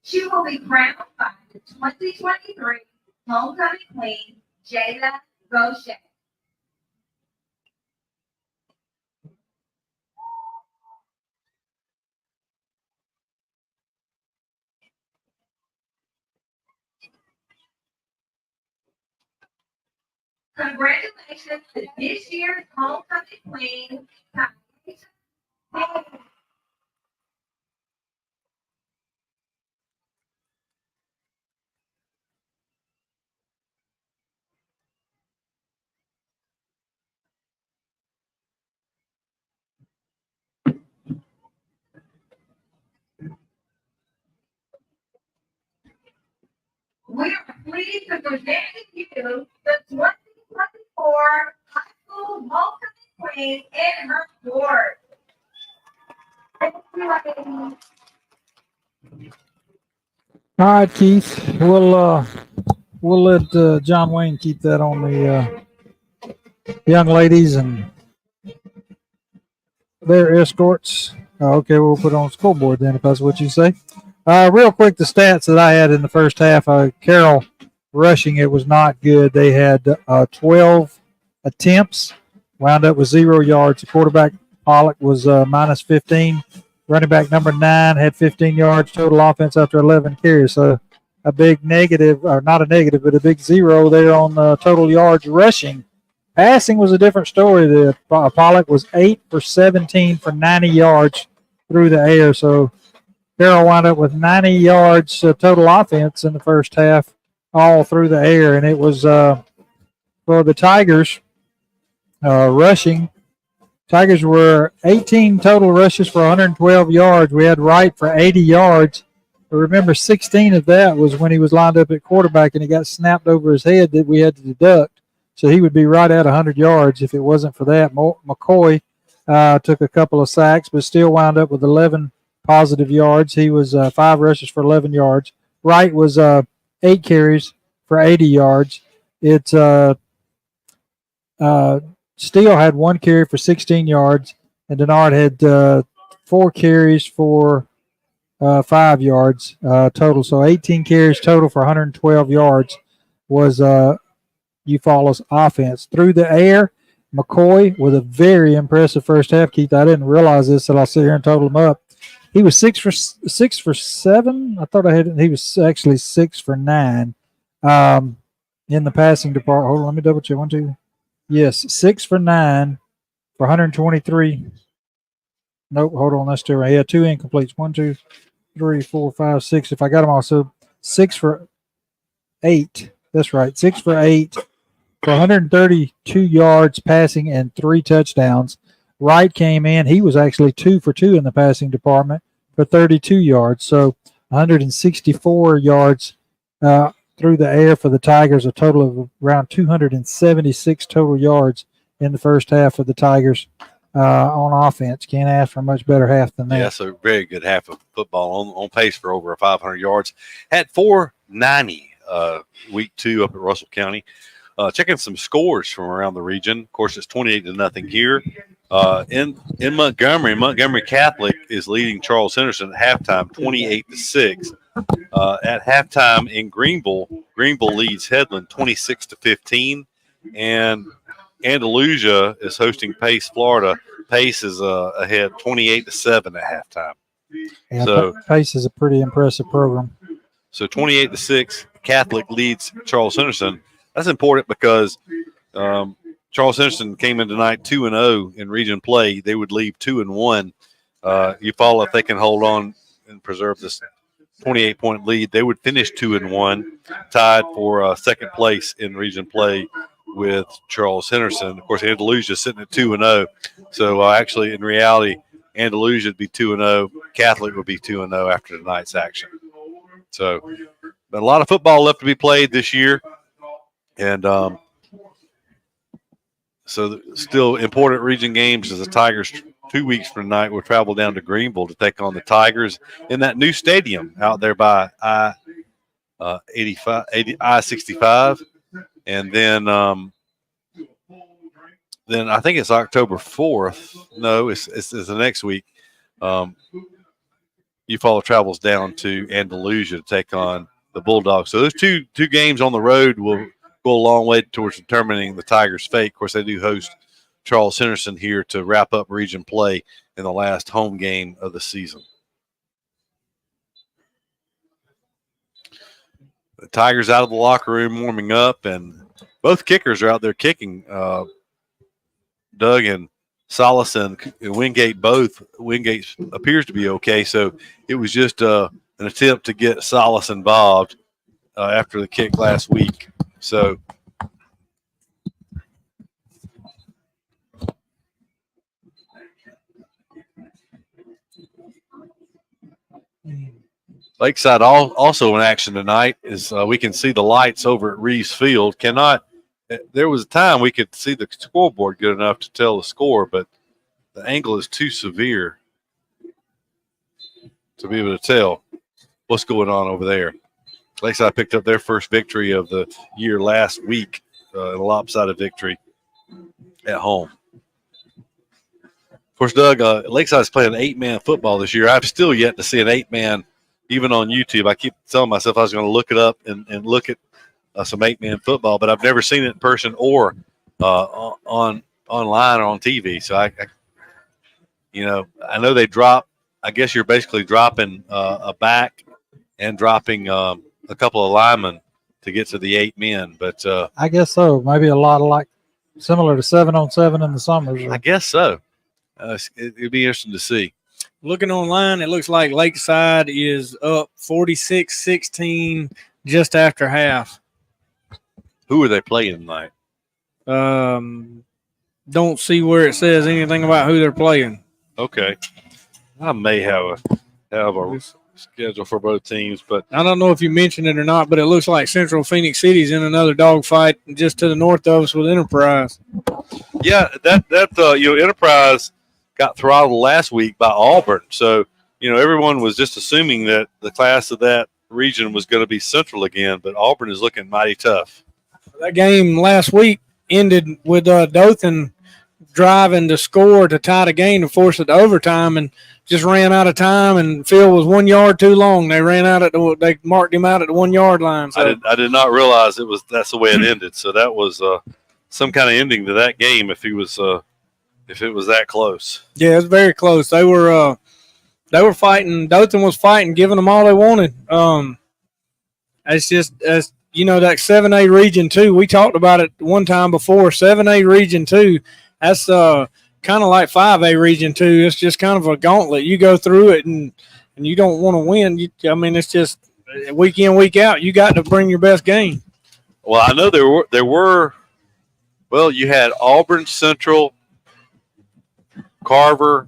Speaker 7: She will be crowned by the 2023 Homecoming Queen, Jada Gaucher. Congratulations to this year's Homecoming Queen, Tyasia. We are pleased to present to you the 2024 High School Homecoming Queen and her board. Thank you, ladies.
Speaker 3: All right, Keith. We'll let John Wayne keep that on the young ladies and their escorts. Okay, we'll put it on the scoreboard then, if that's what you say. Real quick, the stats that I had in the first half. Carroll rushing, it was not good. They had 12 attempts, wound up with 0 yards. The quarterback, Pollock, was minus 15. Running back number 9 had 15 yards total offense after 11 carries. So a big negative, or not a negative, but a big 0 there on total yards rushing. Passing was a different story. The Pollock was 8 for 17 for 90 yards through the air. So Carroll wound up with 90 yards total offense in the first half, all through the air. And it was for the Tigers rushing. Tigers were 18 total rushes for 112 yards. We had Wright for 80 yards. But remember, 16 of that was when he was lined up at quarterback and he got snapped over his head that we had to deduct. So he would be right at 100 yards if it wasn't for that. McCoy took a couple of sacks, but still wound up with 11 positive yards. He was 5 rushes for 11 yards. Wright was 8 carries for 80 yards. It's Steele had 1 carry for 16 yards, and Denard had 4 carries for 5 yards total. So 18 carries total for 112 yards was Eufaula's offense. Through the air, McCoy with a very impressive first half. Keith, I didn't realize this until I sit here and total him up. He was 6 for 7. I thought he was actually 6 for 9 in the passing department. Hold on, let me double check. 1, 2. Yes, 6 for 9 for 123. Nope, hold on, that's still right. Yeah, 2 incompletes. 1, 2, 3, 4, 5, 6. If I got them all, so 6 for 8. That's right, 6 for 8 for 132 yards passing and 3 touchdowns. Wright came in. He was actually 2 for 2 in the passing department for 32 yards. So 164 yards through the air for the Tigers, a total of around 276 total yards in the first half of the Tigers on offense. Can't ask for a much better half than that.
Speaker 2: Yeah, that's a very good half of football on pace for over 500 yards. Had 490 week 2 up at Russell County. Checking some scores from around the region. Of course, it's 28-0 here. In Montgomery Catholic is leading Charles Henderson at halftime, 28-6. At halftime in Greenville leads Headland 26-15, and Andalusia is hosting Pace, Florida. Pace is ahead 28-7 at halftime.
Speaker 3: Yeah,
Speaker 2: So
Speaker 3: Pace is a pretty impressive program.
Speaker 2: So 28-6, Catholic leads Charles Henderson. That's important because Charles Henderson came in tonight 2-0 in region play. They would leave 2-1. Eufaula, if they can hold on and preserve this 28-point lead, they would finish 2-1, tied for second place in region play with Charles Henderson. Of course, Andalusia is sitting at 2-0. So actually, in reality, Andalusia would be 2-0. Catholic would be 2-0 after tonight's action. So, but a lot of football left to be played this year, and so still important region games as the Tigers 2 weeks from tonight will travel down to Greenville to take on the Tigers in that new stadium out there by I-65, and then I think it's October 4th. No, it's the next week. Eufaula travels down to Andalusia to take on the Bulldogs. So those two games on the road will go a long way towards determining the Tigers' fate. Of course, they do host Charles Henderson here to wrap up region play in the last home game of the season. The Tigers out of the locker room warming up, and both kickers are out there kicking. Doug and Salas and Wingate both. Wingate appears to be okay, so it was just an attempt to get Salas involved after the kick last week. So Lakeside also in action tonight. Is we can see the lights over at Reeves Field. There was a time we could see the scoreboard good enough to tell the score, but the angle is too severe to be able to tell what's going on over there. Lakeside picked up their first victory of the year last week, a lopsided victory at home. Of course, Doug, Lakeside's playing 8-man football this year. I've still yet to see an 8-man, even on YouTube. I keep telling myself I was going to look it up and look at some 8-man football, but I've never seen it in person or online or on TV. So I know they drop. I guess you're basically dropping a back and dropping a couple of linemen to get to the 8 men. But
Speaker 3: I guess so. Maybe a lot of like similar to 7-on-7 in the summers.
Speaker 2: I guess so. It'd be interesting to see.
Speaker 10: Looking online, it looks like Lakeside is up 46-16 just after half.
Speaker 2: Who are they playing tonight?
Speaker 10: Don't see where it says anything about who they're playing.
Speaker 2: Okay. I may have a schedule for both teams, but
Speaker 10: I don't know if you mentioned it or not, but it looks like Central Phoenix City's in another dogfight just to the north of us with Enterprise.
Speaker 2: Yeah, that Enterprise got throttled last week by Auburn. So, everyone was just assuming that the class of that region was going to be Central again, but Auburn is looking mighty tough.
Speaker 10: That game last week ended with Dothan driving to score to tie the game to force it to overtime, and just ran out of time. And Phil was 1 yard too long. They marked him out at the 1 yard line. So.
Speaker 2: I did not realize that's the way it ended. So that was some kind of ending to that game if it was that close.
Speaker 10: Yeah, it was very close. They were fighting. Dothan was fighting, giving them all they wanted. It's just that 7A Region 2, we talked about it one time before. 7A Region 2, that's kind of like 5A Region 2. It's just kind of a gauntlet. You go through it and you don't want to win. It's just week in, week out. You got to bring your best game.
Speaker 2: Well, I know there were. Well, you had Auburn, Central, Carver,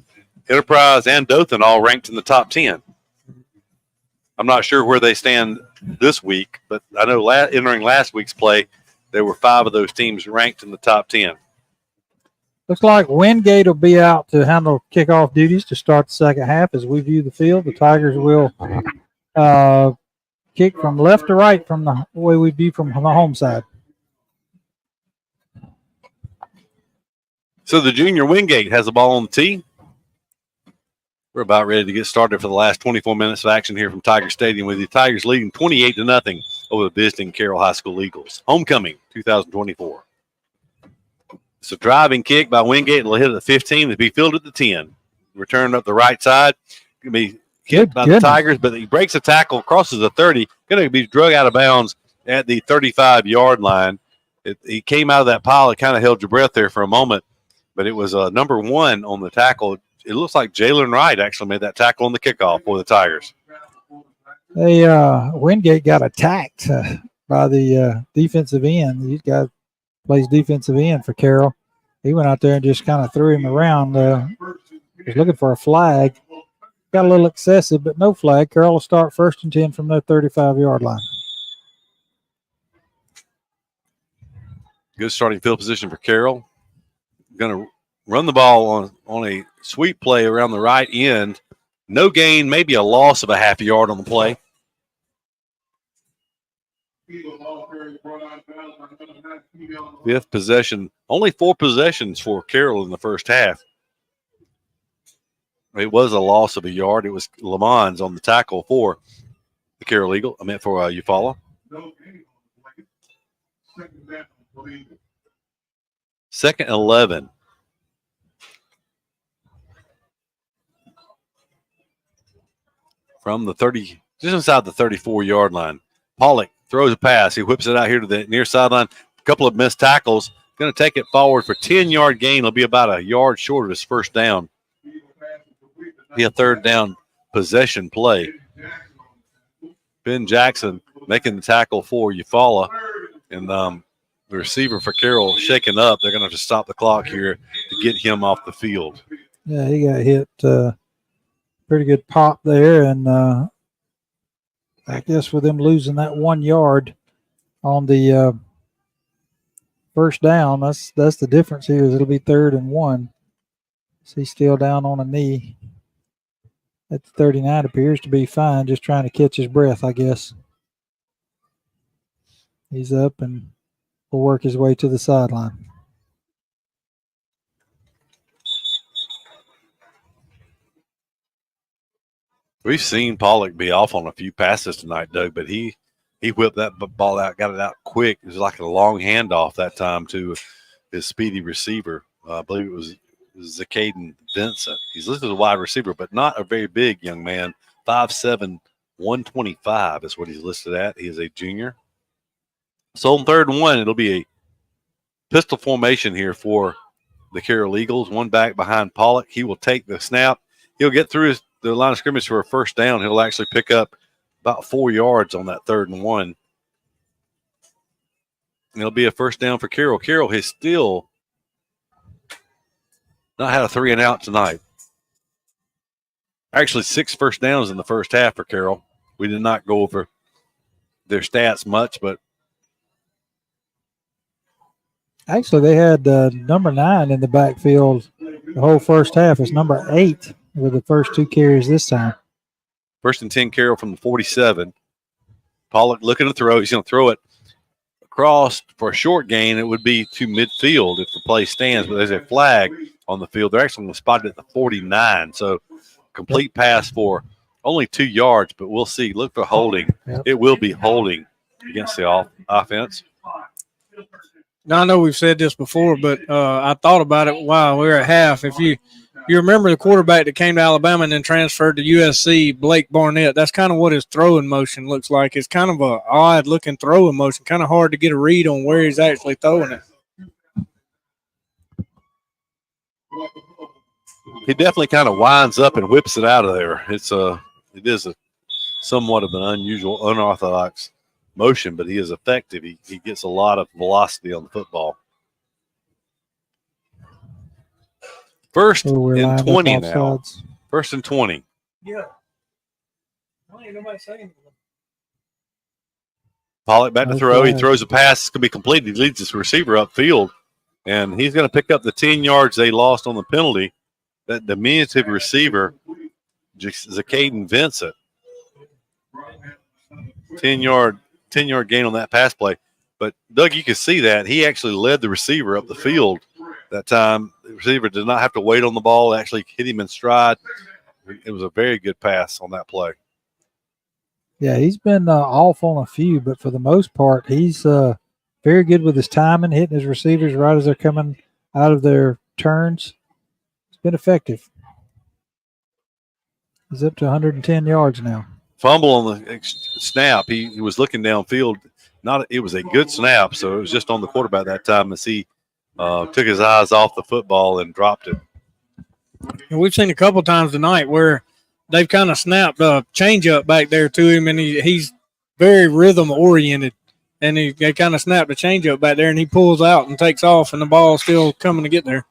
Speaker 2: Enterprise, and Dothan all ranked in the top 10. I'm not sure where they stand this week, but I know entering last week's play, there were 5 of those teams ranked in the top 10.
Speaker 3: Looks like Wingate will be out to handle kickoff duties to start the second half as we view the field. The Tigers will kick from left to right from the way we view from the home side.
Speaker 2: So the junior Wingate has the ball on the tee. We're about ready to get started for the last 24 minutes of action here from Tiger Stadium with the Tigers leading 28-0 over the visiting Carroll High School Eagles. Homecoming 2024. It's a driving kick by Wingate. It'll hit at the 15. It'll be fielded at the 10. Return up the right side. Going to be hit by the Tigers, but he breaks a tackle, crosses the 30. Going to be drug out of bounds at the 35-yard line. He came out of that pile. It kind of held your breath there for a moment, but it was number 1 on the tackle. It looks like Jalen Wright actually made that tackle on the kickoff for the Tigers.
Speaker 3: They Wingate got attacked by the defensive end. These guys plays defensive end for Carroll. He went out there and just kind of threw him around. Was looking for a flag. Got a little excessive, but no flag. Carroll will start 1st and 10 from their 35-yard line.
Speaker 2: Good starting field position for Carroll. Going to run the ball on a sweep play around the right end. No gain, maybe a loss of a half a yard on the play. Fifth possession. Only 4 possessions for Carroll in the first half. It was a loss of a yard. It was Lamons on the tackle for the Carroll Eagle. I meant for Eufaula. 2nd and 11. From the 30, just inside the 34-yard line. Pollock throws a pass. He whips it out here to the near sideline. A couple of missed tackles. Going to take it forward for 10-yard gain. It'll be about a yard short of his first down. Be a 3rd down possession play. Ben Jackson making the tackle for Eufaula. And the receiver for Carroll shaking up. They're going to have to stop the clock here to get him off the field.
Speaker 3: Yeah, he got hit pretty good pop there. And I guess with them losing that 1 yard on the first down, that's the difference here. Is it'll be 3rd and 1. So he's still down on a knee. At 39 appears to be fine, just trying to catch his breath, I guess. He's up and will work his way to the sideline.
Speaker 2: We've seen Pollock be off on a few passes tonight, Doug, but he whipped that ball out, got it out quick. It was like a long handoff that time to his speedy receiver. I believe it was Zacaden Vincent. He's listed as a wide receiver, but not a very big young man. 5'7", 125 is what he's listed at. He is a junior. So on 3rd and 1, it'll be a pistol formation here for the Carroll Eagles. One back behind Pollock. He will take the snap. He'll get through the line of scrimmage for a first down. He'll actually pick up about 4 yards on that 3rd and 1. And it'll be a first down for Carroll. Carroll has still not had a 3 and out tonight. Actually, 6 first downs in the first half for Carroll. We did not go over their stats much, but
Speaker 3: actually they had number 9 in the backfield the whole first half. It's number 8 with the first 2 carries this time.
Speaker 2: 1st and 10 Carroll from the 47. Pollock looking to throw. He's going to throw it across for a short gain. It would be to midfield if the play stands, but there's a flag on the field. They're actually going to spot it at the 49. So complete pass for only 2 yards, but we'll see. Look for holding.
Speaker 3: Yep.
Speaker 2: It will be holding against the offense.
Speaker 10: Now, I know we've said this before, but I thought about it while we were at half. If you remember the quarterback that came to Alabama and then transferred to USC, Blake Barnett, that's kind of what his throwing motion looks like. It's kind of a odd-looking throwing motion, kind of hard to get a read on where he's actually throwing it.
Speaker 2: He definitely kind of winds up and whips it out of there. It is a somewhat of an unusual, unorthodox motion, but he is effective. He gets a lot of velocity on the football. 1st and 20 now. 1st and 20.
Speaker 10: Yeah. Well, ain't nobody saying anything.
Speaker 2: Pollock back to throw. He throws a pass. It's going to be complete. He leads his receiver upfield, and he's going to pick up the 10 yards they lost on the penalty. That diminutive receiver, Zacaden Vincent. 10-yard gain on that pass play. But, Doug, you can see that. He actually led the receiver up the field that time. The receiver did not have to wait on the ball. It actually hit him in stride. It was a very good pass on that play.
Speaker 3: Yeah, he's been off on a few, but for the most part, he's very good with his timing, hitting his receivers right as they're coming out of their turns. It's been effective. He's up to 110 yards now.
Speaker 2: Fumble on the snap. He was looking downfield. It was a good snap, so it was just on the quarterback that time as he took his eyes off the football and dropped it.
Speaker 10: And we've seen a couple times tonight where they've kind of snapped a changeup back there to him, and he's very rhythm oriented. And they kind of snapped a changeup back there, and he pulls out and takes off, and the ball's still coming to get there.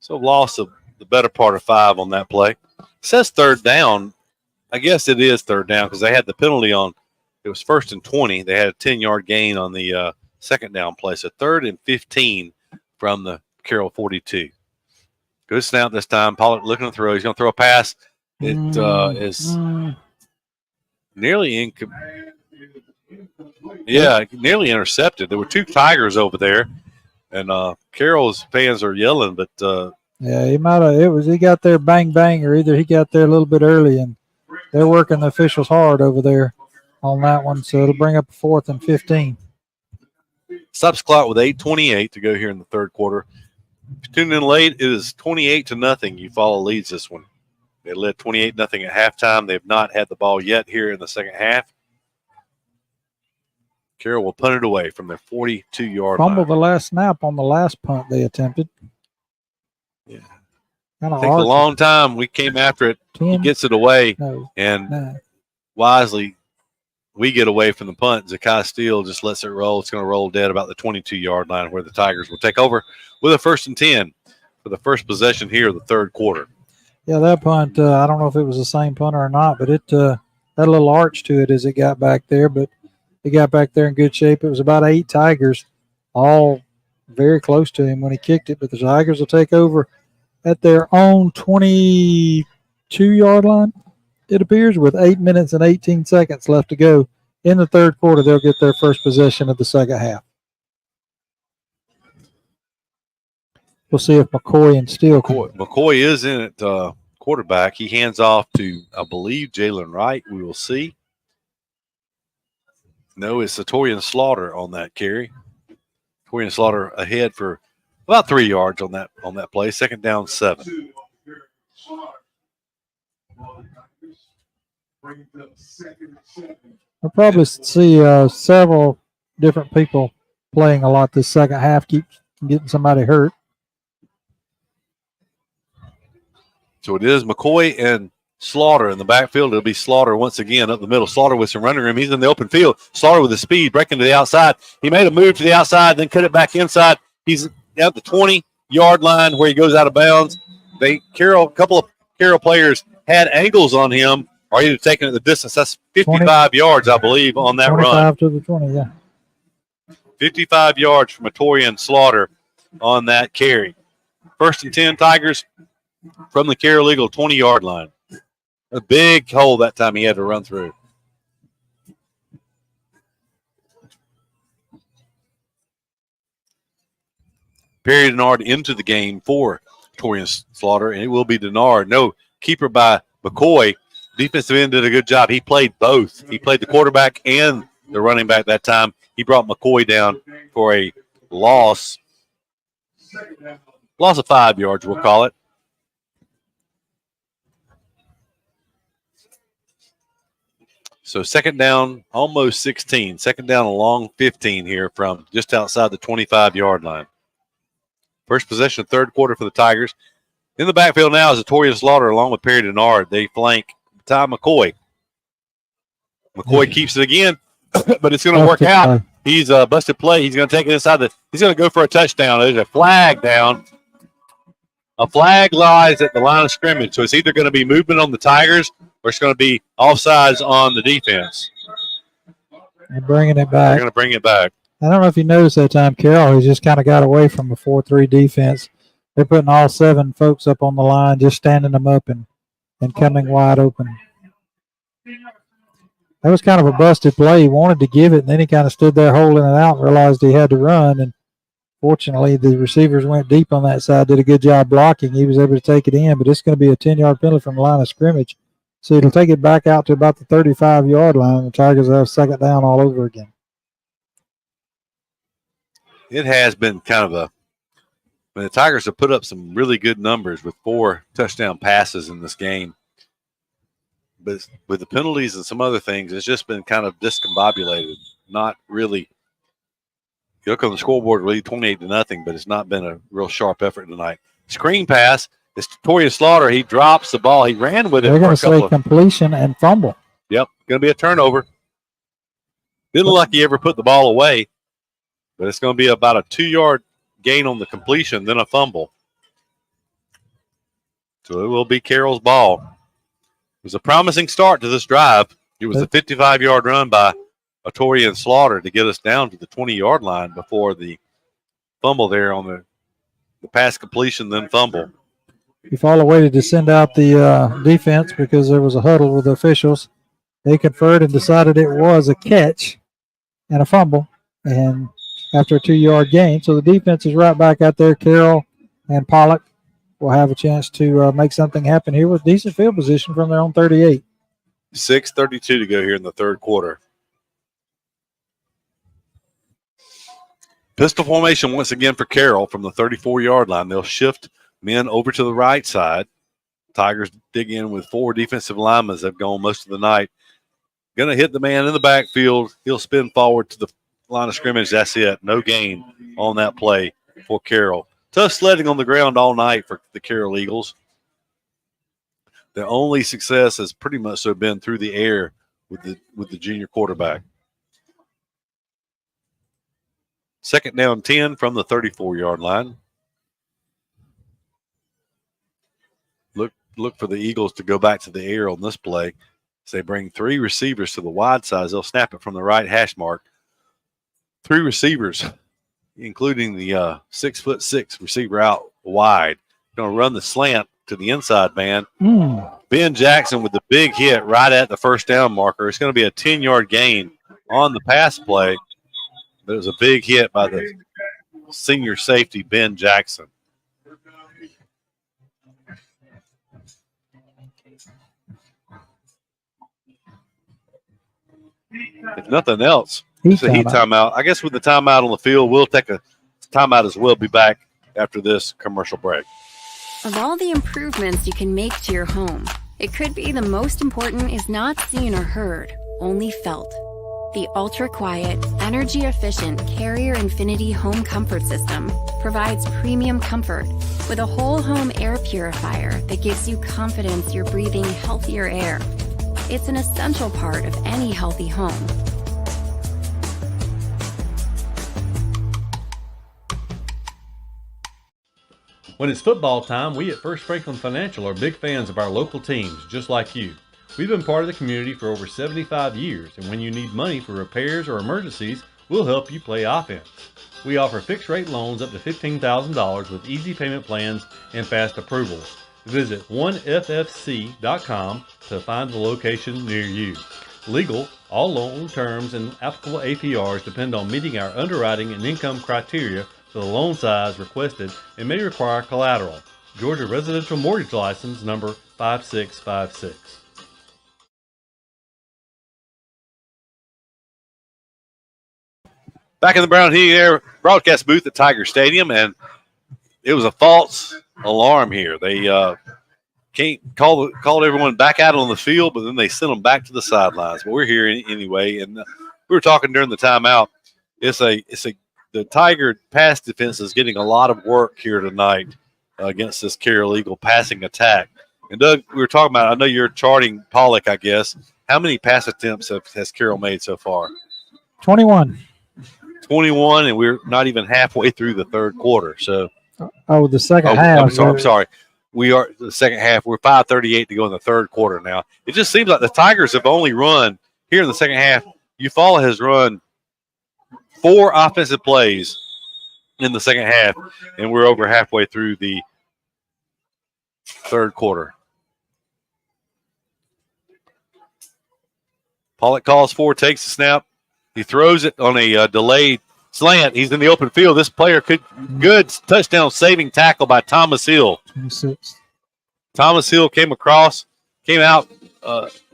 Speaker 2: So loss of the better part of 5 on that play. It says third down. I guess it is third down because they had the penalty on. It was 1st and 20. They had a 10-yard gain on the second down play. So 3rd and 15 from the Carroll 42. Good snap this time. Pollard looking to throw. He's going to throw a pass. It is nearly nearly intercepted. There were 2 Tigers over there, and Carroll's fans are yelling, but
Speaker 3: yeah, he might have. He got there bang bang, or either he got there a little bit early, and they're working the officials hard over there on that one. So it'll bring up a 4th and 15.
Speaker 2: Stops clock with 8:28 to go here in the third quarter. If you tuned in late, it is 28-0. Eufaula leads this one. They led 28-0 at halftime. They have not had the ball yet here in the second half. Carroll will punt it away from their 42-yard line.
Speaker 3: Fumbled the last snap on the last punt they attempted.
Speaker 2: Yeah. It takes a long time. We came after it.
Speaker 3: 10,
Speaker 2: he gets it away, and
Speaker 3: 9.
Speaker 2: wisely, we get away from the punt. Zakai Steele just lets it roll. It's going to roll dead about the 22-yard line where the Tigers will take over with a 1st and 10 for the first possession here of the third quarter.
Speaker 3: Yeah, that punt, I don't know if it was the same punter or not, but it had a little arch to it as it got back there, but it got back there in good shape. It was about 8 Tigers, all very close to him when he kicked it, but the Tigers will take over at their own 22-yard line, it appears, with 8 minutes and 18 seconds left to go. In the third quarter, they'll get their first possession of the second half. We'll see if McCoy and Steele can.
Speaker 2: McCoy is in at quarterback. He hands off to, I believe, Jalen Wright. We will see. No, it's Satorian Slaughter on that carry. Satorian Slaughter ahead for about 3 yards on that play. 2nd down, 7.
Speaker 3: We'll probably see several different people playing a lot this second half, keep getting somebody hurt.
Speaker 2: So it is McCoy and Slaughter in the backfield. It'll be Slaughter once again up the middle. Slaughter with some running room. He's in the open field. Slaughter with the speed, breaking to the outside. He made a move to the outside, then cut it back inside. He's at the 20-yard line where he goes out of bounds. A couple of Carroll players had angles on him, or either taking it the distance. That's 55 yards, I believe, on that
Speaker 3: 25
Speaker 2: run.
Speaker 3: to the 20, yeah.
Speaker 2: 55 yards from Torian Slaughter on that carry. 1st and 10 Tigers from the Carroll Eagle 20-yard line. A big hole that time he had to run through. Perry Denard into the game for Torian Slaughter, and it will be Denard. No, keeper by McCoy. Defensive end did a good job. He played both. He played the quarterback and the running back that time. He brought McCoy down for a loss of 5 yards, we'll call it. So 2nd down, almost 16. 2nd down, a long 15 here from just outside the 25-yard line. First possession, third quarter for the Tigers. In the backfield now is Torian Slaughter along with Perry Denard. They flank Ty McCoy. McCoy keeps it again, but it's going to work out. He's a busted play. He's going to take it inside he's going to go for a touchdown. There's a flag down. A flag lies at the line of scrimmage. So it's either going to be movement on the Tigers or it's going to be offsides on the defense.
Speaker 3: They're bringing it back.
Speaker 2: They're going to bring it back.
Speaker 3: I don't know if you noticed that time, Carroll, he just kind of got away from a 4-3 defense. They're putting all 7 folks up on the line, just standing them up and coming wide open. That was kind of a busted play. He wanted to give it, and then he kind of stood there holding it out and realized he had to run. And fortunately, the receivers went deep on that side, did a good job blocking. He was able to take it in, but it's going to be a 10-yard penalty from the line of scrimmage. So it'll take it back out to about the 35-yard line. The Tigers will have second down all over again.
Speaker 2: It has been kind of the Tigers have put up some really good numbers with 4 touchdown passes in this game. But with the penalties and some other things, it's just been kind of discombobulated. Not really. You look on the scoreboard, really 28-0, but it's not been a real sharp effort tonight. Screen pass. It's Torian Slaughter. He drops the ball. He ran with it.
Speaker 3: They're going to say completion and fumble.
Speaker 2: Yep, going to be a turnover. Didn't look like he ever put the ball away, but it's going to be about a 2-yard gain on the completion, then a fumble. So it will be Carroll's ball. It was a promising start to this drive. It was a 55-yard run by Torian Slaughter to get us down to the 20-yard line before the fumble there on the pass completion, then fumble.
Speaker 3: Eufaula waited to send out the defense because there was a huddle with the officials. They conferred and decided it was a catch and a fumble, and after a 2-yard gain. So the defense is right back out there. Carroll and Pollock will have a chance to make something happen here with decent field position from their own 38.
Speaker 2: 6:32 to go here in the third quarter. Pistol formation once again for Carroll from the 34-yard line. They'll shift men over to the right side. Tigers dig in with 4 defensive linemen that have gone most of the night. Going to hit the man in the backfield. He'll spin forward to the line of scrimmage. That's it. No gain on that play for Carroll. Tough sledding on the ground all night for the Carroll Eagles. Their only success has pretty much so been through the air with the junior quarterback. Second down 10 from the 34-yard line. Look for the Eagles to go back to the air on this play. As they bring 3 receivers to the wide side. They'll snap it from the right hash mark. 3 receivers, including the 6'6" receiver out wide. Going to run the slant to the inside man. Ben Jackson with the big hit right at the first down marker. It's going to be a 10-yard gain on the pass play. But it was a big hit by the senior safety, Ben Jackson. If nothing else, it's a heat timeout. I guess with the timeout on the field, we'll take a timeout as well. Be back after this commercial break.
Speaker 1: Of all the improvements you can make to your home, it could be the most important is not seen or heard, only felt. The ultra-quiet, energy-efficient Carrier Infinity Home Comfort System provides premium comfort with a whole-home air purifier that gives you confidence you're breathing healthier air. It's an essential part of any healthy home.
Speaker 5: When it's football time, we at First Franklin Financial are big fans of our local teams, just like you. We've been part of the community for over 75 years, and when you need money for repairs or emergencies, we'll help you play offense. We offer fixed-rate loans up to $15,000 with easy payment plans and fast approvals. Visit 1ffc.com to find the location near you. Legal, all loan terms and applicable APRs depend on meeting our underwriting and income criteria for the loan size requested and may require collateral. Georgia Residential Mortgage License number 5656.
Speaker 2: Back in the Brown Heat Air broadcast booth at Tiger Stadium, and it was a false alarm here. They called everyone back out on the field, but then they sent them back to the sidelines. But we're here anyway, and we were talking during the timeout. The Tiger pass defense is getting a lot of work here tonight against this Carroll Eagle passing attack. And Doug, we were talking about, I know you're charting Pollock, I guess. How many pass attempts has Carroll made so far?
Speaker 3: 21.
Speaker 2: 21, and we're not even halfway through the third quarter. So,
Speaker 3: the second half.
Speaker 2: I'm sorry. We are the second half. We're 5:38 to go in the third quarter now. It just seems like the Tigers have only run here in the second half. Eufaula has run 4 offensive plays in the second half, and we're over halfway through the third quarter. Pollock calls for, takes the snap. He throws it on a delayed slant. He's in the open field. This player good touchdown saving tackle by Thomas Hill.
Speaker 3: 26.
Speaker 2: Thomas Hill came out.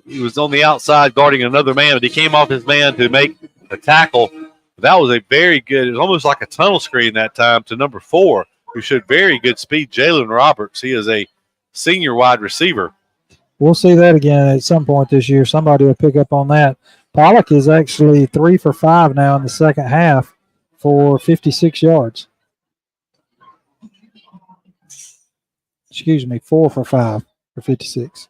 Speaker 2: He was on the outside guarding another man, but he came off his man to make a tackle. That was a very good, it was almost like a tunnel screen that time to number 4, who showed very good speed, Jalen Roberts. He is a senior wide receiver.
Speaker 3: We'll see that again at some point this year. Somebody will pick up on that. Pollock is actually 3 for 5 now in the second half for 56 yards. Excuse me, 4 for 5 for 56.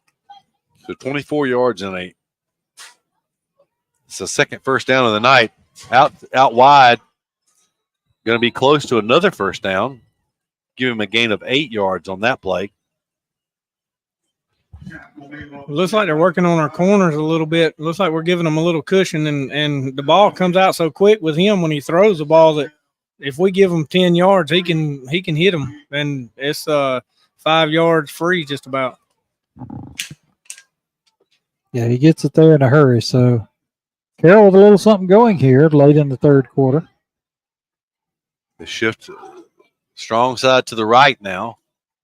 Speaker 2: So 24 yards and it's the second first down of the night. Out wide, going to be close to another first down. Give him a gain of 8 yards on that play.
Speaker 10: It looks like they're working on our corners a little bit. It looks like we're giving them a little cushion, and the ball comes out so quick with him when he throws the ball that if we give him 10 yards, he can hit them, and it's 5 yards free just about.
Speaker 3: Yeah, he gets it there in a hurry. So Carroll with a little something going here late in the third quarter.
Speaker 2: The shift strong side to the right now.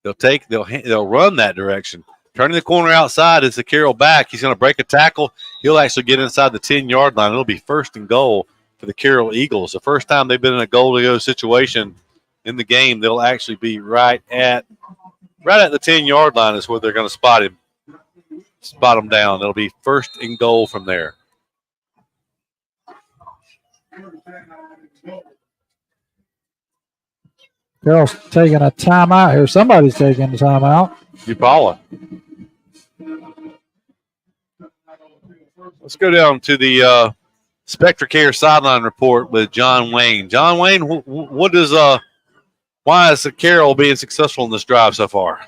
Speaker 2: They'll run that direction. Turning the corner outside is the Carroll back. He's going to break a tackle. He'll actually get inside the 10-yard line. It'll be first and goal for the Carroll Eagles. The first time they've been in a goal-to-go situation in the game, they'll actually be right at the 10-yard line is where they're going to spot him down. It'll be first and goal from there.
Speaker 3: Carroll's taking a timeout here. Somebody's taking a timeout.
Speaker 2: Eufaula. Let's go down to the Spectra Care sideline report with John Wayne. John Wayne, why is Carroll being successful in this drive so far?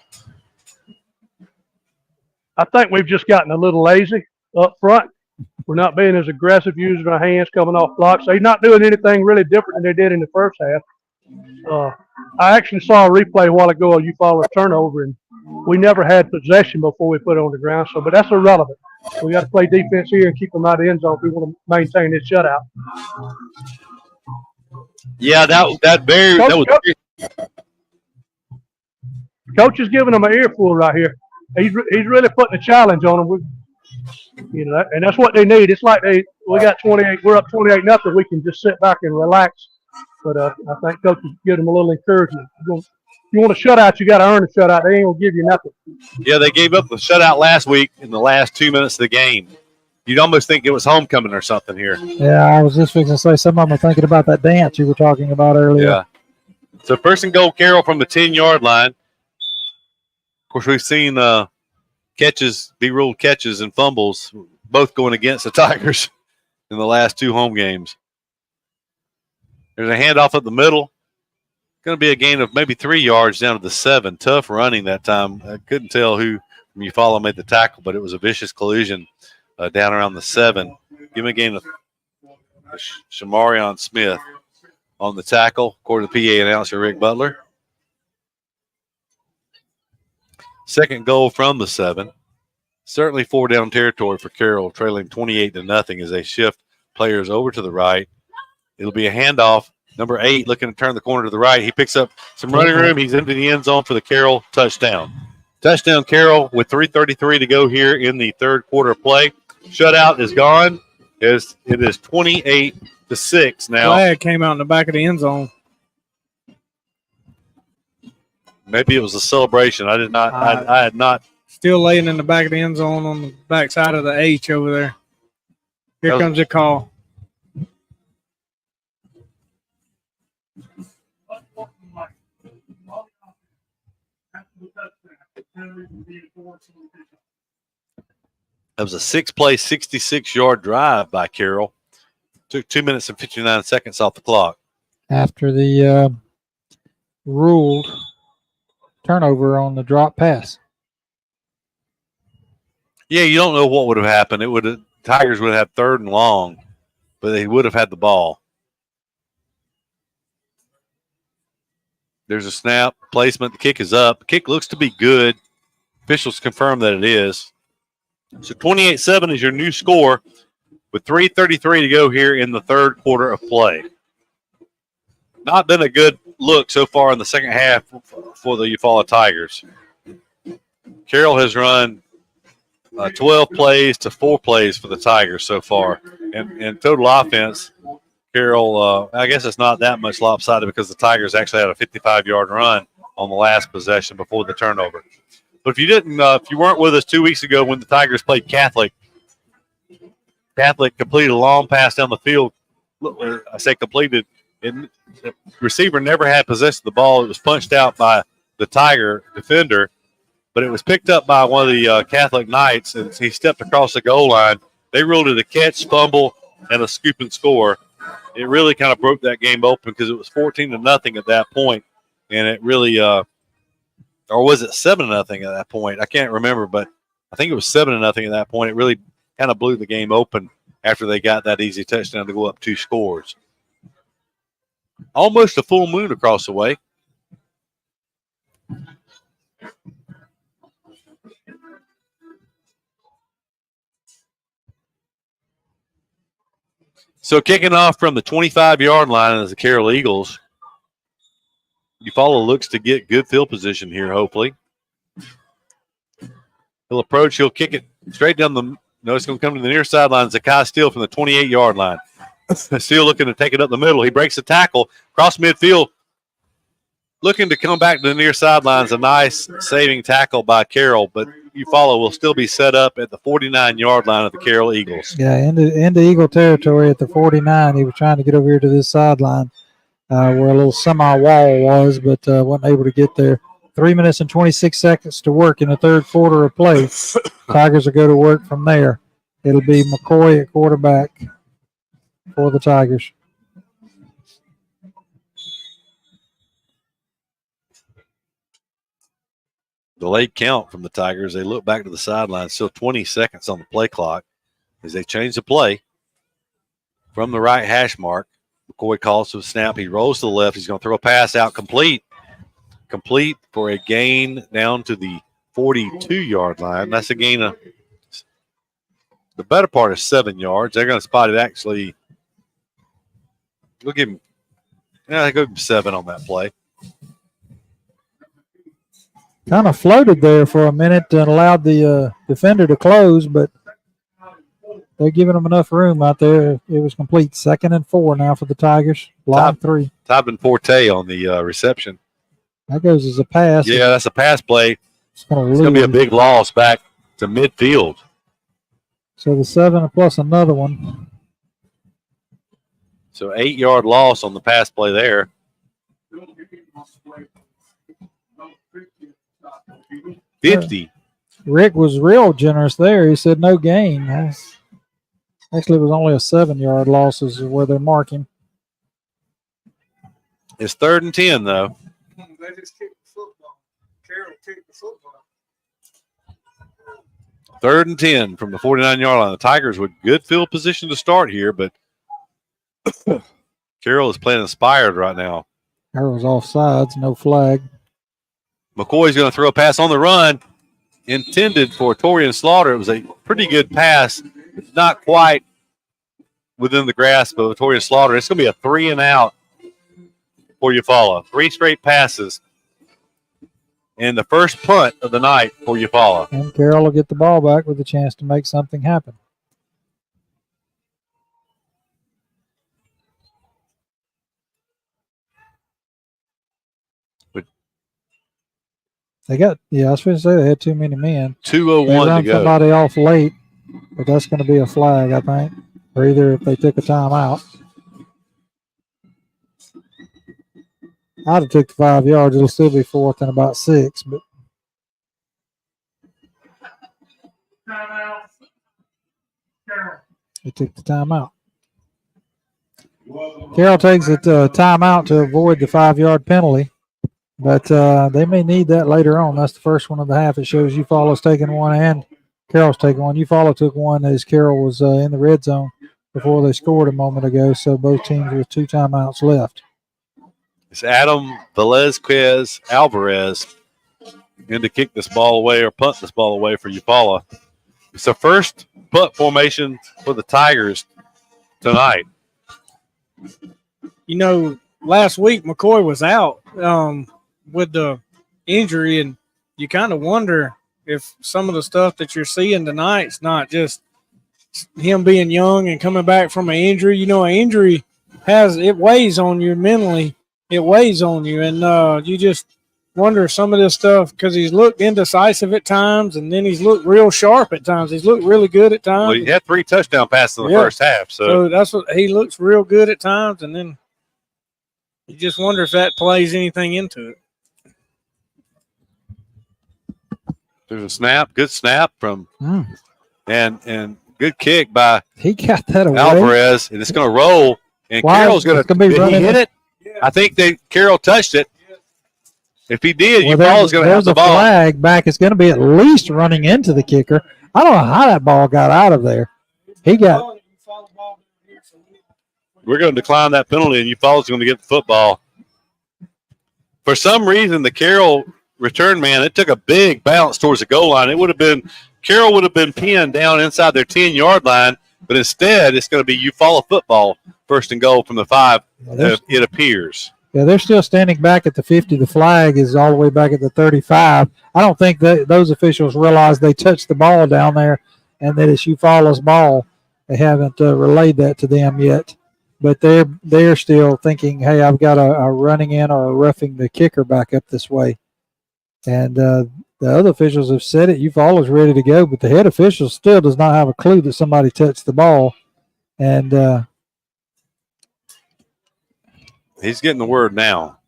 Speaker 11: I think we've just gotten a little lazy up front. We're not being as aggressive using our hands coming off blocks. They're not doing anything really different than they did in the first half. I actually saw a replay a while ago of Eufaula's turnover, and we never had possession before we put it on the ground. So, but that's irrelevant. We got to play defense here and keep them out of the end zone if we want to maintain this shutout.
Speaker 2: Yeah,
Speaker 11: Coach is giving them an earful right here. He's really putting a challenge on them. And that's what they need. It's like we got 28. We're up 28-0. We can just sit back and relax. But I think Coach is giving them a little encouragement. If you want a shutout, you got to earn a shutout. They ain't gonna give you nothing.
Speaker 2: Yeah, they gave up the shutout last week in the last 2 minutes of the game. You'd almost think it was homecoming or something here.
Speaker 3: Yeah, I was just fixing to say some of them are thinking about that dance you were talking about earlier.
Speaker 2: Yeah. So first and goal, Carroll from the 10-yard line. Of course, we've seen catches be ruled catches and fumbles, both going against the Tigers in the last 2 home games. There's a handoff up the middle. Going to be a gain of maybe 3 yards down to the 7. Tough running that time. I couldn't tell who from Eufaula made the tackle, but it was a vicious collision down around the 7. Give him a gain of Shamarion Smith on the tackle, according to PA announcer Rick Butler. Second goal from the 7. Certainly 4 down territory for Carroll, trailing 28-0 as they shift players over to the right. It'll be a handoff. Number 8 looking to turn the corner to the right. He picks up some running room. He's into the end zone for the Carroll touchdown. Touchdown Carroll with 3:33 to go here in the third quarter of play. Shutout is gone. It is 28-6 now.
Speaker 10: Flag came out in the back of the end zone.
Speaker 2: Maybe it was a celebration. I did not. I had not.
Speaker 10: Still laying in the back of the end zone on the back side of the H over there. Here comes the call.
Speaker 2: That was a 6-play, 66-yard drive by Carroll. Took 2 minutes and 59 seconds off the clock.
Speaker 3: After the ruled turnover on the drop pass.
Speaker 2: Yeah, you don't know what would have happened. Tigers would have had 3rd and long, but they would have had the ball. There's a snap, placement. The kick is up. The kick looks to be good. Officials confirm that it is. So 28-7 is your new score. with 3:33 to go here in the third quarter of play. Not been a good look so far in the second half for the Eufaula Tigers. Carroll has run 12 plays to 4 plays for the Tigers so far. And total offense, Carroll, I guess it's not that much lopsided because the Tigers actually had a 55-yard run on the last possession before the turnover. But if you weren't with us 2 weeks ago when the Tigers played Catholic completed a long pass down the field. I say completed. The receiver never had possession of the ball. It was punched out by the Tiger defender, but it was picked up by one of the Catholic Knights, and he stepped across the goal line. They ruled it a catch, fumble, and a scoop and score. It really kind of broke that game open because it was 14-0 at that point, and it really, or was it 7-0 at that point? I can't remember, but I think it was 7-0 at that point. It really kind of blew the game open after they got that easy touchdown to go up 2 scores. Almost a full moon across the way. So kicking off from the 25-yard line as the Carroll Eagles. Eufaula looks to get good field position here, hopefully. He'll approach. He'll kick it straight down the – no, it's going to come to the near sideline. Zakai Steele from the 28-yard line. Steele looking to take it up the middle. He breaks the tackle, cross midfield, looking to come back to the near sidelines. A nice saving tackle by Carroll, but Eufaula will still be set up at the 49-yard line of the Carroll Eagles.
Speaker 3: Yeah, into Eagle territory at the 49. He was trying to get over here to this sideline where a little semi-wall was, but wasn't able to get there. 3 minutes and 26 seconds to work in the third quarter of play. Tigers will go to work from there. It'll be McCoy at quarterback for the Tigers.
Speaker 2: The late count from the Tigers. They look back to the sideline. Still 20 seconds on the play clock as they change the play from the right hash mark. McCoy calls to the snap. He rolls to the left. He's going to throw a pass out complete. Complete for a gain down to the 42-yard line. That's a gain of the better part of 7 yards. They're going to spot it actually. We'll give him, they go 7 on that play.
Speaker 3: Kind of floated there for a minute and allowed the defender to close, but they're giving them enough room out there. It was complete. 2nd and 4 now for the Tigers. Long 3.
Speaker 2: Tobin Forte on the reception.
Speaker 3: That goes as a pass.
Speaker 2: Yeah, that's a pass play. It's going to be a big loss back to midfield.
Speaker 3: So the 7 plus another one.
Speaker 2: So 8-yard loss on the pass play there. 50.
Speaker 3: Rick was real generous there. He said no gain. Actually, it was only a 7-yard loss is where they're marking.
Speaker 2: It's 3rd and 10, though.
Speaker 10: They just kicked the football. Carroll kicked the football.
Speaker 2: 3rd and 10 from the 49-yard line. The Tigers with good field position to start here, but Carroll is playing inspired right now.
Speaker 3: Carroll's offsides, no flag.
Speaker 2: McCoy's going to throw a pass on the run intended for Torian Slaughter. It was a pretty good pass. It's not quite within the grasp of Torian Slaughter. It's going to be a 3 and out for Eufaula. 3 straight passes. And the first punt of the night for Eufaula.
Speaker 3: And Carroll will get the ball back with a chance to make something happen. I was supposed to say they had too many men.
Speaker 2: 2:01 to go.
Speaker 3: Somebody off late, but that's going to be a flag, I think. Or either if they took a timeout. I'd have took the 5 yards. It'll still be 4th and about 6, but they took the timeout. Carroll takes it timeout to avoid the 5-yard penalty, but they may need that later on. That's the first one of the half. It shows Eufaula's taking one and Carroll's taking one. Eufaula took one as Carroll was in the red zone before they scored a moment ago, so both teams with 2 timeouts left.
Speaker 2: It's Adam Velazquez Alvarez in to kick this ball away or punt this ball away for Eufaula. It's the first punt formation for the Tigers tonight.
Speaker 10: You know, last week McCoy was out with the injury, and you kind of wonder if some of the stuff that you're seeing tonight's not just him being young and coming back from an injury. You know, an injury it weighs on you mentally. It weighs on you, and you just wonder if some of this stuff, because he's looked indecisive at times, and then he's looked real sharp at times. He's looked really good at times.
Speaker 2: Well, he had 3 touchdown passes in the first half.
Speaker 10: So that's what he looks real good at times, and then you just wonder if that plays anything into it.
Speaker 2: There's a snap, good snap from and good kick by
Speaker 3: he got that away.
Speaker 2: Alvarez, and it's going to roll. And Carroll's going to
Speaker 3: be running.
Speaker 2: He hit it. I think Carroll touched it. If he did, Eufaula's going to have the ball.
Speaker 3: There's a flag back. It's going to be at least running into the kicker. I don't know how that ball got out of there. We're
Speaker 2: going to decline that penalty, and Eufaula's going to get the football. For some reason, the Carroll return man, it took a big bounce towards the goal line. Carroll would have been pinned down inside their 10-yard line, but instead it's going to be Eufaula football, first and goal from the 5, it appears.
Speaker 3: Yeah, they're still standing back at the 50. The flag is all the way back at the 35. I don't think those officials realize they touched the ball down there and that it's Eufaula's ball. They haven't relayed that to them yet. But they're still thinking, hey, I've got a running in or a roughing the kicker back up this way. And the other officials have said it. Eufaula's ready to go, but the head official still does not have a clue that somebody touched the ball. And
Speaker 2: he's getting the word now.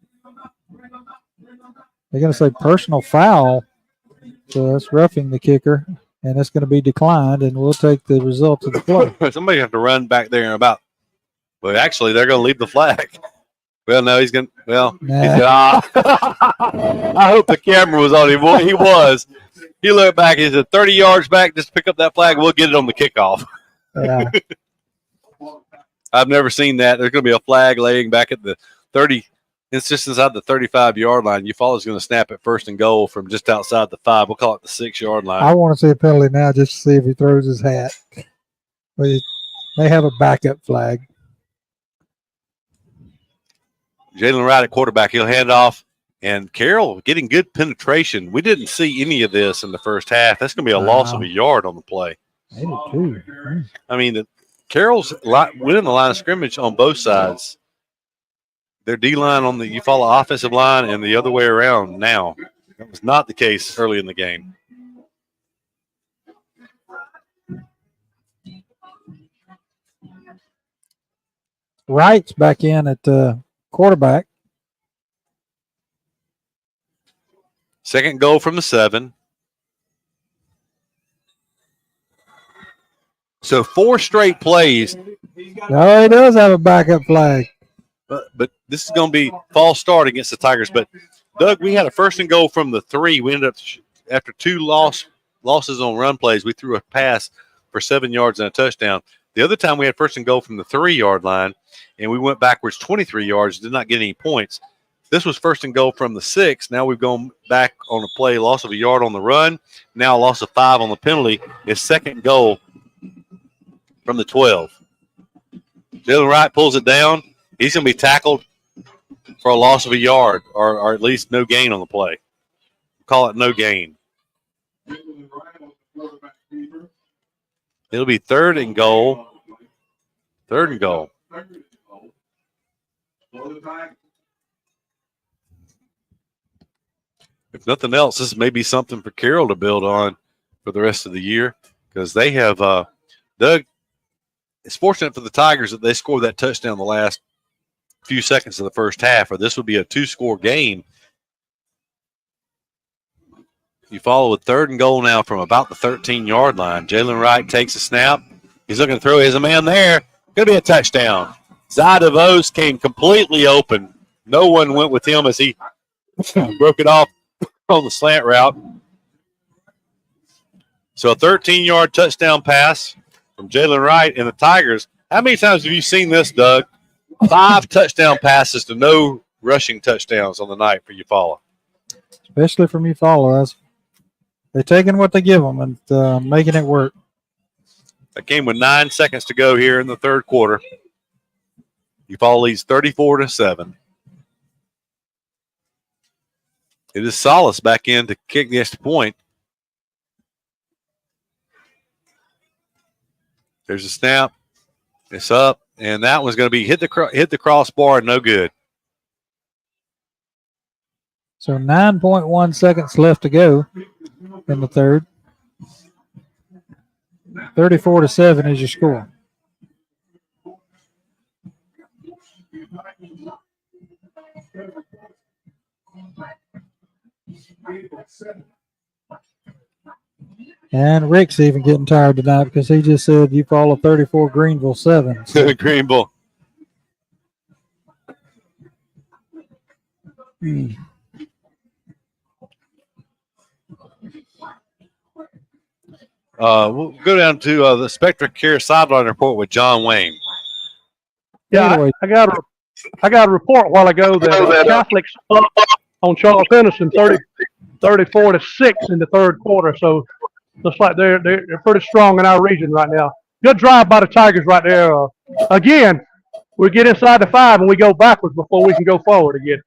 Speaker 3: They're going to say personal foul. So that's roughing the kicker, and it's going to be declined, and we'll take the result of the play.
Speaker 2: Somebody have to run back there and about. Well, actually, they're going to leave the flag. Well, no, he's going to. Well,
Speaker 3: nah.
Speaker 2: He said, I hope the camera was on him. Well, he was. He looked back. He said, 30 yards back, just pick up that flag. We'll get it on the kickoff.
Speaker 3: Yeah.
Speaker 2: I've never seen that. There's going to be a flag laying back at the 30. It's just inside the 35-yard line. Eufaula's going to snap it first and goal from just outside the 5. We'll call it the 6-yard line.
Speaker 3: I want to see a penalty now just to see if he throws his hat. They have a backup flag.
Speaker 2: Jalen Wright at quarterback. He'll hand off. And Carroll getting good penetration. We didn't see any of this in the first half. That's going to be a loss of a yard on the play.
Speaker 3: 82.
Speaker 2: I mean, Carroll's winning the line of scrimmage on both sides. Their D-line on the Eufaula offensive line and the other way around now. That was not the case early in the game.
Speaker 3: Wright's back in at quarterback.
Speaker 2: Second goal from the 7. So 4 straight plays.
Speaker 3: Oh, he does have a backup flag.
Speaker 2: But this is going to be false start against the Tigers. But, Doug, we had a first and goal from the 3. We ended up, after 2 losses on run plays, we threw a pass for 7 yards and a touchdown. The other time we had first and goal from the 3-yard line, and we went backwards 23 yards, did not get any points. This was first and goal from the 6. Now we've gone back on a play, loss of a yard on the run. Now a loss of 5 on the penalty. It's second goal from the 12. Jalen Wright pulls it down. He's going to be tackled for a loss of a yard or at least no gain on the play. Call it no gain. It'll be third and goal. Third and goal. If nothing else, this may be something for Carroll to build on for the rest of the year because they have Doug. It's fortunate for the Tigers that they scored that touchdown the last few seconds of the first half, or this would be a 2-score game. You follow with third and goal now from about the 13-yard line. Jalen Wright takes a snap. He's looking to throw. There's a man there. Going to be a touchdown. Zai DeVos came completely open. No one went with him as he broke it off on the slant route. So a 13-yard touchdown pass from Jalen Wright and the Tigers. How many times have you seen this, Doug? 5 touchdown passes to no rushing touchdowns on the night for Eufaula.
Speaker 3: Especially from Eufaula. They're taking what they give them and making it work.
Speaker 2: That came with 9 seconds to go here in the third quarter. Eufaula leads 34-7. It is Solace back in to kick the extra point. There's a snap. It's up, and that one's going to be hit the crossbar, no good.
Speaker 3: So 9.1 seconds left to go in the third. 34-7 is your score. And Rick's even getting tired tonight because he just said Eufaula 34, Greenville 7. So.
Speaker 2: Greenville. We'll go down to the Spectra Care sideline report with John Wayne.
Speaker 11: Yeah,
Speaker 3: Anyway.
Speaker 11: I got a report a while ago that Catholics up on Charles Henderson 34-6 in the third quarter. So looks like they're pretty strong in our region right now. Good drive by the Tigers right there. Again, we get inside the 5 and we go backwards before we can go forward again.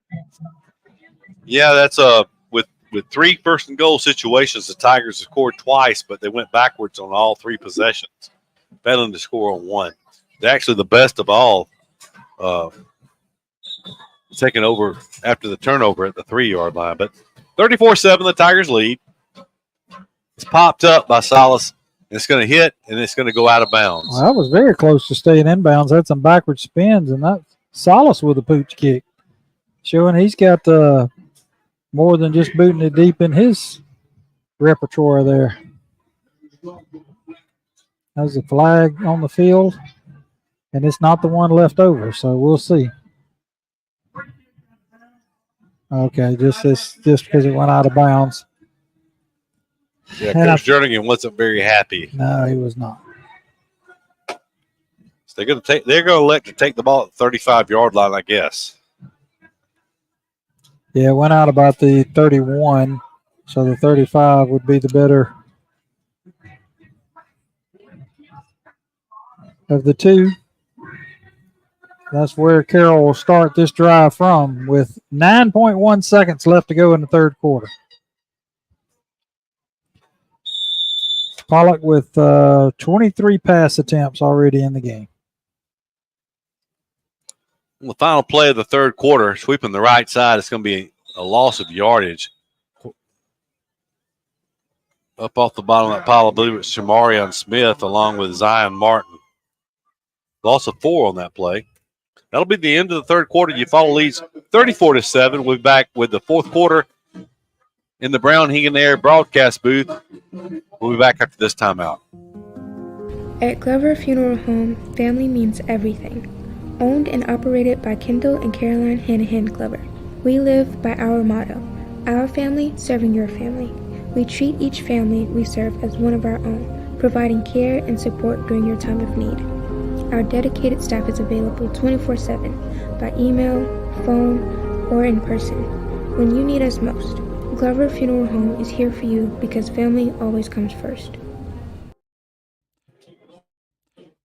Speaker 2: Yeah, that's with 3 first and goal situations, the Tigers scored twice, but they went backwards on all 3 possessions, failing to score on 1. They're actually the best of all, taking over after the turnover at the 3-yard line. But 34-7, the Tigers lead. It's popped up by Solace. It's going to hit, and it's going to go out of bounds.
Speaker 3: Well, that was very close to staying in bounds. Had some backward spins, and that Solace with a pooch kick, showing he's got more than just booting it deep in his repertoire there. There's a flag on the field, and it's not the one left over, so we'll see. Okay, just because it went out of bounds.
Speaker 2: Yeah, Coach Jernigan wasn't very happy.
Speaker 3: No, he was not.
Speaker 2: So they're going to elect to take the ball at the 35-yard line, I guess.
Speaker 3: Yeah, it went out about the 31, so the 35 would be the better of the two. That's where Carroll will start this drive from with 9.1 seconds left to go in the third quarter. Pollock with 23 pass attempts already in the game.
Speaker 2: The final play of the third quarter, sweeping the right side, it's going to be a loss of yardage. Up off the bottom of that pile of blue, it's Shamarion Smith along with Zion Martin. Loss of 4 on that play. That'll be the end of the third quarter. Eufaula leads 34-7. We'll be back with the fourth quarter in the Brown Hegan Air broadcast booth. We'll be back after this timeout.
Speaker 17: At Glover Funeral Home, family means everything. Owned and operated by Kendall and Caroline Hanahan Glover. We live by our motto, our family serving your family. We treat each family we serve as one of our own, providing care and support during your time of need. Our dedicated staff is available 24/7 by email, phone, or in person. When you need us most, Glover Funeral Home is here for you because family always comes first.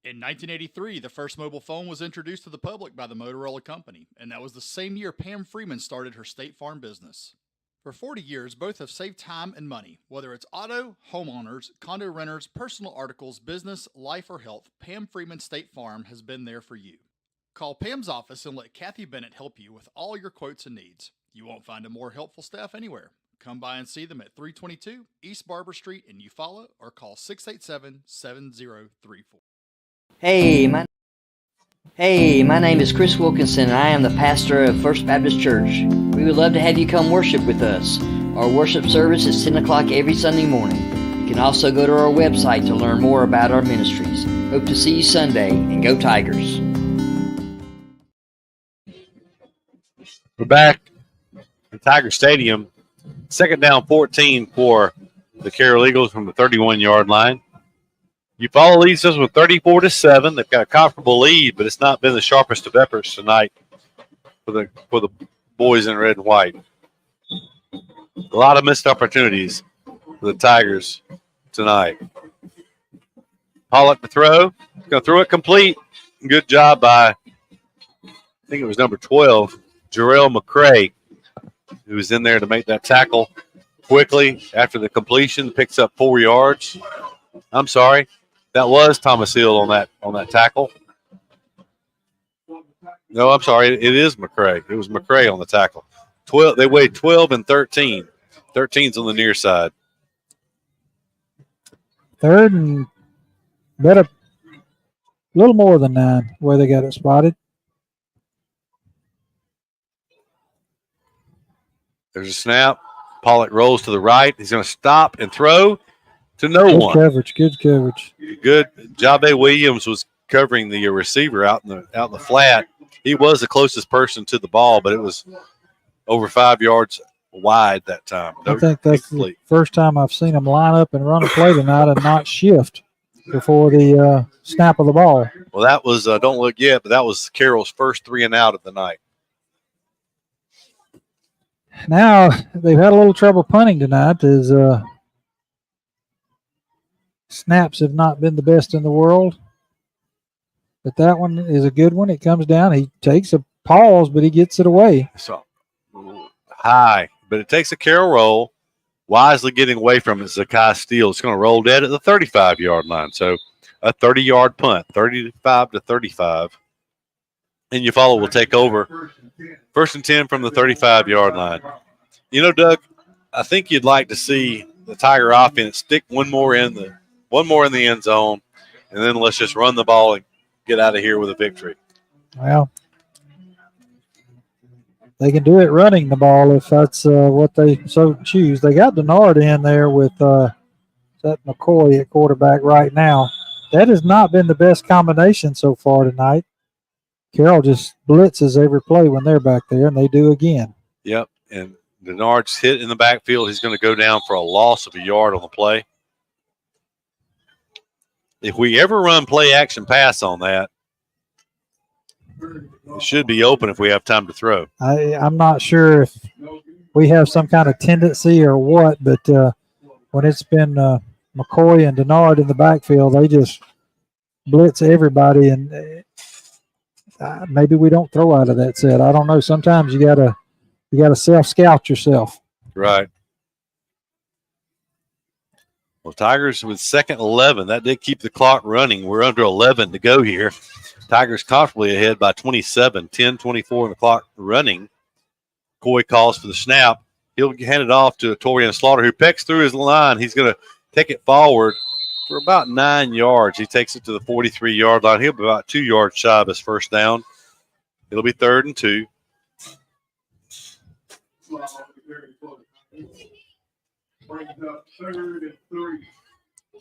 Speaker 18: In 1983, the first mobile phone was introduced to the public by the Motorola Company, and that was the same year Pam Freeman started her State Farm business. For 40 years, both have saved time and money. Whether it's auto, homeowners, condo renters, personal articles, business, life, or health, Pam Freeman State Farm has been there for you. Call Pam's office and let Kathy Bennett help you with all your quotes and needs. You won't find a more helpful staff anywhere. Come by and see them at 322 East Barber Street in Eufaula or call 687-7034.
Speaker 21: Hey, my name is Chris Wilkinson, and I am the pastor of First Baptist Church. We would love to have you come worship with us. Our worship service is 10 o'clock every Sunday morning. You can also go to our website to learn more about our ministries. Hope to see you Sunday, and go Tigers.
Speaker 2: We're back at Tiger Stadium. Second down 14 for the Carroll Eagles from the 31-yard line. Eufaula leads us with 34-7. They've got a comfortable lead, but it's not been the sharpest of efforts tonight for the boys in red and white. A lot of missed opportunities. for the Tigers tonight. Pollock to throw. Going to throw it complete. Good job by, I think it was number 12, Jarrell McCray, who was in there to make that tackle quickly after the completion. Picks up 4 yards. I'm sorry. That was Thomas Hill on that tackle. No, I'm sorry. It is McCray. It was McCray on the tackle. 12. They weighed 12 and 13. 13's on the near side.
Speaker 3: Third and better, a little more than 9 where they got it spotted.
Speaker 2: There's a snap. Pollock rolls to the right. He's going to stop and throw to no
Speaker 3: Good
Speaker 2: one.
Speaker 3: coverage. Good coverage.
Speaker 2: Good. Jabe Williams was covering the receiver out in the flat. He was the closest person to the ball, but it was over 5 yards wide that time.
Speaker 3: I think that's the first time I've seen them line up and run a play tonight and not shift before the snap of the ball.
Speaker 2: Well, that was, don't look yet, but that was Carroll's first 3 and out of the night.
Speaker 3: Now they've had a little trouble punting tonight as snaps have not been the best in the world. But that one is a good one. It comes down. He takes a pause, but he gets it away.
Speaker 2: So high, but it takes a Carroll roll. Wisely getting away from it, Zakai Steele. It's going to roll dead at the 35-yard line. So a 30-yard punt, 35 to 35. And Eufaula will take over. 1st and 10 from the 35-yard line. You know, Doug, I think you'd like to see the Tiger offense stick one more in the end zone, and then let's just run the ball and get out of here with a victory.
Speaker 3: Well, they can do it running the ball if that's what they so choose. They got Denard in there with that McCoy at quarterback right now. That has not been the best combination so far tonight. Carroll just blitzes every play when they're back there, and they do again.
Speaker 2: Yep, and Denard's hit in the backfield. He's going to go down for a loss of a yard on the play. If we ever run play action pass on that, it should be open if we have time to throw.
Speaker 3: I'm not sure if we have some kind of tendency or what, but when it's been McCoy and Denard in the backfield, they just blitz everybody, and maybe we don't throw out of that set. I don't know. Sometimes you gotta self-scout yourself.
Speaker 2: Right. Well, Tigers with 2nd 11. That did keep the clock running. We're under 11 to go here. Tigers comfortably ahead by 27, 10-24 in the clock running. Coy calls for the snap. He'll hand it off to Torian Slaughter, who pecks through his line. He's going to take it forward for about 9 yards. He takes it to the 43-yard line. He'll be about 2 yards shy of his first down. It'll be 3rd and 2.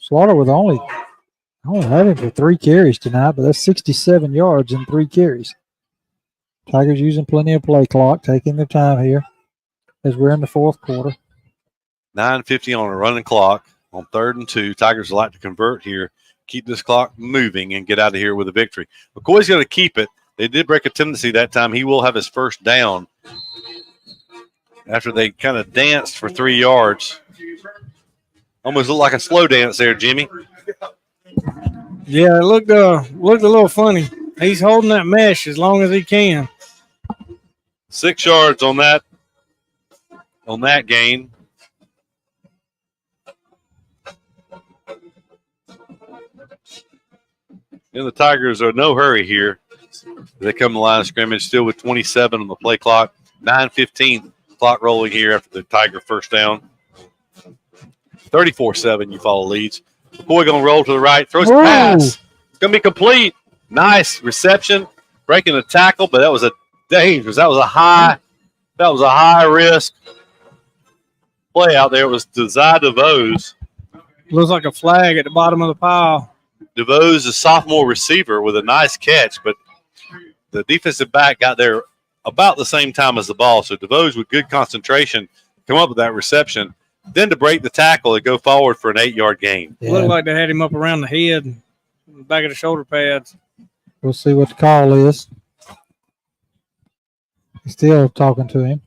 Speaker 3: Slaughter with only had him for 3 carries tonight, but that's 67 yards in 3 carries. Tigers using plenty of play clock, taking their time here as we're in the 4th quarter.
Speaker 2: 9:50 on a running clock on 3rd and 2. Tigers like to convert here, keep this clock moving, and get out of here with a victory. McCoy's going to keep it. They did break a tendency that time. He will have his first down after they kind of danced for 3 yards. Almost looked like a slow dance there, Jimmy.
Speaker 10: Yeah, it looked a little funny. He's holding that mesh as long as he can.
Speaker 2: 6 yards on that gain. And the Tigers are in no hurry here. They come to the line of scrimmage still with 27 on the play clock. 9:15 clock rolling here after the Tiger first down. 34-7, Eufaula leads. McCoy going to roll to the right, throws a pass. It's going to be complete. Nice reception, breaking the tackle, but that was a dangerous. That was a high risk play out there. It was Desai DeVos.
Speaker 10: Looks like a flag at the bottom of the pile.
Speaker 2: DeVos, a sophomore receiver, with a nice catch, but the defensive back got there about the same time as the ball. So DeVos, with good concentration, come up with that reception. Then to break the tackle and go forward for an 8-yard gain.
Speaker 10: Yeah. Looked like they had him up around the head, back of the shoulder pads.
Speaker 3: We'll see what the call is. He's still talking to him.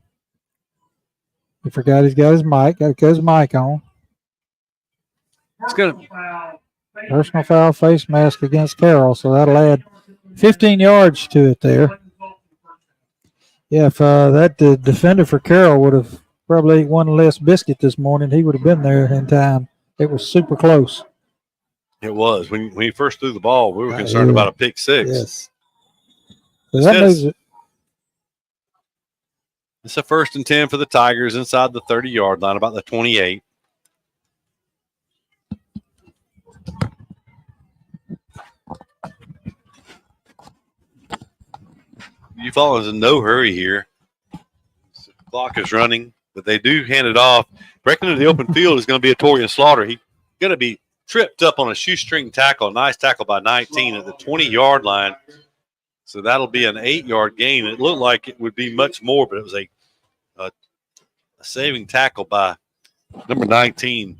Speaker 3: He forgot he's got his mic. Got his mic on.
Speaker 2: It's going to
Speaker 3: Personal foul, face mask against Carroll, so that'll add 15 yards to it there. Yeah, if that defender for Carroll would have probably ate one less biscuit this morning, he would have been there in time. It was super close.
Speaker 2: It was. When he first threw the ball, we were concerned about a pick six.
Speaker 3: Yes. So that moves it.
Speaker 2: It's a 1st and 10 for the Tigers inside the 30-yard line, about the 28. Eufaula is in no hurry here. The clock is running, but they do hand it off. Breaking into the open field is going to be a Torian Slaughter. He's going to be tripped up on a shoestring tackle. Nice tackle by 19 at the 20-yard line. So that'll be an 8-yard gain. It looked like it would be much more, but it was a saving tackle by number 19.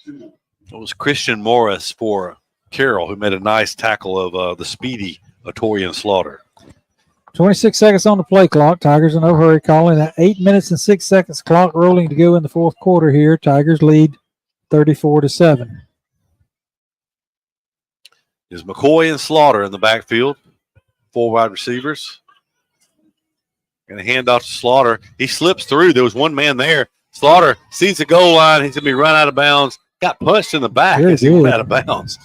Speaker 2: It was Christian Morris for Carroll, who made a nice tackle of the speedy Torian Slaughter.
Speaker 3: 26 seconds on the play clock. Tigers in no hurry, calling at 8 minutes and 6 seconds. Clock rolling to go in the fourth quarter here. Tigers lead 34-7.
Speaker 2: Is McCoy and Slaughter in the backfield. 4 wide receivers. Going to hand off to Slaughter. He slips through. There was one man there. Slaughter sees the goal line. He's going to be run out of bounds. Got punched in the back as he went out of bounds.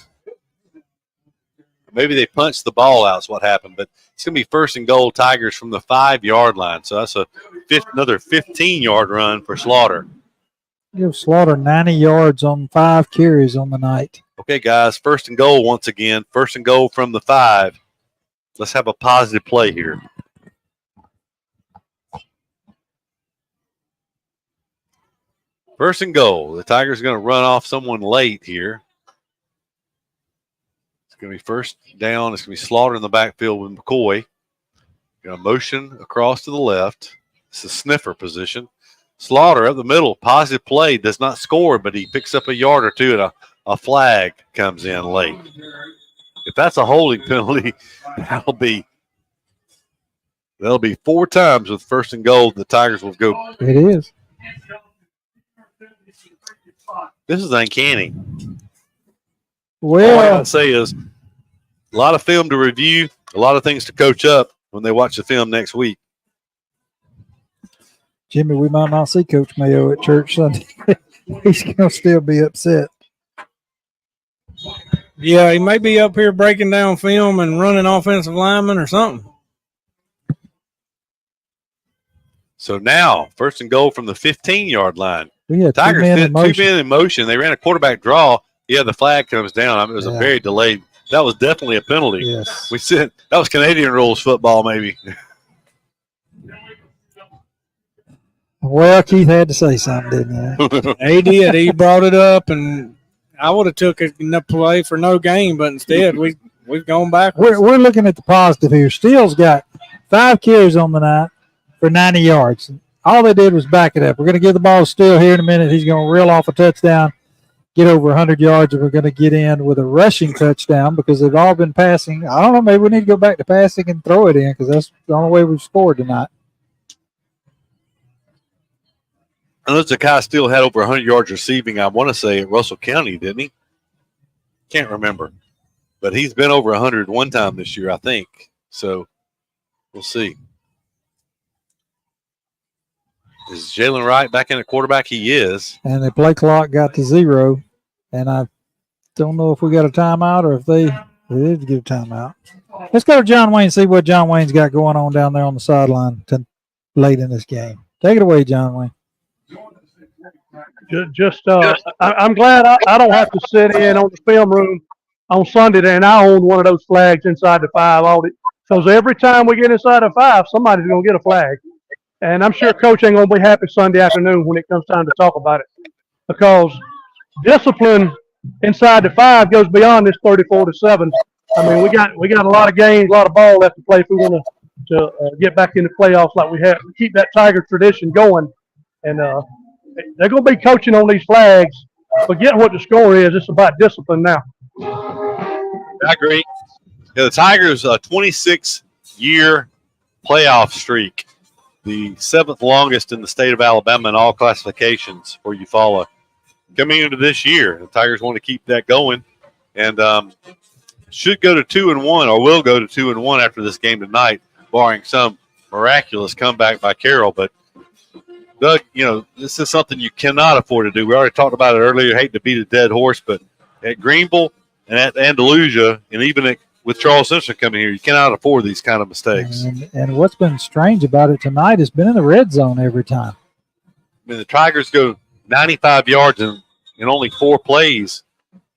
Speaker 2: Maybe they punched the ball out is what happened. But it's going to be 1st and goal Tigers from the 5-yard line. So that's another 15-yard run for Slaughter.
Speaker 3: Give Slaughter 90 yards on 5 carries on the night.
Speaker 2: Okay, guys, 1st and goal once again. 1st and goal from the 5. Let's have a positive play here. First and goal. The Tigers are going to run off someone late here. It's going to be 1st down. It's going to be Slaughter in the backfield with McCoy. Going to motion across to the left. It's a sniffer position. Slaughter up the middle. Positive play. Does not score, but he picks up a yard or two, and a flag comes in late. If that's a holding penalty, that'll be 4 times with 1st and goal. The Tigers will go.
Speaker 3: It is.
Speaker 2: This is uncanny.
Speaker 3: Well,
Speaker 2: all I can say is a lot of film to review, a lot of things to coach up when they watch the film next week.
Speaker 3: Jimmy, we might not see Coach Mayo at church Sunday. He's going to still be upset.
Speaker 10: Yeah, he may be up here breaking down film and running offensive linemen or something.
Speaker 2: So now, 1st and goal from the 15-yard line.
Speaker 3: Yeah,
Speaker 2: Tigers did 2 men in motion. They ran a quarterback draw. Yeah, the flag comes down. It was a very delayed. That was definitely a penalty.
Speaker 3: Yes.
Speaker 2: We said that was Canadian rules football, maybe.
Speaker 3: Well, Keith had to say something, didn't he?
Speaker 10: He did. He brought it up, and I would have took it in the play for no gain, but instead we've gone backwards.
Speaker 3: We're looking at the positive here. Steele's got 5 carries on the night for 90 yards. All they did was back it up. We're going to give the ball to Steele here in a minute. He's going to reel off a touchdown, get over 100 yards, and we're going to get in with a rushing touchdown because they've all been passing. I don't know. Maybe we need to go back to passing and throw it in because that's the only way we've scored tonight.
Speaker 2: Unless the guy still had over 100 yards receiving, I want to say at Russell County, didn't he? Can't remember. But he's been over 100 one time this year, I think. So we'll see. Is Jalen Wright back in at quarterback? He is.
Speaker 3: And the play clock got to 0. And I don't know if we got a timeout or if they did get a timeout. Let's go to John Wayne and see what John Wayne's got going on down there on the sideline late in this game. Take it away, John Wayne.
Speaker 11: I'm glad I don't have to sit in on the film room on Sunday and I own one of those flags inside the 5 audit. Because every time we get inside the 5, somebody's going to get a flag. And I'm sure Coach ain't going to be happy Sunday afternoon when it comes time to talk about it. Because discipline inside the 5 goes beyond this 34-7. I mean, we got a lot of games, a lot of ball left to play if we want to get back in the playoffs like we have. Keep that Tiger tradition going. And they're going to be coaching on these flags. Forget what the score is. It's about discipline now.
Speaker 2: I agree. Yeah, the Tigers' 26-year playoff streak, the 7th longest in the state of Alabama in all classifications for Eufaula. coming into this year. The Tigers want to keep that going, and should go to 2-1, or will go to 2-1 after this game tonight, barring some miraculous comeback by Carroll. But Doug, this is something you cannot afford to do. We already talked about it earlier. I hate to beat a dead horse, but at Greenville and at Andalusia, and even with Charles Simpson coming here, you cannot afford these kind of mistakes.
Speaker 3: And what's been strange about it tonight has been in the red zone every time.
Speaker 2: I mean, the Tigers go 95 yards in only 4 plays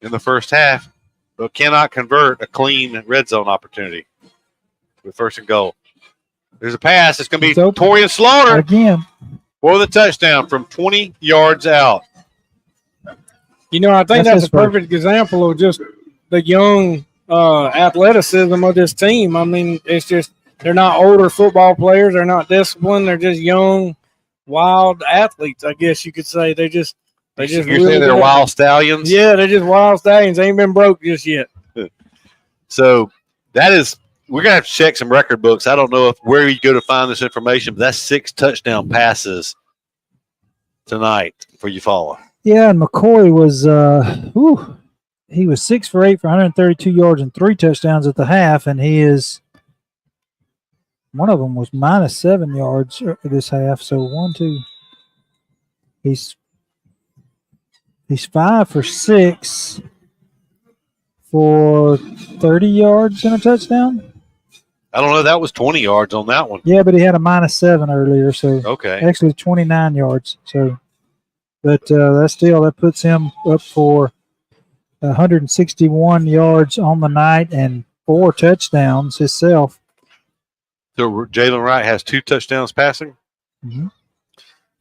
Speaker 2: in the first half, but cannot convert a clean red zone opportunity with 1st and goal. There's a pass. It's going to be Torian Slaughter
Speaker 3: again
Speaker 2: for the touchdown from 20 yards out.
Speaker 10: I think that's a perfect example of just the young athleticism of this team. I mean, it's just they're not older football players. They're not disciplined. They're just young, wild athletes, I guess you could say. You're
Speaker 2: really saying they're wild stallions?
Speaker 10: Yeah, they're just wild stallions. They ain't been broke just yet.
Speaker 2: So we're going to have to check some record books. I don't know where you go to find this information, but that's 6 touchdown passes tonight for Eufaula.
Speaker 3: Yeah, and McCoy was he was 6 for 8 for 132 yards and 3 touchdowns at the half, and one of them was -7 yards this half. So 1, 2, he's 5 for 6 for 30 yards and a touchdown.
Speaker 2: I don't know. That was 20 yards on that one.
Speaker 3: Yeah, but he had a -7 earlier, so
Speaker 2: okay,
Speaker 3: actually 29 yards. So, but that puts him up for 161 yards on the night and 4 touchdowns himself.
Speaker 2: So Jalen Wright has 2 touchdowns passing.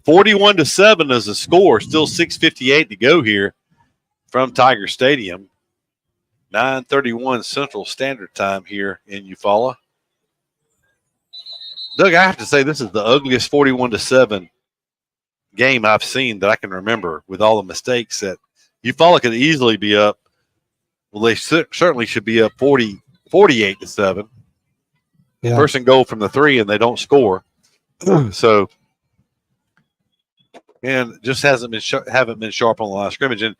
Speaker 2: 41-7 is the score. Still 6:58 to go here from Tiger Stadium. 9:31 Central Standard Time here in Eufaula. Doug, I have to say this is the ugliest 41-7 game I've seen that I can remember, with all the mistakes that Eufaula could easily be up. Well, they certainly should be up 48-7.
Speaker 3: Yeah.
Speaker 2: 1st and goal from the 3, and they don't score. So, and just haven't been sharp on the line of scrimmage, and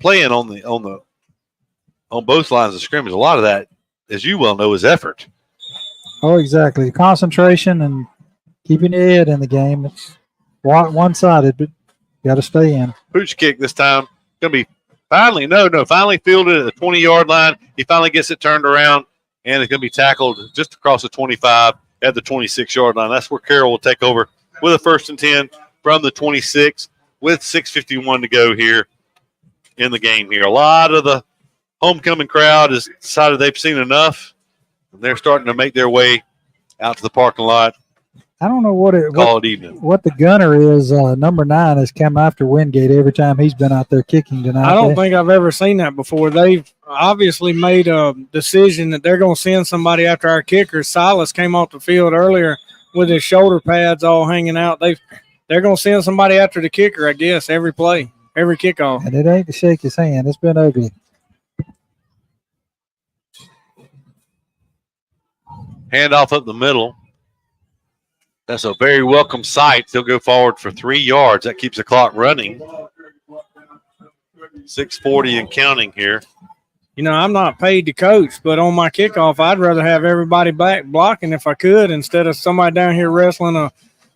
Speaker 2: playing on both lines of scrimmage. A lot of that, as you well know, is effort.
Speaker 3: Oh, exactly. Concentration and keeping your head in the game. It's one-sided, but you got to stay in.
Speaker 2: Pooch kick this time. Going to be finally fielded at the 20-yard line. He finally gets it turned around, and it's going to be tackled just across the 25 at the 26-yard line. That's where Carroll will take over with a 1st and 10 from the 26 with 6:51 to go here in the game here. A lot of the homecoming crowd has decided they've seen enough, and they're starting to make their way out to the parking lot.
Speaker 3: I don't know what
Speaker 2: evening.
Speaker 3: What the gunner is. Number 9 has come after Wingate every time he's been out there kicking tonight.
Speaker 10: I don't think I've ever seen that before. They've obviously made a decision that they're going to send somebody after our kicker. Silas came off the field earlier with his shoulder pads all hanging out. They're going to send somebody after the kicker, I guess, every play, every kickoff.
Speaker 3: And it ain't to shake his hand. It's been ugly.
Speaker 2: Handoff up the middle. That's a very welcome sight. He'll go forward for 3 yards. That keeps the clock running. 6:40 and counting here.
Speaker 10: I'm not paid to coach, but on my kickoff, I'd rather have everybody back blocking if I could, instead of somebody down here wrestling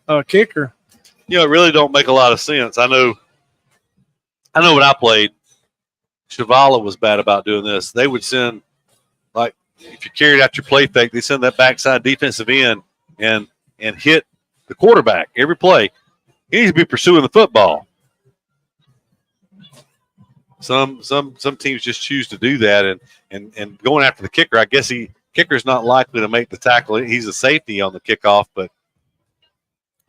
Speaker 10: a kicker.
Speaker 2: It really don't make a lot of sense. I know when I played, Eufaula was bad about doing this. They would send, like, if you carried out your play fake, they send that backside defensive end and hit the quarterback every play. He needs to be pursuing the football. Some teams just choose to do that and going after the kicker. I guess kicker's not likely to make the tackle. He's a safety on the kickoff, but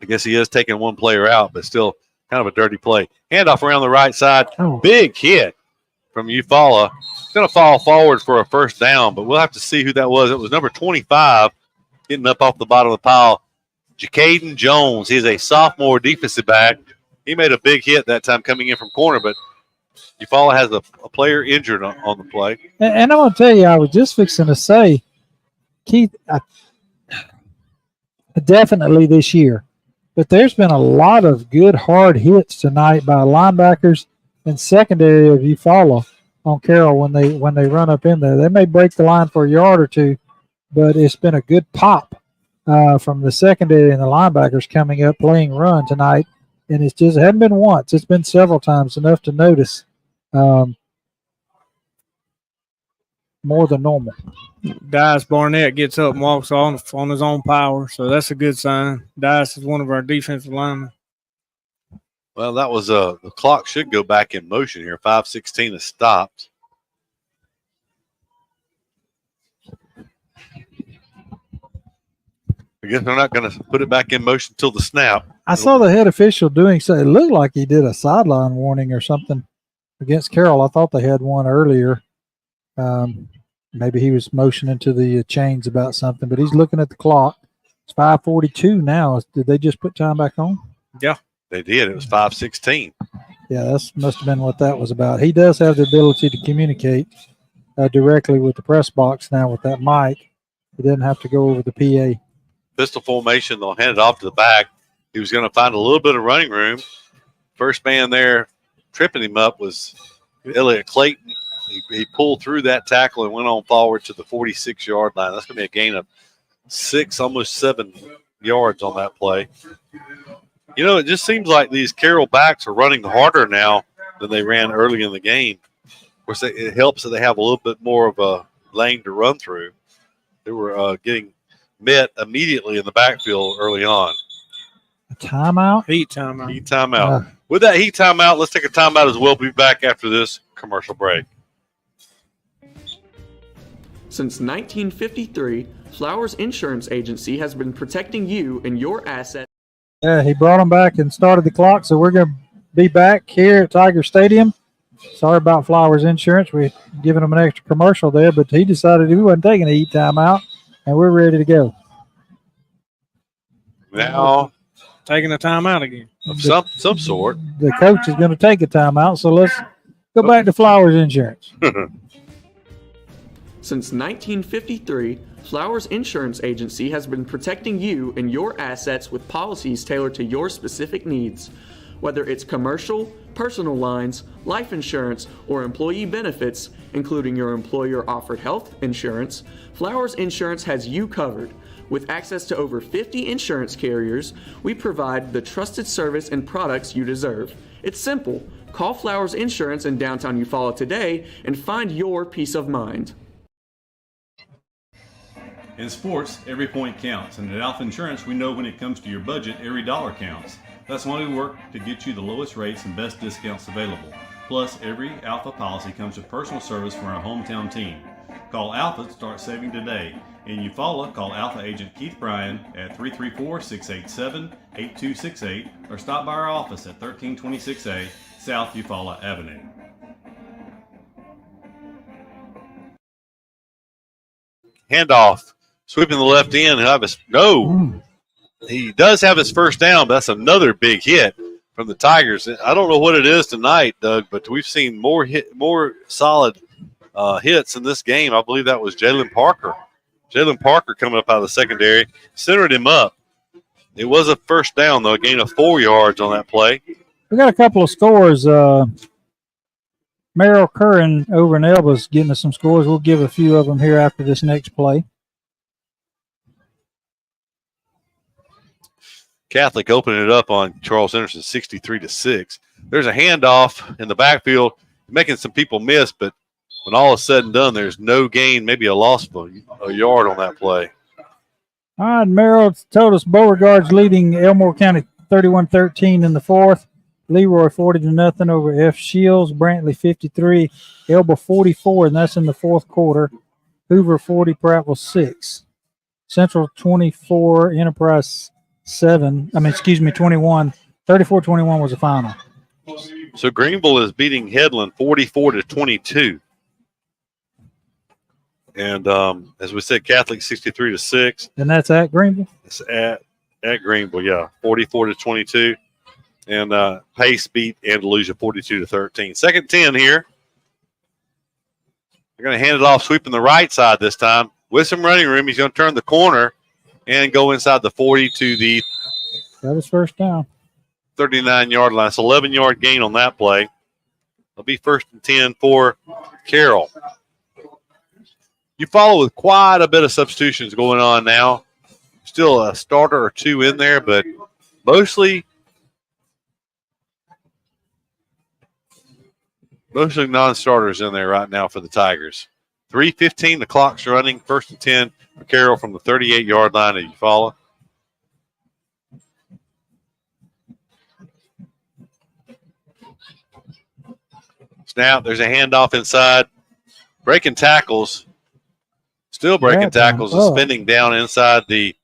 Speaker 2: I guess he is taking one player out, but still kind of a dirty play. Handoff around the right side. Big hit from Eufaula. It's going to fall forward for a 1st down, but we'll have to see who that was. It was number 25 getting up off the bottom of the pile. Jacaden Jones. He's a sophomore defensive back. He made a big hit that time coming in from corner, but Eufaula has a player injured on the play.
Speaker 3: And I'm going to tell you, I was just fixing to say, Keith, definitely this year, but there's been a lot of good hard hits tonight by linebackers and secondary of Eufaula on Carroll when they run up in there. They may break the line for a yard or two, but it's been a good pop from the secondary and the linebackers coming up playing run tonight. And it hadn't been once. It's been several times, enough to notice more than normal.
Speaker 10: Dice Barnett gets up and walks on his own power, so that's a good sign. Dice is one of our defensive linemen.
Speaker 2: Well, that was the clock should go back in motion here. 5:16 is stopped. I guess they're not going to put it back in motion until the snap.
Speaker 3: I saw the head official doing so. It looked like he did a sideline warning or something against Carroll. I thought they had one earlier. Maybe he was motioning to the chains about something, but he's looking at the clock. It's 5:42 now. Did they just put time back on?
Speaker 10: Yeah.
Speaker 2: They did. It was 5:16.
Speaker 3: Yeah, that must have been what that was about. He does have the ability to communicate directly with the press box now with that mic. He doesn't have to go over the PA.
Speaker 2: Pistol formation, they'll hand it off to the back. He was going to find a little bit of running room. First man there tripping him up was Elliott Clayton. He pulled through that tackle and went on forward to the 46-yard line. That's going to be a gain of 6, almost 7 yards on that play. You know, it just seems like these Carroll backs are running harder now than they ran early in the game. Of course, it helps that they have a little bit more of a lane to run through. They were getting met immediately in the backfield early on.
Speaker 3: A timeout?
Speaker 10: Heat timeout.
Speaker 2: Heat timeout. With that heat timeout, let's take a timeout as well. We'll be back after this commercial break.
Speaker 20: Since 1953, Flowers Insurance Agency has been protecting you and your assets.
Speaker 3: Yeah, he brought them back and started the clock, so we're going to be back here at Tiger Stadium. Sorry about Flowers Insurance. We're giving them an extra commercial there, but he decided he wasn't taking a heat timeout, and we're ready to go.
Speaker 2: Now,
Speaker 10: taking a timeout again.
Speaker 2: Of some sort.
Speaker 3: The coach is going to take a timeout, so let's go back to Flowers Insurance.
Speaker 20: Since 1953, Flowers Insurance Agency has been protecting you and your assets with policies tailored to your specific needs. Whether it's commercial, personal lines, life insurance, or employee benefits, including your employer-offered health insurance, Flowers Insurance has you covered. With access to over 50 insurance carriers, we provide the trusted service and products you deserve. It's simple. Call Flowers Insurance in downtown Eufaula today and find your peace of mind.
Speaker 14: In sports, every point counts, and at Alpha Insurance, we know when it comes to your budget, every dollar counts. That's why we work to get you the lowest rates and best discounts available. Plus, every Alpha policy comes with personal service from our hometown team. Call Alpha to start saving today. In Eufaula, call Alpha agent Keith Bryan at 334-687-8268 or stop by our office at 1326A South Eufaula Avenue.
Speaker 2: Handoff. Sweeping the left end. He does have his first down, but that's another big hit from the Tigers. I don't know what it is tonight, Doug, but we've seen more solid hits in this game. I believe that was Jalen Parker. Jalen Parker coming up out of the secondary, centered him up. It was a first down, though, a gain of 4 yards on that play.
Speaker 3: We got a couple of scores. Merrill Curran over in Elba's getting us some scores. We'll give a few of them here after this next play.
Speaker 2: Catholic opening it up on Charles Henderson, 63-6. There's a handoff in the backfield, making some people miss, but when all is said and done, there's no gain, maybe a loss of a yard on that play.
Speaker 3: All right, Merrill told us Beauregard's leading Elmore County 31-13 in the fourth. Leroy 40-0 over F. Shields. Brantley 53, Elba 44, and that's in the fourth quarter. Hoover 40, Prattville 6. Central 24, Enterprise 21. 34-21 was the final.
Speaker 2: So Greenville is beating Headland 44-22. And as we said, Catholic 63-6.
Speaker 3: And that's at Greenville?
Speaker 2: It's at Greenville, yeah, 44-22. And Pace beat Andalusia 42-13. Second 10 here. They're going to hand it off, sweeping the right side this time. With some running room, he's going to turn the corner and go inside the 40 to the
Speaker 3: that was first down.
Speaker 2: 39-yard line. It's 11-yard gain on that play. It'll be 1st and 10 for Carroll. Eufaula with quite a bit of substitutions going on now. Still a starter or two in there, but mostly non-starters in there right now for the Tigers. 3:15, the clock's running. 1st and 10 for Carroll from the 38-yard line of Eufaula. Snap, there's a handoff inside. Breaking tackles. Still breaking tackles and spinning down inside the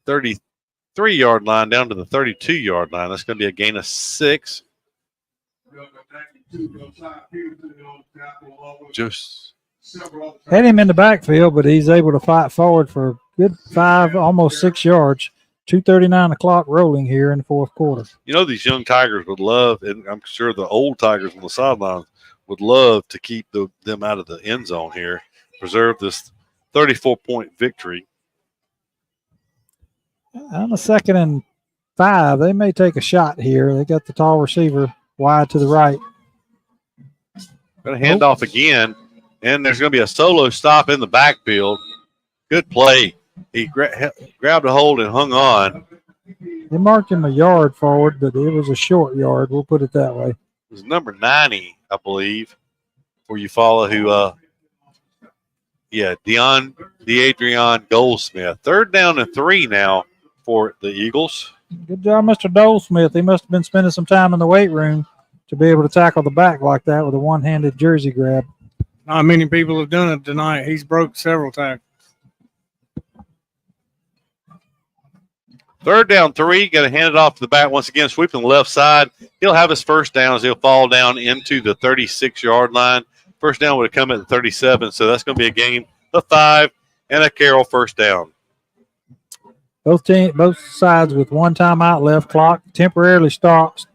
Speaker 2: 33-yard line down to the 32-yard line. That's going to be a gain of 6. Just
Speaker 3: had him in the backfield, but he's able to fight forward for a good 5, almost 6 yards. 2:39 the clock rolling here in the fourth quarter.
Speaker 2: You know, these young Tigers would love, and I'm sure the old Tigers on the sidelines would love to keep them out of the end zone here, preserve this 34-point victory.
Speaker 3: On the 2nd and 5, they may take a shot here. They got the tall receiver wide to the right.
Speaker 2: Going to hand off again, and there's going to be a solo stop in the backfield. Good play. He grabbed a hold and hung on.
Speaker 3: They marked him a yard forward, but it was a short yard. We'll put it that way.
Speaker 2: It was number 90, I believe, for Eufaula, who, D'Adrian Goldsmith. 3rd down and 3 now for the Eagles.
Speaker 3: Good job, Mr. Goldsmith. He must have been spending some time in the weight room to be able to tackle the back like that with a one-handed jersey grab.
Speaker 10: Not many people have done it tonight. He's broke several tackles.
Speaker 2: 3rd down 3, going to hand it off to the back once again, sweeping the left side. He'll have his first down as he'll fall down into the 36-yard line. First down would have come at the 37, so that's going to be a gain of 5 and a Carroll first down.
Speaker 3: Both sides with one timeout left. Clock temporarily stops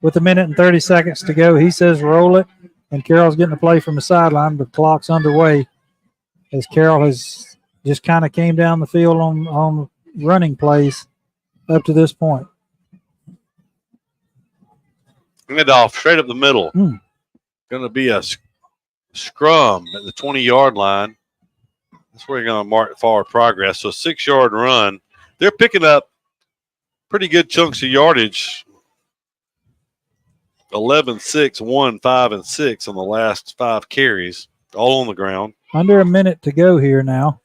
Speaker 3: with 1 minute and 30 seconds to go. He says roll it, and Carroll's getting a play from the sideline, but the clock's underway as Carroll has just kind of came down the field on running plays up to this point.
Speaker 2: Hand off straight up the middle. Going to be a scrum at the 20-yard line. That's where you're going to mark forward progress. So 6-yard run. They're picking up pretty good chunks of yardage. 11, 6, 1, 5, and 6 on the last 5 carries, all on the ground.
Speaker 3: Under a minute to go here now.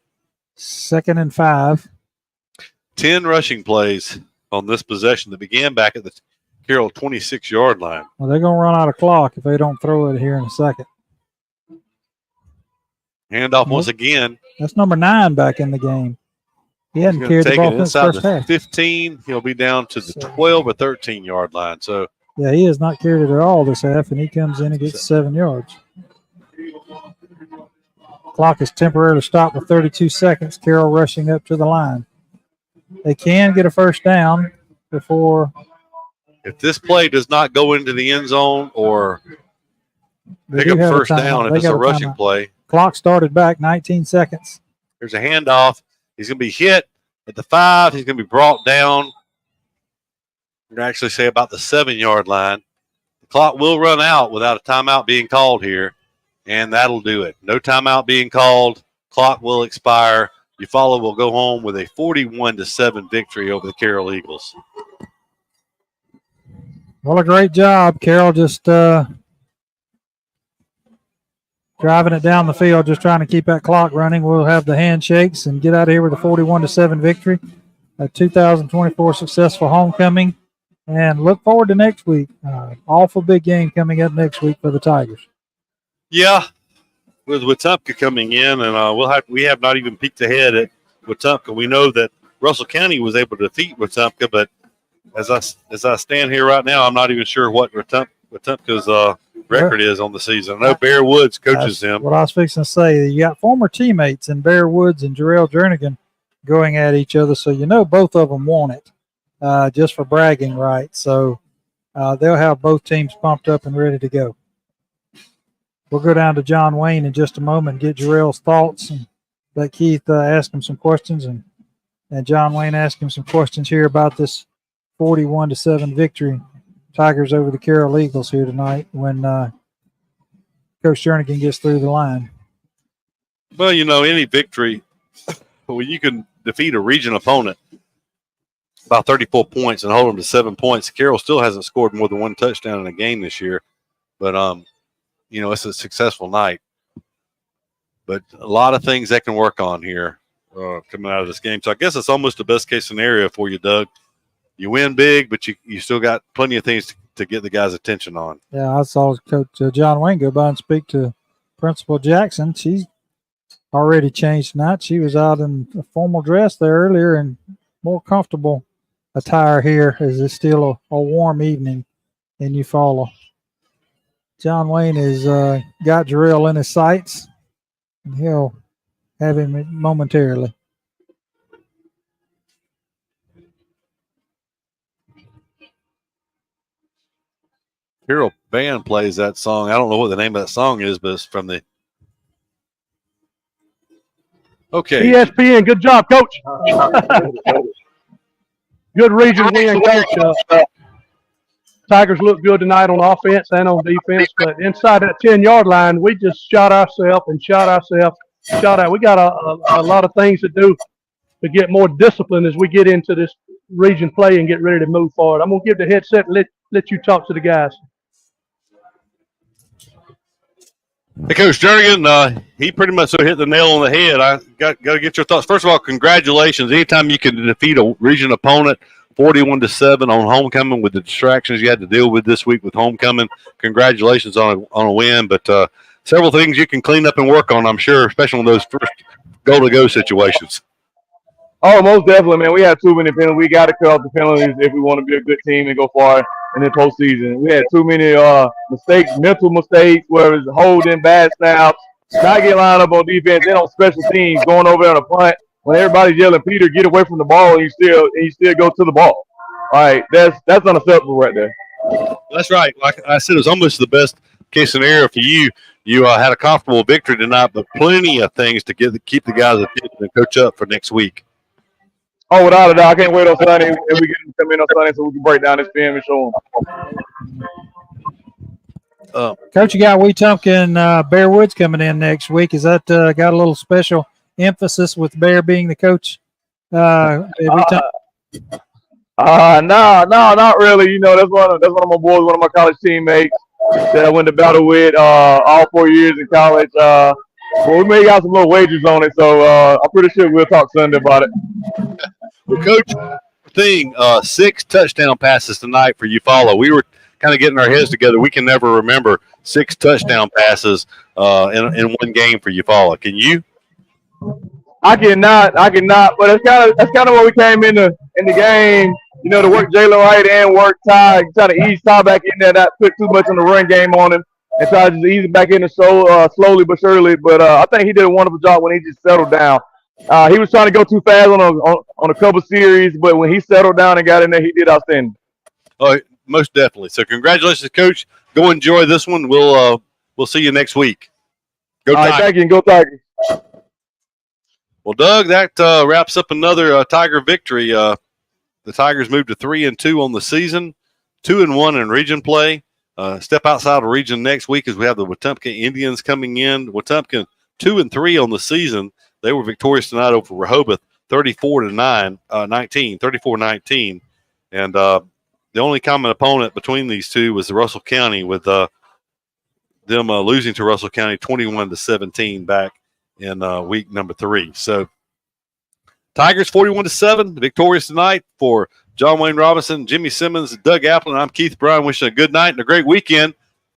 Speaker 3: 2nd and 5.
Speaker 2: 10 rushing plays on this possession that began back at the Carroll 26-yard line.
Speaker 3: Well, they're going to run out of clock if they don't throw it here in a second.
Speaker 2: Handoff once again.
Speaker 3: That's number 9 back in the game. He hadn't carried the ball since the first half.
Speaker 2: 15. He'll be down to the 12 or 13-yard line. So
Speaker 3: yeah, he has not carried it at all this half, and he comes in and gets 7 yards. Clock is temporarily stopped with 32 seconds. Carroll rushing up to the line. They can get a first down before.
Speaker 2: If this play does not go into the end zone or pick up first down, if it's a rushing play.
Speaker 3: Clock started back 19 seconds.
Speaker 2: There's a handoff. He's going to be hit at the 5. He's going to be brought down. You're actually say about the 7-yard line. The clock will run out without a timeout being called here, and that'll do it. No timeout being called. Clock will expire. Eufaula will go home with a 41-7 victory over the Carroll Eagles.
Speaker 3: Well, a great job. Carroll just driving it down the field, just trying to keep that clock running. We'll have the handshakes and get out of here with a 41-7 victory. A 2024 successful homecoming. And look forward to next week. Awful big game coming up next week for the Tigers.
Speaker 2: Yeah, with Wetumpka coming in, and we have not even peeked ahead at Wetumpka. We know that Russell County was able to defeat Wetumpka, but as I stand here right now, I'm not even sure what Wetumpka's record is on the season. I know Bear Woods coaches them.
Speaker 3: What I was fixing to say, you got former teammates in Bear Woods and Jarrell Jernigan going at each other, so you know both of them want it. Just for bragging rights. So they'll have both teams pumped up and ready to go. We'll go down to John Wayne in just a moment and get Jarrell's thoughts and let Keith ask him some questions and John Wayne ask him some questions here about this 41-7 victory Tigers over the Carroll Eagles here tonight when Coach Jernigan gets through the line.
Speaker 2: Well, any victory, when you can defeat a region opponent by 34 points and hold them to 7 points. Carroll still hasn't scored more than one touchdown in a game this year, but it's a successful night. But a lot of things they can work on here coming out of this game. So I guess it's almost the best case scenario for you, Doug. You win big, but you still got plenty of things to get the guys' attention on.
Speaker 3: Yeah, I saw Coach John Wayne go by and speak to Principal Jackson. She's already changed tonight. She was out in a formal dress there earlier and more comfortable attire here as it's still a warm evening in Eufaula. John Wayne has got Jarrell in his sights, and he'll have him momentarily.
Speaker 2: Carroll band plays that song. I don't know what the name of that song is, but it's from the
Speaker 11: ESPN. Good job, Coach. Good region win, Coach. Tigers look good tonight on offense and on defense, but inside that 10-yard line, we just shot out. We got a lot of things to do to get more discipline as we get into this region play and get ready to move forward. I'm going to give the headset and let you talk to the guys.
Speaker 2: Hey, Coach Jernigan, he pretty much hit the nail on the head. I got to get your thoughts. First of all, congratulations. Anytime you can defeat a region opponent 41-7 on homecoming with the distractions you had to deal with this week with homecoming, congratulations on a win. But several things you can clean up and work on, I'm sure, especially on those first goal-to-go situations.
Speaker 4: Oh, most definitely, man. We had too many penalties. We got to cut off the penalties if we want to be a good team and go far in the postseason. We had too many mistakes, mental mistakes, where it's holding, bad snaps, not getting lined up on defense, then on special teams, going over there on a punt. When everybody's yelling, Peter, get away from the ball, and you still go to the ball. All right, that's unacceptable right there.
Speaker 2: That's right. Like I said, it was almost the best case scenario for you. You had a comfortable victory tonight, but plenty of things to keep the guys' attention and coach up for next week.
Speaker 4: Oh, without a doubt. I can't wait on Sunday. If we get them to come in on Sunday so we can break down this film and show them.
Speaker 3: Coach, you got Wetumpka Bear Woods coming in next week. Is that got a little special emphasis with Bear being the coach?
Speaker 4: No, not really. That's one of my boys, one of my college teammates that I went to battle with all 4 years in college. Well, we may got some little wagers on it, so I'm pretty sure we'll talk Sunday about it.
Speaker 2: Well, Coach, 6 touchdown passes tonight for Eufaula. We were kind of getting our heads together. We can never remember 6 touchdown passes in one game for Eufaula. Can you?
Speaker 4: I cannot. But that's kind of what we came in the game. To work Jalen Wright and work Ty, try to ease Ty back in there, not put too much on the run game on him, and try to just ease him back in slowly but surely. But I think he did a wonderful job when he just settled down. He was trying to go too fast on a couple series, but when he settled down and got in there, he did outstanding.
Speaker 2: Oh, most definitely. So congratulations, Coach. Go enjoy this one. We'll see you next week. Go Tigers.
Speaker 4: Thank you, and go Tigers.
Speaker 2: Well, Doug, that wraps up another Tiger victory. The Tigers moved to 3-2 on the season, 2-1 in region play. Step outside of region next week as we have the Wetumpka Indians coming in. Wetumpka 2-3 on the season. They were victorious tonight over Rehoboth, 34-19. And the only common opponent between these two was the Russell County, with them losing to Russell County 21-17 back in week number 3. So Tigers 41-7, victorious tonight. For John Wayne Robinson, Jimmy Simmons, Doug Applin, I'm Keith Bryan, wishing a good night and a great weekend.